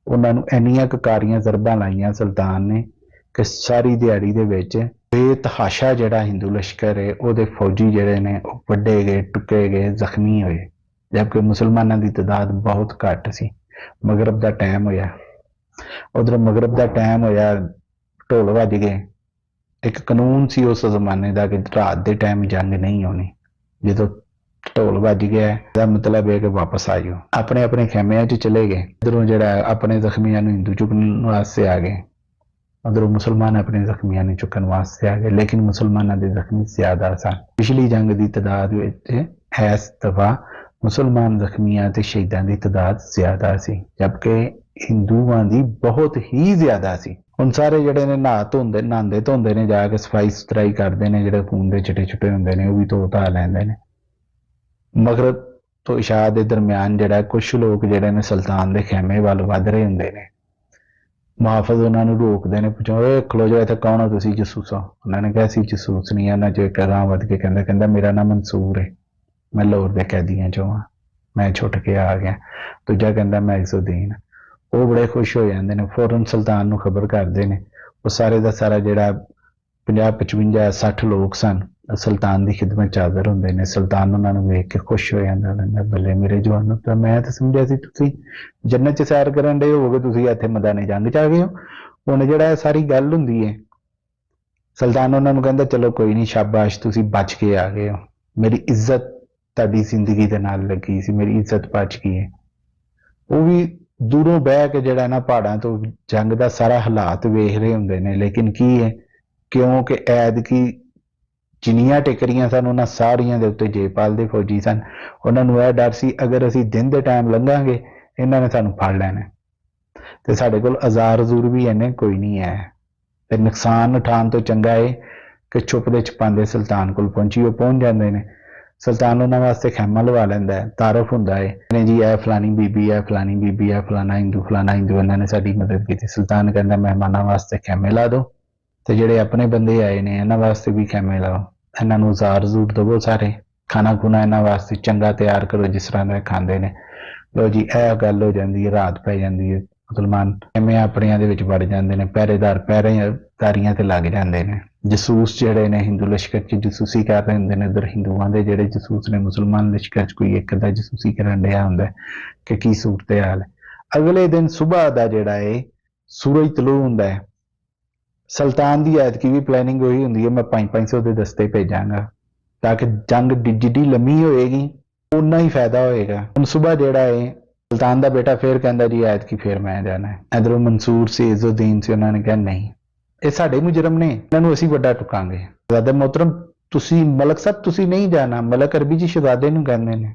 ਉਹਨਾਂ ਨੂੰ ਇੰਨੀਆਂ ਕਾਰੀਆਂ ਜ਼ਰਬਾਂ ਲਾਈਆਂ ਸੁਲਤਾਨ ਨੇ ਕਿ ਸਾਰੀ ਦਿਹਾੜੀ ਦੇ ਵਿੱਚ ਬੇਤਹਾਸ਼ਾ ਜਿਹੜਾ ਹਿੰਦੂ ਲਸ਼ਕਰ ਹੈ, ਉਹਦੇ ਫੌਜੀ ਜਿਹੜੇ ਨੇ ਉਹ ਵੱਢੇ ਗਏ, ਟੁੱਕੇ ਗਏ, ਜ਼ਖਮੀ ਹੋਏ, ਜਦਕਿ ਮੁਸਲਮਾਨਾਂ ਦੀ ਤਾਦਾਦ ਬਹੁਤ ਘੱਟ ਸੀ। ਮਗਰਬ ਦਾ ਟਾਈਮ ਹੋਇਆ, ਉਧਰ ਮਗਰਬ ਦਾ ਟਾਈਮ ਹੋਇਆ, ਢੋਲ ਵੱਜ ਗਏ। ਇੱਕ ਕਾਨੂੰਨ ਸੀ ਉਸ ਜ਼ਮਾਨੇ ਦਾ ਕਿ ਰਾਤ ਦੇ ਟਾਈਮ ਜੰਗ ਨਹੀਂ ਹੋਣੀ। ਜਦੋਂ ਢੋਲ ਵੱਜ ਗਿਆ ਇਹਦਾ ਮਤਲਬ ਹੈ ਕਿ ਵਾਪਸ ਆ ਜਾਓ, ਆਪਣੇ ਆਪਣੇ ਖੈਮਿਆਂ 'ਚ ਚਲੇ ਗਏ। ਇੱਧਰੋਂ ਜਿਹੜਾ ਆਪਣੇ ਜ਼ਖਮੀਆਂ ਨੂੰ ਹਿੰਦੂ ਚੁੱਕਣ ਵਾਸਤੇ ਆ ਗਏ, ਉਧਰੋਂ ਮੁਸਲਮਾਨ ਆਪਣੇ ਜ਼ਖਮੀਆਂ ਨੂੰ ਚੁੱਕਣ ਵਾਸਤੇ ਆ ਗਏ, ਲੇਕਿਨ ਮੁਸਲਮਾਨਾਂ ਦੇ ਜ਼ਖਮੀ ਜ਼ਿਆਦਾ ਸਨ। ਪਿਛਲੀ ਜੰਗ ਦੀ ਤਾਦਾਦ ਵਿੱਚ ਇਸ ਦਫਾ ਮੁਸਲਮਾਨ ਜ਼ਖਮੀਆਂ ਤੇ ਸ਼ਹੀਦਾਂ ਦੀ ਤਾਦਾਦ ਜ਼ਿਆਦਾ ਸੀ, ਜਦਕਿ ਹਿੰਦੂਆਂ ਦੀ ਬਹੁਤ ਹੀ ਜ਼ਿਆਦਾ ਸੀ। ਹੁਣ ਸਾਰੇ ਜਿਹੜੇ ਨੇ ਨਹਾਉਂਦੇ ਧੋਂਦੇ ਨੇ, ਜਾ ਕੇ ਸਫਾਈ ਸੁਥਰਾਈ ਕਰਦੇ ਨੇ, ਜਿਹੜੇ ਖੂਨ ਦੇ ਚਿੱਟੇ ਹੁੰਦੇ ਨੇ ਉਹ ਵੀ ਧੋ ਧਾ ਲੈਂਦੇ ਨੇ। ਮਗਰਬ ਤੋਂ ਇਸ਼ਾ ਦੇ ਦਰਮਿਆਨ ਜਿਹੜਾ ਕੁਛ ਲੋਕ ਜਿਹੜੇ ਨੇ ਸੁਲਤਾਨ ਦੇ ਖੈਮੇ ਵੱਲ ਵੱਧ ਰਹੇ ਹੁੰਦੇ ਨੇ, ਮੁਹਾਫਿਜ਼ ਉਹਨਾਂ ਨੂੰ ਰੋਕਦੇ ਨੇ, ਪੁੱਛੋ ਓਏ ਖਲੋ ਜਾਓ, ਇੱਥੇ ਕੌਣ ਹੋ ਤੁਸੀਂ? ਜਸੂਸ ਹੋ। ਉਹਨਾਂ ਨੇ ਕਿਹਾ ਸੀ ਜਸੂਸ ਨਹੀਂ। ਉਹਨਾਂ 'ਚ ਇੱਕ ਅਗਾਂਹ ਵੱਧ ਕੇ ਕਹਿੰਦਾ ਮੇਰਾ ਨਾਮ ਮਨਸੂਰ ਹੈ, मैं लाहौर के कैदियां चों हाँ, मैं छुट के आ गया। दूजा कहता मैं इजुद्दीन। वो बड़े खुश हो जाते हैं, फौरन सुल्तान को खबर करते हैं। वो सारे का सारा जोड़ा 50 55 60 लोग सन सुल्तान की खिदमत च हाज़र होंगे ने। सुल्तान उन्होंने वेख के खुश हो जाता, कहता बल्ले मेरे जवानों, तो मैं तो समझा सी तुसीं जन्नत च सैर करन डे होवोगे, तुसीं इत्थे मैदाने जंग च आ गए हो। हुण जिहड़ा सारी गल हुंदी है, सुल्तान उन्होंने कहता चलो कोई नहीं, शाबाश तुसीं बच के आ गए हो, मेरी इज्जत तुहाडी जिंदगी दे नाल लगी सी, मेरी इज्जत बच गई है। वो भी दूरों बह के जिहड़ा ना पहाड़ां तो जंग का सारा हालात वेख रहे हुंदे ने, लेकिन की है क्योंकि ऐदकी जिन्नियां टिकरियां सन उन्हां सारियां दे उत्ते जयपाल दे फौजी सन। उन्हां नूं यह डर सी अगर असीं दिन दे टाइम लंघांगे इन्हां ने सानूं फड़ लैणा ते साडे कोल औज़ार ज़ूर भी इन्ने कोई नहीं है, ते नुकसान उठाउण तो चंगा है कि छुपदे छुपांदे सुल्तान कोल पहुंची। वो पहुंच जाते हैं, सुल्तान उन्होंने वास्ते खैमा लवा लैंदा है, तारफ हुंदा है जी ए फलानी बीबी है, फलानी बीबी है, फलाना हिंदू इन्होंने साडी मदद की। सुल्तान कहता मेहमानों वास्ते खैमे ला दो, तो जिहड़े अपने बंदे आए ने इन्हां वास्ते भी खैमे लाओ, इन्हां नूं ज़ार ज़ूर दवो, सारे खाना खुना इन्हां वास्ते चंगा तैयार करो जिस तरह का खांदे ने। लो जी यह गल हो जाती है, रात पै जाती है, मुसलमान खैमे अपनियां दे विच वड़ जांदे ने, पहरेदार पहरेदारियां ते लग जांदे ने। जसूस जिहड़े ने हिंदू लश्कर च जसूसी कर रहे हुंदे ने, इधर हिंदुआं दे जिहड़े जसूस ने मुसलमान लश्कर च कोई एक अद्धा जसूसी करन डिया हुंदा कि की सूरत हाल है। अगले दिन सुबह दा जिहड़ा है सूरज तलू हुंदा है, सुल्तान की ऐतकी भी प्लैनिंग वही होंगी है, मैं 500 के दस्ते भेजांगा ताकि जंग जिड्डी लम्मी होएगी उन्ना ही फायदा होएगा। हम सुबह जेड़ा है सुल्तान का बेटा फिर कहता जी ऐतकी फिर मैं जाना है। इधरों मंसूर से इजुद्दीन से उन्होंने कहा नहीं, ये साडे मुजरम ने, इन्हों असीं वड्डा टुकांगे। शहजादा मोहतरम तुसीं मलक साहब तुसीं नहीं जाना, मलक अरबी च शहजादे नूं कहंदे ने,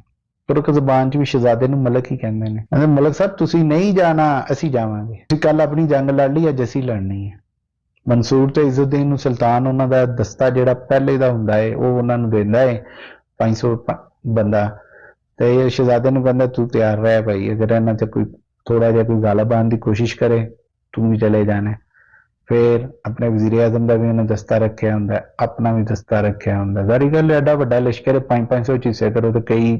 तुरक जबान च भी शहजादे नूं मलक ही कहंदे ने। कहंदे मलक साहब तुसीं नहीं जाना, असीं जावांगे, तुसीं कल अपनी जंग लड़ ली, अज असीं लड़नी है। मंसूर ते इजुद्दीन नूं सुल्तान उन्हां दा दस्ता जिहड़ा पहले दा हुंदा है वो उन्हां नूं दिंदा है 500 बंदा, ते शहजादे नूं कहंदा तू तैयार रह भाई, अगर इन्हां च कोई थोड़ा जिहा कोई गल बान की कोशिश करे तू भी चले जाना। फिर अपने वजीर आजम का भी उन्हें दस्ता रखा हुंदा, अपना भी दस्ता रखा हुंदा। सारी गल एडा वड्डा लश्कर 500 च हिस्से करो तो कई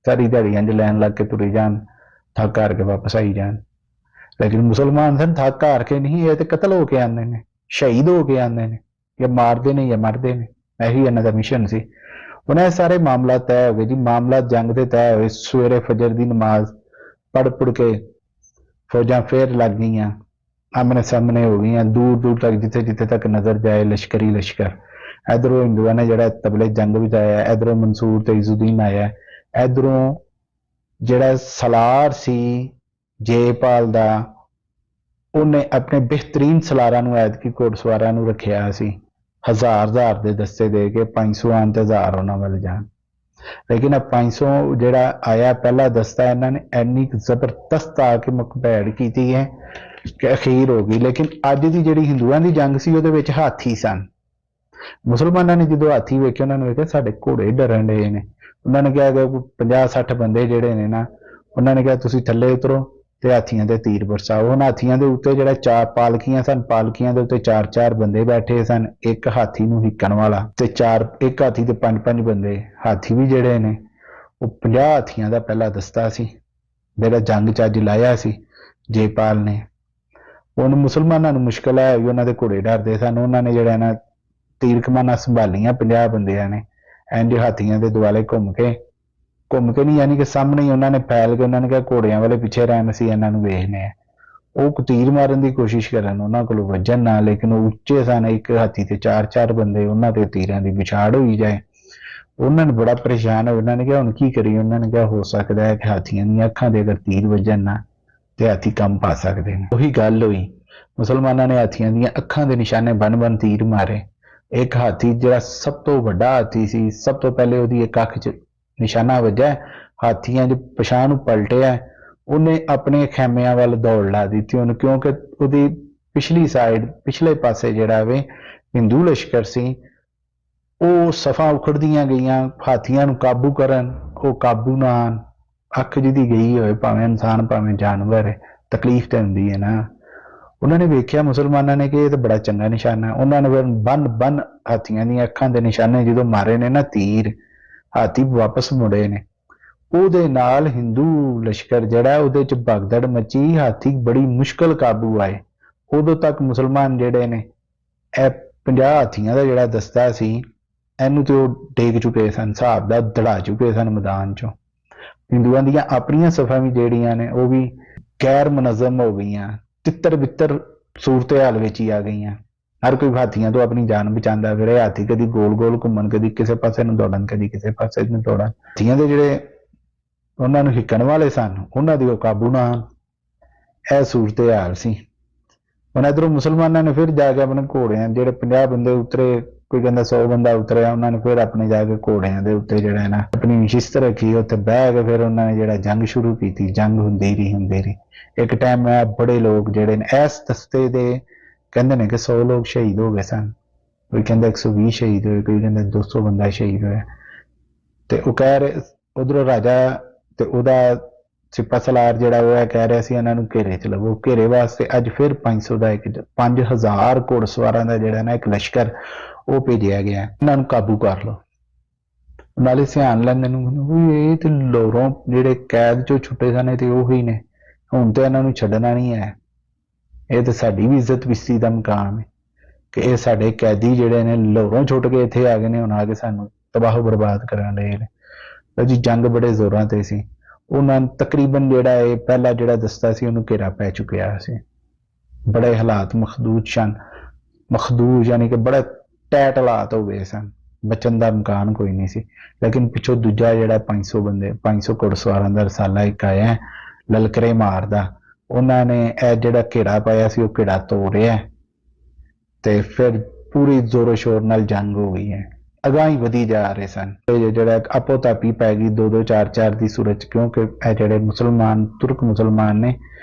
सारी दिहाड़ी इंज लैन लग के तुरी जान, थक हार के वापस आई जान। लेकिन मुसलमान सन थक हार के नहीं, ये तो कतल होके आंदे ने, शहीद होके आंदे ने, या मारते ने या मरते ने, यही इन्हां दा मिशन सी। उन्हें सारे मामला तय हो गए जी, मामला जंग के तय हुए। सवेरे फजर की नमाज पढ़ पुढ़ के फौजां फिर लग गई, आमने सामने हो गई, दूर दूर तक जिथे जिथे तक नजर जाए लश्कर ही लश्कर। इधरों हिंदुओं ने जरा तबले जंग बजाया, इधरों मंसूर ते इजुद्दीन आया, इधरों जरा सलार सी जयपाल दा उन्हें अपने बेहतरीन सलारां नूं ऐतकी घोड़सवारां नूं रखिया सी, हजार दे दस्ते दे के 500 आन ते 1000 उन्हां वल जान। लेकिन अब 500 जिहड़ा आया पहला दस्ता, इन्हां ने इन्नी जबरदस्त आके मुखभैड़ की है कि अखीर हो गई। लेकिन अज की जिहड़ी हिंदुआं की जंग सी उहदे विच हाथी सन। मुसलमानों ने जो हाथी वेखे उन्होंने वेख्या साडे घोड़े डरन डे ने। उन्होंने कहा कि 50-60 बंदे जिहड़े ने ना, उन्होंने कहा तुसीं थल्ले उतरो ते हाथियां ते तीर बरसाओ। उन्हां हाथियां दे उत्ते जिहड़ा 4 पालकियां सन, पालकियां दे उत्ते 4-4 बंदे बैठे सन, एक हाथी नूं हिक्कण वाला ते 4 एक हाथी ते 5-5 बंदे। हाथी भी जिहड़े ने वो 50 हाथियां दा पहला दस्ता सी जिहड़ा जंग च अज लाया सी जयपाल ने। उन मुसलमानों नूं मुश्किल है उन्हां दे घोड़े डरदे सन। उन्होंने जिहड़ा ना तीर कमाना संभालियां 50 बंदियां ने, इंज हाथियां दे दुआले घूम के नहीं, यानी कि सामने ही उन्होंने फैल के उन्होंने कहा घोड़ियां वाले पिछे रहन, असीं इन्हां नूं वेखने आ। वो तीर मारन की कोशिश करन, उन्हां कोलों वजन ना, लेकिन वो उच्चे सन, एक हाथी ते 4-4 बंदे, उन्हां ते तीरां की विछाड़ होई जाए। उन्होंने बड़ा परेशान हो, उन्होंने कहा हुण की करिए। उन्होंने कहा हो सकता है कि हाथियां दी अखां दे अगर तीर वजन ना ते हाथी कम पा सकते हैं। वही गल हुई, मुसलमानों ने हाथियां दी अखां दे निशाने बन तीर मारे। एक हाथी जिहड़ा सब तो वड्डा हाथी सी, सब तो पहले उहदी एक अख च निशाना वज्या, हाथियां जो पछाण पलटिया, उन्हें अपने खैमियां वाल दौड़ ला दी थी। क्योंकि उहदी पिछली साइड पिछले पासे जिहड़ा वे हिंदू लश्कर सी, वो सफा उखड़दियां गईयां, हाथियां नूं काबू करन, वो काबू ना आन। अख जिहदी गई होए, भावें इंसान भावें जानवर है, तकलीफ तो हुंदी है ना। उन्होंने वेख्या मुसलमानों ने कि यह तो बड़ा चंगा निशाना है। उन्होंने फिर बन हाथियां दी अखां दे निशाने जो मारे ने ना तीर, ਹਾਥੀ ਵਾਪਸ ਮੁੜੇ ਨੇ। ਉਹਦੇ ਨਾਲ ਹਿੰਦੂ ਲਸ਼ਕਰ ਜਿਹੜਾ ਉਹਦੇ ਚ ਭਗਦੜ ਮਚੀ, ਹਾਥੀ ਬੜੀ ਮੁਸ਼ਕਲ ਕਾਬੂ ਆਏ। ਉਦੋਂ ਤੱਕ ਮੁਸਲਮਾਨ ਜਿਹੜੇ ਨੇ ਇਹ 50 ਹਾਥੀਆਂ ਦਾ ਜਿਹੜਾ ਦਸਤਾ ਸੀ ਇਹਨੂੰ ਤੇ ਉਹ ਡੇਗ ਚੁੱਕੇ ਸਨ, ਹਿਸਾਬ ਦਾ ਦੜਾ ਚੁੱਕੇ ਸਨ ਮੈਦਾਨ ਚੋਂ। ਹਿੰਦੂਆਂ ਦੀਆਂ ਆਪਣੀਆਂ ਸਫਾਂ ਵੀ ਜਿਹੜੀਆਂ ਨੇ ਉਹ ਵੀ ਗੈਰ ਮੁਨਜ਼ਮ ਹੋ ਗਈਆਂ, ਤਿੱਤਰ ਬਿੱਤਰ ਸੂਰਤ ਹਾਲ ਵਿੱਚ ਹੀ ਆ ਗਈਆਂ। ਹਰ ਕੋਈ ਹਾਥੀਆਂ ਤੋਂ ਆਪਣੀ ਜਾਨ ਬਚਾਉਂਦਾ ਫਿਰੇ। ਹਾਥੀ ਕਦੀ ਗੋਲ ਗੋਲ ਘੁੰਮਣ, ਕਦੀ ਕਿਸੇ ਪਾਸੇ ਨੂੰ ਦੌੜਨ, ਕਦੀ ਕਿਸੇ ਪਾਸੇ ਨੂੰ ਦੌੜਨ। ਹਾਥੀਆਂ ਦੇ ਜਿਹੜੇ ਉਹਨਾਂ ਨੂੰ ਹਿੱਕਣ ਵਾਲੇ ਸਨ ਉਹਨਾਂ ਦੀ ਉਹ ਕਾਬੂ ਨਾ ਆਉਣ, ਇਹ ਸੂਰਤ ਹਾਲ ਸੀ। ਹੁਣ ਇੱਧਰੋਂ ਮੁਸਲਮਾਨਾਂ ਨੇ ਫਿਰ ਜਾ ਕੇ ਆਪਣੇ ਘੋੜਿਆਂ, ਜਿਹੜੇ 50 ਬੰਦੇ ਉਤਰੇ, ਕੋਈ ਕਹਿੰਦਾ 100 ਬੰਦਾ ਉਤਰਿਆ, ਉਹਨਾਂ ਨੇ ਫਿਰ ਆਪਣੇ ਜਾ ਕੇ ਘੋੜਿਆਂ ਦੇ ਉੱਤੇ ਜਿਹੜਾ ਹੈ ਨਾ ਆਪਣੀ ਸ਼ਿਸਤ ਰੱਖੀ, ਉੱਥੇ ਬਹਿ ਕੇ ਫਿਰ ਉਹਨਾਂ ਨੇ ਜਿਹੜਾ ਜੰਗ ਸ਼ੁਰੂ ਕੀਤੀ। ਜੰਗ ਹੁੰਦੀ ਰਹੀ। ਇੱਕ ਟਾਈਮ ਮੈਂ ਬੜੇ ਲੋਕ ਜਿਹੜੇ ਨੇ ਇਸ ਦਸਤੇ ਦੇ ਕਹਿੰਦੇ ਨੇ ਕਿ 100 ਲੋਕ ਸ਼ਹੀਦ ਹੋ ਗਏ ਸਨ, ਕੋਈ ਕਹਿੰਦਾ 120 ਸ਼ਹੀਦ ਹੋਏ, ਕੋਈ ਕਹਿੰਦਾ 200 ਬੰਦਾ ਸ਼ਹੀਦ ਹੋਇਆ। ਤੇ ਉਹ ਕਹਿ ਰਹੇ ਉਧਰੋਂ ਰਾਜਾ ਤੇ ਉਹਦਾ ਸਿਪਾ ਸਲਾਰ ਜਿਹੜਾ ਉਹ ਕਹਿ ਰਿਹਾ ਸੀ ਇਹਨਾਂ ਨੂੰ ਘੇਰੇ ਚ ਲਵੋ। ਘੇਰੇ ਵਾਸਤੇ ਅੱਜ ਫਿਰ 500 ਦਾ 5000 ਘੋੜਸਵਾਰਾਂ ਦਾ ਜਿਹੜਾ ਨਾ ਇੱਕ ਲਸ਼ਕਰ ਉਹ ਭੇਜਿਆ ਗਿਆ, ਇਹਨਾਂ ਨੂੰ ਕਾਬੂ ਕਰ ਲਓ। ਨਾਲੇ ਸਿਆਣ ਲੈਂਦੇ ਨੂੰ ਇਹ ਤੇ ਲੋਰੋਂ ਜਿਹੜੇ ਕੈਦ ਚੋਂ ਛੁੱਟੇ ਸਨ ਤੇ ਉਹੀ ਨੇ, ਹੁਣ ਤੇ ਇਹਨਾਂ ਨੂੰ ਛੱਡਣਾ ਨਹੀਂ ਹੈ। ਇਹ ਤੇ ਸਾਡੀ ਵੀ ਇੱਜ਼ਤ ਬਿਸਤੀ ਦਾ ਮਕਾਮ ਹੈ ਕਿ ਇਹ ਸਾਡੇ ਕੈਦੀ ਜਿਹੜੇ ਨੇ ਲਾਹੌਰੋਂ ਛੁੱਟ ਕੇ ਇੱਥੇ ਆ ਗਏ ਨੇ, ਹੁਣ ਆ ਕੇ ਸਾਨੂੰ ਤਬਾਹ ਬਰਬਾਦ ਕਰਨ ਲਏ ਨੇ। ਜੀ ਜੰਗ ਬੜੇ ਜ਼ੋਰਾਂ ਤੇ ਸੀ। ਉਹਨਾਂ ਨੂੰ ਤਕਰੀਬਨ ਜਿਹੜਾ ਇਹ ਪਹਿਲਾ ਜਿਹੜਾ ਦਸਤਾ ਸੀ ਉਹਨੂੰ ਘੇਰਾ ਪੈ ਚੁੱਕਿਆ ਸੀ। ਬੜੇ ਹਾਲਾਤ ਮਖਦੂਜ ਯਾਨੀ ਕਿ ਬੜਾ ਟੈਟ ਹਾਲਾਤ ਹੋ ਗਏ ਸਨ, ਬਚਣ ਦਾ ਇਮਕਾਨ ਕੋਈ ਨਹੀਂ ਸੀ। ਲੇਕਿਨ ਪਿੱਛੋਂ ਦੂਜਾ ਜਿਹੜਾ 500 ਘੋੜਸਵਾਰਾਂ ਦਾ ਰਸਾਲਾ ਇੱਕ ਆਇਆ ਲਲਕਰੇ ਮਾਰਦਾ, ਉਹਨਾਂ ਨੇ ਇਹ ਜਿਹੜਾ ਘੇਰਾ ਪਾਇਆ ਸੀ ਉਹ ਘੇਰਾ ਤੋੜਿਆ ਤੇ ਫਿਰ ਪੂਰੀ ਜ਼ੋਰੋ ਸ਼ੋਰ ਨਾਲ ਜੰਗ ਹੋ ਗਈ ਹੈ। ਅਗਾਂਹ ਹੀ ਵਧੀ ਜਾ ਰਹੇ ਸਨ। ਜਿਹੜਾ ਆਪੋ ਤਾਪੀ ਪੈ ਗਈ 2-2 4-4 ਦੀ ਸੂਰਤ, ਕਿਉਂਕਿ ਇਹ ਜਿਹੜੇ ਤੁਰਕ ਮੁਸਲਮਾਨ ਨੇ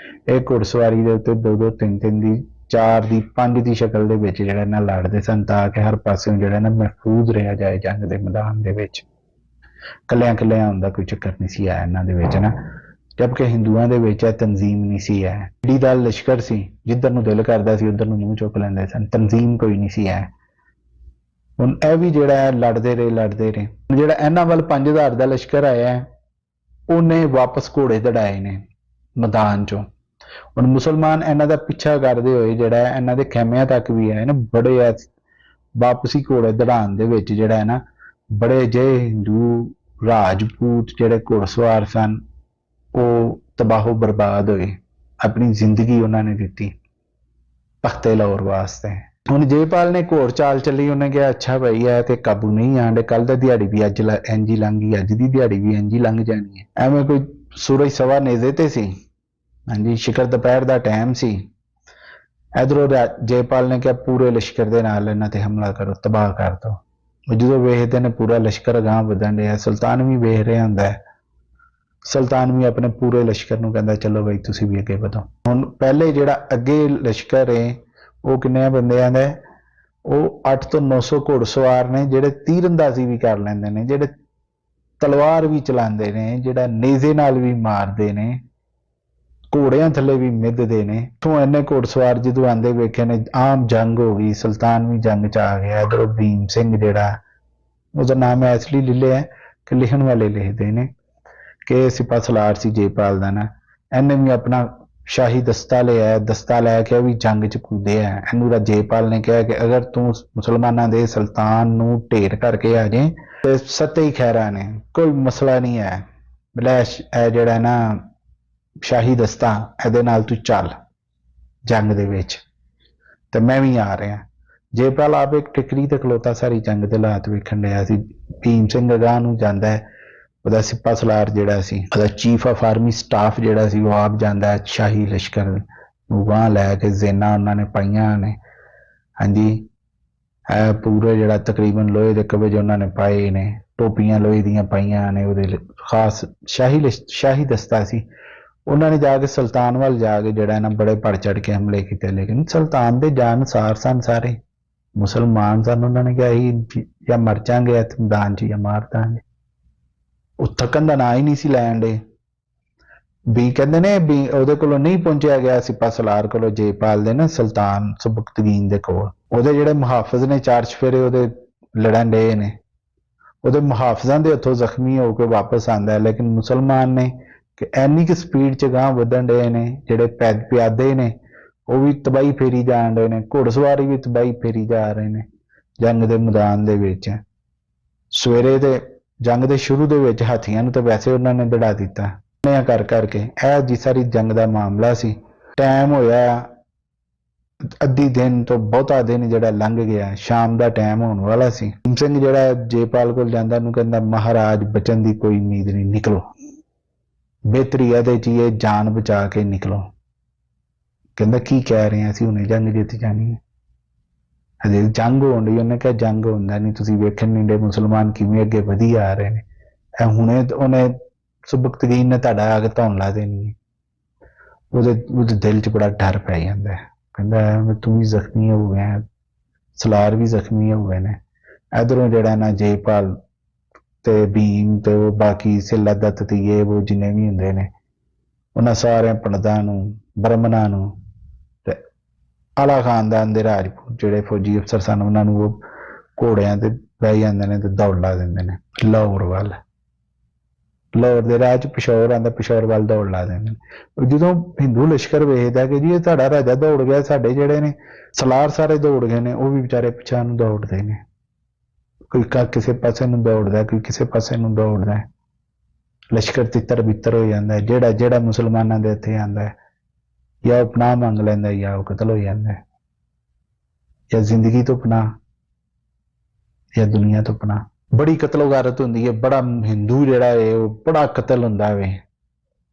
ਇਹ ਘੋੜਸਵਾਰੀ ਦੇ ਉੱਤੇ 2-2 3-3 ਦੀ 4 ਦੀ 5 ਦੀ ਸ਼ਕਲ ਦੇ ਵਿੱਚ ਜਿਹੜਾ ਨਾ ਲੜਦੇ ਸਨ, ਤਾਂ ਕਿ ਹਰ ਪਾਸਿਓਂ ਜਿਹੜਾ ਨਾ ਮਹਿਫੂਜ਼ ਰਿਹਾ ਜਾਏ ਜੰਗ ਦੇ ਮੈਦਾਨ ਦੇ ਵਿੱਚ। ਕੱਲਿਆਂ ਆਉਣ ਦਾ ਕੋਈ ਚੱਕਰ ਨਹੀਂ ਸੀ ਆਇਆ ਇਹਨਾਂ ਦੇ ਵਿੱਚ ਨਾ, ਜਦਕਿ ਹਿੰਦੂਆਂ ਦੇ ਵਿੱਚ ਇਹ ਤਨਜ਼ੀਮ ਨਹੀਂ ਸੀ ਹੈ। ਏਡੀ ਦਾ ਲਸ਼ਕਰ ਸੀ, ਜਿੱਧਰ ਨੂੰ ਦਿਲ ਕਰਦਾ ਸੀ ਉਧਰ ਨੂੰ ਮੂੰਹ ਚੁੱਕ ਲੈਂਦੇ ਸਨ, ਤਨਜ਼ੀਮ ਕੋਈ ਨਹੀਂ ਸੀ ਹੈ। ਹੁਣ ਇਹ ਵੀ ਜਿਹੜਾ ਹੈ ਲੜਦੇ ਰਹੇ। ਜਿਹੜਾ ਇਹਨਾਂ ਵੱਲ 5000 ਦਾ ਲਸ਼ਕਰ ਆਇਆ ਉਹਨੇ ਵਾਪਸ ਘੋੜੇ ਦੜਾਏ ਨੇ ਮੈਦਾਨ ਚੋਂ। ਹੁਣ ਮੁਸਲਮਾਨ ਇਹਨਾਂ ਦਾ ਪਿੱਛਾ ਕਰਦੇ ਹੋਏ ਜਿਹੜਾ ਇਹਨਾਂ ਦੇ ਖੈਮਿਆਂ ਤੱਕ ਵੀ ਆਏ ਨਾ, ਬੜੇ ਵਾਪਸੀ ਘੋੜੇ ਦੜਾਉਣ ਦੇ ਵਿੱਚ ਜਿਹੜਾ ਹੈ ਨਾ ਬੜੇ ਜਿਹੇ ਹਿੰਦੂ ਰਾਜਪੂਤ ਜਿਹੜੇ ਘੋੜਸਵਾਰ ਸਨ ਉਹ ਤਬਾਹੋ ਬਰਬਾਦ ਹੋਏ। ਆਪਣੀ ਜ਼ਿੰਦਗੀ ਉਹਨਾਂ ਨੇ ਦਿੱਤੀ ਤਖਤੇ ਲਾਹੌਰ ਵਾਸਤੇ। ਹੁਣ ਜੇਪਾਲ ਨੇ ਘੋਰ ਚਾਲ ਚੱਲੀ, ਉਹਨੇ ਕਿਹਾ ਅੱਛਾ ਭਾਈ ਹੈ ਤੇ ਕਾਬੂ ਨਹੀਂ ਆਂਦੇ, ਕੱਲ ਦਾ ਦਿਹਾੜੀ ਵੀ ਅੱਜ ਇੰਝ ਹੀ ਲੰਘ ਗਈ, ਅੱਜ ਦੀ ਦਿਹਾੜੀ ਵੀ ਇੰਝ ਹੀ ਲੰਘ ਜਾਣੀ ਹੈ। ਐਵੇਂ ਕੋਈ ਸੂਰਜ ਸਵਾ ਨੇਜ਼ੇ ਤੇ ਸੀ, ਹਾਂਜੀ ਸ਼ਿਕਰ ਦੁਪਹਿਰ ਦਾ ਟਾਈਮ ਸੀ। ਇਧਰੋਂ ਜੇਪਾਲ ਨੇ ਕਿਹਾ ਪੂਰੇ ਲਸ਼ਕਰ ਦੇ ਨਾਲ ਇਹਨਾਂ ਤੇ ਹਮਲਾ ਕਰੋ, ਤਬਾਹ ਕਰ ਦਿਓ। ਜਦੋਂ ਵੇਖਦੇ ਨੇ ਪੂਰਾ ਲਸ਼ਕਰ ਅਗਾਂਹ ਵਧਣ ਰਿਹਾ, ਸੁਲਤਾਨ ਵੀ ਵੇਖ ਰਿਹਾ ਹੁੰਦਾ ਹੈ। ਸੁਲਤਾਨ ਵੀ ਆਪਣੇ ਪੂਰੇ ਲਸ਼ਕਰ ਨੂੰ ਕਹਿੰਦਾ ਚਲੋ ਬਈ ਤੁਸੀਂ ਵੀ ਅੱਗੇ ਵਧੋ। ਹੁਣ ਪਹਿਲੇ ਜਿਹੜਾ ਅੱਗੇ ਲਸ਼ਕਰ ਹੈ ਉਹ ਕਿੰਨੇ ਬੰਦਿਆਂ ਦਾ, ਉਹ 8 ਤੋਂ 900 ਘੋੜਸਵਾਰ ਨੇ ਜਿਹੜੇ ਤੀਰਅੰਦਾਜ਼ੀ ਵੀ ਕਰ ਲੈਂਦੇ ਨੇ, ਜਿਹੜੇ ਤਲਵਾਰ ਵੀ ਚਲਾਉਂਦੇ ਨੇ, ਜਿਹੜਾ ਨੇਜ਼ੇ ਨਾਲ ਵੀ ਮਾਰਦੇ ਨੇ, ਘੋੜਿਆਂ ਥੱਲੇ ਵੀ ਮਿੱਧਦੇ ਨੇ। ਤੋਂ ਇੰਨੇ ਘੋੜਸਵਾਰ ਜਦੋਂ ਆਂਦੇ ਵੇਖੇ ਨੇ, ਆਮ ਜੰਗ ਹੋ ਗਈ, ਸੁਲਤਾਨ ਵੀ ਜੰਗ ਚ ਆ ਗਿਆ। ਇਧਰੋਂ ਭੀਮ ਸਿੰਘ ਜਿਹੜਾ ਉਹਦਾ ਨਾਮ ਹੈ ਇਸ ਲਈ ਲਿਖਿਆ ਕਿ ਲਿਖਣ ਵਾਲੇ ਲਿਖਦੇ ਨੇ ਕਿ ਸਿਪਾ ਸਲਾਰ ਸੀ ਜੇਪਾਲ ਦਾ ਨਾ, ਇਹਨੇ ਵੀ ਆਪਣਾ ਸ਼ਾਹੀ ਦਸਤਾ ਲੈ ਕੇ ਵੀ ਜੰਗ ਚ ਕੂਦਿਆ। ਇਹਨੂੰ ਜੇਪਾਲ ਨੇ ਕਿਹਾ ਕਿ ਅਗਰ ਤੂੰ ਮੁਸਲਮਾਨਾਂ ਦੇ ਸੁਲਤਾਨ ਨੂੰ ਢੇਰ ਕਰਕੇ ਆ ਜਾਏ ਤੇ ਸੱਤੇ ਹੀ ਖੈਰਾ ਨੇ, ਕੋਈ ਮਸਲਾ ਨਹੀਂ ਹੈ, ਬਲੈਸ਼ ਇਹ ਜਿਹੜਾ ਨਾ ਸ਼ਾਹੀ ਦਸਤਾ ਇਹਦੇ ਨਾਲ ਤੂੰ ਚੱਲ ਜੰਗ ਦੇ ਵਿੱਚ ਤੇ ਮੈਂ ਵੀ ਆ ਰਿਹਾ। ਜੇਪਾਲ ਆਪ ਇੱਕ ਟਿਕਰੀ ਤੇ ਖਲੋਤਾ ਸਾਰੀ ਜੰਗ ਦੇ ਹਾਲਾਤ ਵੇਖਣ ਰਿਹਾ ਸੀ। ਭੀਮ ਸਿੰਘ ਅਗਾਂਹ ਨੂੰ ਜਾਂਦਾ ਹੈ, ਉਹਦਾ ਸਿਪਾ ਸਲਾਰ ਜਿਹੜਾ ਸੀ, ਉਹਦਾ ਚੀਫ ਆਫ ਆਰਮੀ ਸਟਾਫ ਜਿਹੜਾ ਸੀ, ਉਹ ਆਪ ਜਾਂਦਾ ਹੈ ਸ਼ਾਹੀ ਲਸ਼ਕਰ ਨੂੰ ਬਾਂਹ ਲੈ ਕੇ। ਜ਼ੇਨਾ ਉਹਨਾਂ ਨੇ ਪਾਈਆਂ ਨੇ, ਹਾਂਜੀ ਇਹ ਪੂਰੇ ਜਿਹੜਾ ਤਕਰੀਬਨ ਲੋਹੇ ਦੇ ਕਵਚ ਉਹਨਾਂ ਨੇ ਪਾਏ ਨੇ, ਟੋਪੀਆਂ ਲੋਹੇ ਦੀਆਂ ਪਾਈਆਂ ਨੇ, ਉਹਦੇ ਖਾਸ ਸ਼ਾਹੀ ਦਸਤਾ ਸੀ। ਉਹਨਾਂ ਨੇ ਜਾ ਕੇ ਸੁਲਤਾਨ ਵੱਲ ਜਾ ਕੇ ਜਿਹੜਾ ਨਾ ਬੜੇ ਭੜ ਚੜ ਕੇ ਹਮਲੇ ਕੀਤੇ, ਲੇਕਿਨ ਸੁਲਤਾਨ ਦੇ ਜਾਨਸਾਰ ਸਨ, ਸਾਰੇ ਮੁਸਲਮਾਨ ਸਨ। ਉਹਨਾਂ ਨੇ ਕਿਹਾ ਹੀ ਜਾਂ ਮਰ ਜਾਵਾਂਗੇ ਇਸ ਮੈਦਾਨ 'ਚ ਜਾਂ ਮਾਰ ਦਾਂਗੇ। ਉਹ ਥੱਕਣ ਦਾ ਨਾਂ ਹੀ ਨਹੀਂ ਸੀ ਲੈਣ ਦੇ। ਵੀ ਕਹਿੰਦੇ ਨੇ ਵੀ ਉਹਦੇ ਕੋਲੋਂ ਨਹੀਂ ਪਹੁੰਚਿਆ ਗਿਆ ਸਿਪਾ ਸਲਾਰ ਕੋਲੋਂ, ਜੇਪਾਲ ਦੇ ਨਾ ਸੁਲਤਾਨ ਸਬਕਤਗੀਨ ਦੇ ਕੋਲ। ਉਹਦੇ ਜਿਹੜੇ ਮੁਹਾਫਿਜ਼ ਨੇ 4 ਚਫੇਰੇ ਉਹਦੇ ਲੜਨ ਡਏ ਨੇ, ਉਹਦੇ ਮੁਹਾਫਜ਼ਾਂ ਦੇ ਹੱਥੋਂ ਜ਼ਖਮੀ ਹੋ ਕੇ ਵਾਪਸ ਆਉਂਦਾ ਹੈ, ਲੇਕਿਨ ਮੁਸਲਮਾਨ ਨੇ ਕਿ ਇੰਨੀ ਕੁ ਸਪੀਡ 'ਚ ਗਾਂਹ ਵਧਣ ਡਏ ਨੇ, ਜਿਹੜੇ ਪਿਆਦੇ ਨੇ ਉਹ ਵੀ ਤਬਾਹੀ ਫੇਰੀ ਜਾਣ ਰਹੇ ਨੇ, ਘੋੜਸਵਾਰੀ ਵੀ ਤਬਾਹੀ ਫੇਰੀ ਜਾ ਰਹੇ ਨੇ ਜੰਗ ਦੇ ਮੈਦਾਨ ਦੇ ਵਿੱਚ। ਸਵੇਰੇ ਦੇ ਜੰਗ ਦੇ ਸ਼ੁਰੂ ਦੇ ਵਿੱਚ ਹਾਥੀਆਂ ਨੂੰ ਤਾਂ ਵੈਸੇ ਉਹਨਾਂ ਨੇ ਦੜਾ ਦਿੱਤਾ ਕਰ ਕਰਕੇ। ਇਹ ਜੀ ਸਾਰੀ ਜੰਗ ਦਾ ਮਾਮਲਾ ਸੀ। ਟਾਈਮ ਹੋਇਆ ਅੱਧੀ ਦਿਨ ਤੋਂ ਬਹੁਤਾ ਦਿਨ ਜਿਹੜਾ ਲੰਘ ਗਿਆ, ਸ਼ਾਮ ਦਾ ਟਾਈਮ ਹੋਣ ਵਾਲਾ ਸੀ। ਭੀਮ ਸਿੰਘ ਜਿਹੜਾ ਜੇਪਾਲ ਕੋਲ ਜਾਂਦਾ, ਉਹਨੂੰ ਕਹਿੰਦਾ ਮਹਾਰਾਜ ਬਚਣ ਦੀ ਕੋਈ ਉਮੀਦ ਨਹੀਂ, ਨਿਕਲੋ, ਬਿਹਤਰੀ ਇਹਦੇ 'ਚ ਇਹ ਜਾਨ ਬਚਾ ਕੇ ਨਿਕਲੋ। ਕਹਿੰਦਾ ਕੀ ਕਹਿ ਰਹੇ ਆ, ਅਸੀਂ ਹੁਣੇ ਜੰਗ ਜਿੱਤ ਜਾਣੀ ਹੈ, ਹਜੇ ਜੰਗ ਹੋਣ ਡਈ। ਉਹਨੇ ਕਿਹਾ ਜੰਗ ਹੁੰਦਾ ਨਹੀਂ, ਤੁਸੀਂ ਵੇਖਣ ਨਹੀਂ ਡੇ ਮੁਸਲਮਾਨ ਕਿਵੇਂ ਅੱਗੇ ਵਧੀ ਆ ਰਹੇ ਨੇ, ਇਹ ਹੁਣੇ ਉਹਨੇ ਸੁਬਕਤਗੀਨ ਨੇ ਤੁਹਾਡਾ ਆ ਕੇ ਧੌਣ ਲਾ ਦੇਣੀ ਹੈ। ਉਹਦੇ ਦਿਲ 'ਚ ਬੜਾ ਡਰ ਪੈ ਜਾਂਦਾ ਹੈ। ਕਹਿੰਦਾ ਤੂੰ ਵੀ ਜ਼ਖਮੀ ਹੋ ਗਿਆ, ਸਲਾਰ ਵੀ ਜ਼ਖਮੀ ਹੋ ਗਏ ਨੇ। ਇਧਰੋਂ ਜਿਹੜਾ ਨਾ ਜੇਪਾਲ ਤੇ ਭੀਮ ਤੇ ਉਹ ਬਾਕੀ ਸਿੱਲਾ ਦੱਤ ਤੇ ਇਹ ਉਹ ਜਿੰਨੇ ਵੀ ਹੁੰਦੇ ਨੇ, ਉਹਨਾਂ ਸਾਰਿਆਂ ਪੰਡਤਾਂ ਨੂੰ, ਬ੍ਰਹਮਣਾਂ ਨੂੰ ਤੇ ਆਲਾ ਖਾਨਦਾਨ ਦੇ ਰਾਜਪੂਤ ਜਿਹੜੇ ਫੌਜੀ ਅਫਸਰ ਸਨ, ਉਹਨਾਂ ਨੂੰ ਉਹ ਘੋੜਿਆਂ ਤੇ ਬਹਿ ਜਾਂਦੇ ਨੇ ਤੇ ਦੌੜ ਲਾ ਦਿੰਦੇ ਨੇ ਲਾਹੌਰ ਵੱਲ। ਲਾਹੌਰ ਦੇ ਰਾਹ 'ਚ ਪਿਸ਼ੌਰ ਆਉਂਦਾ, ਪਿਸ਼ੌਰ ਵੱਲ ਦੌੜ ਲਾ ਦਿੰਦੇ ਨੇ। ਜਦੋਂ ਹਿੰਦੂ ਲਸ਼ਕਰ ਵੇਖਦਾ ਕਿ ਜੀ ਇਹ ਤੁਹਾਡਾ ਰਾਜਾ ਦੌੜ ਗਿਆ, ਸਾਡੇ ਜਿਹੜੇ ਨੇ ਸਲਾਰ ਸਾਰੇ ਦੌੜ ਗਏ ਨੇ, ਉਹ ਵੀ ਵਿਚਾਰੇ ਪਿਛਾਂ ਨੂੰ ਦੌੜਦੇ ਨੇ। ਕੋਈ ਕਿਸੇ ਪਾਸੇ ਨੂੰ ਦੌੜਦਾ, ਕੋਈ ਕਿਸੇ ਪਾਸੇ ਨੂੰ ਦੌੜਦਾ। ਲਸ਼ਕਰ ਤਿੱਤਰ ਬਿੱਤਰ ਹੋ ਜਾਂਦਾ। ਜਿਹੜਾ ਮੁਸਲਮਾਨਾਂ ਦੇ ਇੱਥੇ ਆਉਂਦਾ ਜਾਂ ਉਹ ਪਨਾਹ ਮੰਗ ਲੈਂਦਾ, ਜਾਂ ਉਹ ਕਤਲ ਹੋ ਜਾਂਦਾ, ਜਾਂ ਜ਼ਿੰਦਗੀ ਤੋਂ ਪਨਾਹ ਜਾਂ ਦੁਨੀਆ ਤੋਂ ਪਨਾਹ। ਬੜੀ ਕਤਲੋਗਾਰਤ ਹੁੰਦੀ ਹੈ। ਬੜਾ ਹਿੰਦੂ ਜਿਹੜਾ ਹੈ ਉਹ ਬੜਾ ਕਤਲ ਹੁੰਦਾ ਵੇ।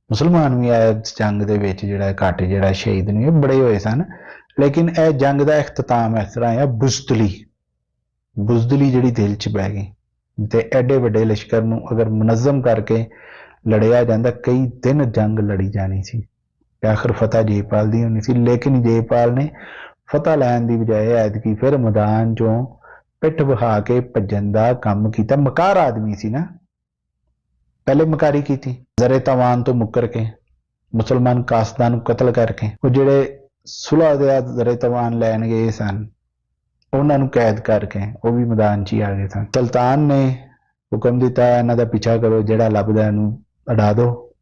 ਮੁਸਲਮਾਨ ਵੀ ਆਇਆ ਜੰਗ ਦੇ ਵਿੱਚ, ਜਿਹੜਾ ਘੱਟ ਜਿਹੜਾ ਸ਼ਹੀਦ ਨੇ ਬੜੇ ਹੋਏ ਸਨ, ਲੇਕਿਨ ਇਹ ਜੰਗ ਦਾ ਇਖਤਤਾਮ ਇਸ ਤਰ੍ਹਾਂ ਆ, ਬੁਜ਼ਦਲੀ ਜਿਹੜੀ ਦਿਲ 'ਚ ਬਹਿ ਗਈ। ਤੇ ਐਡੇ ਵੱਡੇ ਲਸ਼ਕਰ ਨੂੰ ਅਗਰ ਮੁਨਜ਼ਮ ਕਰਕੇ ਲੜਿਆ ਜਾਂਦਾ, ਕਈ ਦਿਨ ਜੰਗ ਲੜੀ ਜਾਣੀ ਸੀ ਤੇ ਆਖਰ ਫਤਹ ਜੇਪਾਲ ਦੀ ਹੋਣੀ ਸੀ। ਲੇਕਿਨ ਜੇਪਾਲ ਨੇ ਫਤਹ ਲੈਣ ਦੀ ਬਜਾਏ ਐਤਕੀ ਫਿਰ ਮੈਦਾਨ 'ਚੋਂ ਪਿੱਠ ਵਹਾ ਕੇ ਭੱਜਣ ਦਾ ਕੰਮ ਕੀਤਾ। ਮਕਾਰ ਆਦਮੀ ਸੀ ਨਾ, ਪਹਿਲੇ ਮਕਾਰੀ ਕੀਤੀ ਜ਼ਰੇ ਤਵਾਨ ਤੋਂ ਮੁੱਕਰ ਕੇ, ਮੁਸਲਮਾਨ ਕਾਸਦਾਂ ਨੂੰ ਕਤਲ ਕਰਕੇ। ਉਹ ਜਿਹੜੇ ਸੁਲ੍ਹਾ ਦੇ ਜ਼ਰੇ ਤਵਾਨ ਲੈਣ ਗਏ ਸਨ, ਉਹਨਾਂ ਨੂੰ ਕੈਦ ਕਰਕੇ ਉਹ ਵੀ ਮੈਦਾਨ 'ਚ ਹੀ ਆ ਗਏ ਸਨ। ਸੁਲਤਾਨ ਨੇ ਹੁਕਮ ਦਿੱਤਾ, ਇਹਨਾਂ ਦਾ ਪਿੱਛਾ ਕਰੋ, ਜਿਹੜਾ ਲੱਭਦਾ ਇਹਨੂੰ ਅਡਾ ਦਿਓ,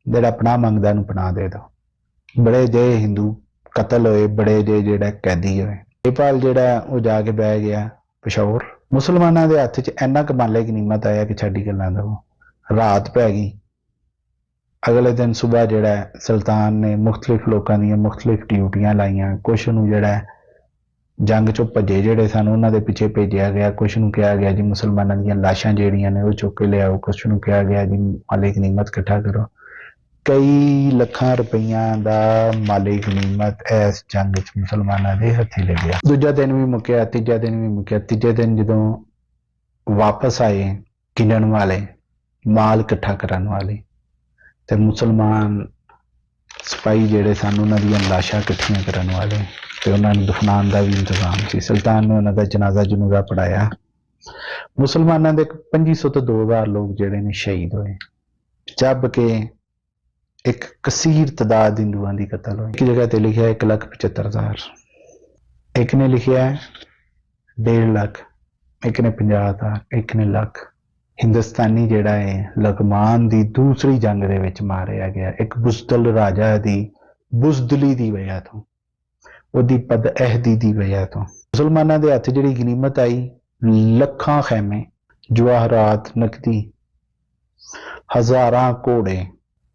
ਜਿਹੜਾ ਪਨਾਹ ਮੰਗਦਾ ਇਹਨੂੰ ਪਨਾਹ ਦੇ ਦਿਓ। ਬੜੇ ਜੇ ਹਿੰਦੂ ਕਤਲ ਹੋਏ, ਬੜੇ ਜੇ ਜਿਹੜਾ ਕੈਦੀ ਹੋਏ। ਜੇਪਾਲ ਜਿਹੜਾ ਉਹ ਜਾ ਕੇ ਬਹਿ ਗਿਆ ਪਿਸ਼ੌਰ। ਮੁਸਲਮਾਨਾਂ ਦੇ ਹੱਥ 'ਚ ਇੰਨਾ ਕੁ ਮਾਲੇ ਗਨੀਮਤ ਆਇਆ ਕਿ ਛੱਡੀ ਗੱਲਾਂ ਦਾ। ਰਾਤ ਪੈ ਗਈ। ਅਗਲੇ ਦਿਨ ਸੁਬਾਹ ਜਿਹੜਾ ਸੁਲਤਾਨ ਨੇ ਮੁਖਤਲਿਫ ਲੋਕਾਂ ਦੀਆਂ ਮੁਖਤਲਿਫ ਡਿਊਟੀਆਂ ਲਾਈਆਂ। ਕੁਛ ਨੂੰ ਜਿਹੜਾ ਜੰਗ 'ਚੋਂ ਭੱਜੇ ਜਿਹੜੇ ਸਨ ਉਹਨਾਂ ਦੇ ਪਿੱਛੇ ਭੇਜਿਆ ਗਿਆ। ਕੁਛ ਨੂੰ ਕਿਹਾ ਗਿਆ ਜੀ ਮੁਸਲਮਾਨਾਂ ਦੀਆਂ ਲਾਸ਼ਾਂ ਜਿਹੜੀਆਂ ਨੇ ਉਹ ਚੁੱਕ ਕੇ ਲਿਆਓ। ਕੁਛ ਨੂੰ ਕਿਹਾ ਗਿਆ ਜੀ ਮਾਲੇ ਗਨੀਮਤ ਇਕੱਠਾ ਕਰੋ। ਕਈ ਲੱਖਾਂ ਰੁਪਈਆਂ ਦਾ ਮਾਲੇ ਗਨੀਮਤ ਇਸ ਜੰਗ 'ਚ ਮੁਸਲਮਾਨਾਂ ਦੇ ਹੱਥੀਂ ਲੱਗਿਆ। ਦੂਜਾ ਦਿਨ ਵੀ ਮੁੱਕਿਆ, ਤੀਜਾ ਦਿਨ ਵੀ ਮੁੱਕਿਆ। ਤੀਜੇ ਦਿਨ ਜਦੋਂ ਵਾਪਸ ਆਏ ਗਿਣਨ ਵਾਲੇ, ਮਾਲ ਇਕੱਠਾ ਕਰਨ ਵਾਲੇ, ਤੇ ਮੁਸਲਮਾਨ ਸਿਪਾਹੀ ਜਿਹੜੇ ਸਨ ਉਹਨਾਂ ਦੀਆਂ ਲਾਸ਼ਾਂ ਇਕੱਠੀਆਂ ਕਰਨ ਵਾਲੇ ਤੇ ਉਹਨਾਂ ਨੂੰ ਦਫਨਾਉਣ ਦਾ ਵੀ ਇੰਤਜ਼ਾਮ ਸੀ। ਸੁਲਤਾਨ ਨੇ ਉਹਨਾਂ ਦਾ ਜਨਾਜ਼ਾ ਪੜਾਇਆ। ਮੁਸਲਮਾਨਾਂ ਦੇ 2500 ਤੋਂ 2000 ਲੋਕ ਜਿਹੜੇ ਨੇ ਸ਼ਹੀਦ ਹੋਏ, ਜਦ ਕਿ ਇੱਕ ਕਸੀਰ ਤਦਾਦ ਹਿੰਦੂਆਂ ਦੀ ਕਤਲ ਹੋਈ। ਇੱਕ ਜਗ੍ਹਾ ਤੇ ਲਿਖਿਆ 1,75,000, ਇੱਕ ਨੇ ਲਿਖਿਆ 1.5 ਲੱਖ, ਇੱਕ ਨੇ 50,000, ਇੱਕ ਨੇ ਲੱਖ। ਹਿੰਦੁਸਤਾਨੀ ਜਿਹੜਾ ਹੈ ਲਗਮਾਨ ਦੀ ਦੂਸਰੀ ਜੰਗ ਦੇ ਵਿੱਚ ਮਾਰਿਆ ਗਿਆ, ਇੱਕ ਬੁਜ਼ਦਲ ਰਾਜਾ ਦੀ ਬੁਜ਼ਦਲੀ ਦੀ ਵਜ੍ਹਾ ਤੋਂ, ਉਹਦੀ ਬਦਅਹਦੀ ਦੀ ਵਜ੍ਹਾ ਤੋਂ। ਮੁਸਲਮਾਨਾਂ ਦੇ ਹੱਥ ਜਿਹੜੀ ਗਨੀਮਤ ਆਈ, ਲੱਖਾਂ ਖੈਮੇ, ਜਵਾਹਰਾਤ, ਨਕਦੀ, ਹਜ਼ਾਰਾਂ ਘੋੜੇ,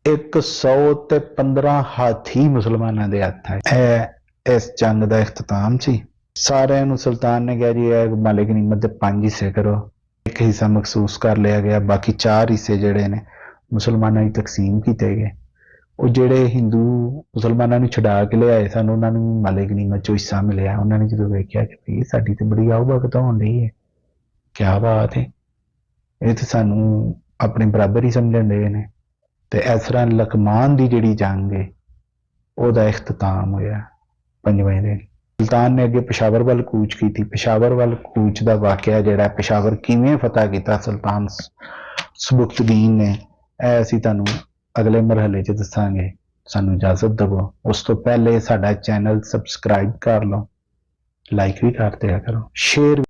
115 ਹਾਥੀ ਮੁਸਲਮਾਨਾਂ ਦੇ ਹੱਥ ਆਏ। ਇਹ ਇਸ ਜੰਗ ਦਾ ਇਖਤਤਾਮ ਸੀ। ਸਾਰਿਆਂ ਨੂੰ ਸੁਲਤਾਨ ਨੇ ਕਿਹਾ ਜੀ ਇਹ ਮਾਲੇ ਗਨੀਮਤ ਦੇ 5 ਹਿੱਸੇ ਕਰੋ। ਇੱਕ ਹਿੱਸਾ ਮਖਸੂਸ ਕਰ ਲਿਆ ਗਿਆ, ਬਾਕੀ 4 ਹਿੱਸੇ ਜਿਹੜੇ ਨੇ ਮੁਸਲਮਾਨਾਂ ਨੂੰ ਤਕਸੀਮ ਕੀਤੇ ਗਏ। ਉਹ ਜਿਹੜੇ ਹਿੰਦੂ ਮੁਸਲਮਾਨਾਂ ਨੂੰ ਛਡਾ ਕੇ ਲਿਆਏ ਸਨ ਉਹਨਾਂ ਨੂੰ ਮਾਲੇ ਗਨੀਮਤ 'ਚੋਂ ਹਿੱਸਾ ਮਿਲਿਆ। ਉਹਨਾਂ ਨੇ ਜਦੋਂ ਵੇਖਿਆ ਕਿ ਇਹ ਸਾਡੀ ਤੇ ਬੜੀ ਆਓ ਭਗਤ ਹੋਣ ਰਹੀ ਹੈ, ਕਿਆ ਬਾਤ ਹੈ, ਇਹ ਤੇ ਸਾਨੂੰ ਆਪਣੇ ਬਰਾਬਰ ਹੀ ਸਮਝਣ ਦੇ ਨੇ। ਤੇ ਇਸ ਤਰ੍ਹਾਂ ਲਕਮਾਨ ਦੀ ਜਿਹੜੀ ਜੰਗ ਹੈ ਉਹਦਾ ਇਖਤਤਾਮ ਹੋਇਆ 5ਵੇਂ ਦਿਨ। ਸੁਲਤਾਨ ਨੇ ਅੱਗੇ ਪਿਸ਼ਾਵਰ ਵੱਲ ਕੂਚ ਕੀਤੀ। ਪਿਸ਼ਾਵਰ ਵੱਲ ਕੂਚ ਦਾ ਵਾਕਿਆ ਜਿਹੜਾ ਪਿਸ਼ਾਵਰ ਕਿਵੇਂ ਫਤਹ ਕੀਤਾ ਸੁਲਤਾਨ ਸੁਬਕਤਗੀਨ ਨੇ, ਇਹ ਅਸੀਂ ਤੁਹਾਨੂੰ ਅਗਲੇ ਮਰਹਲੇ 'ਚ ਦੱਸਾਂਗੇ। ਸਾਨੂੰ ਇਜਾਜ਼ਤ ਦੇਵੋ। ਉਸ ਤੋਂ ਪਹਿਲੇ ਸਾਡਾ ਚੈਨਲ ਸਬਸਕ੍ਰਾਈਬ ਕਰ ਲਓ, ਲਾਈਕ ਵੀ ਕਰ ਦਿਆ ਕਰੋ, ਸ਼ੇਅਰ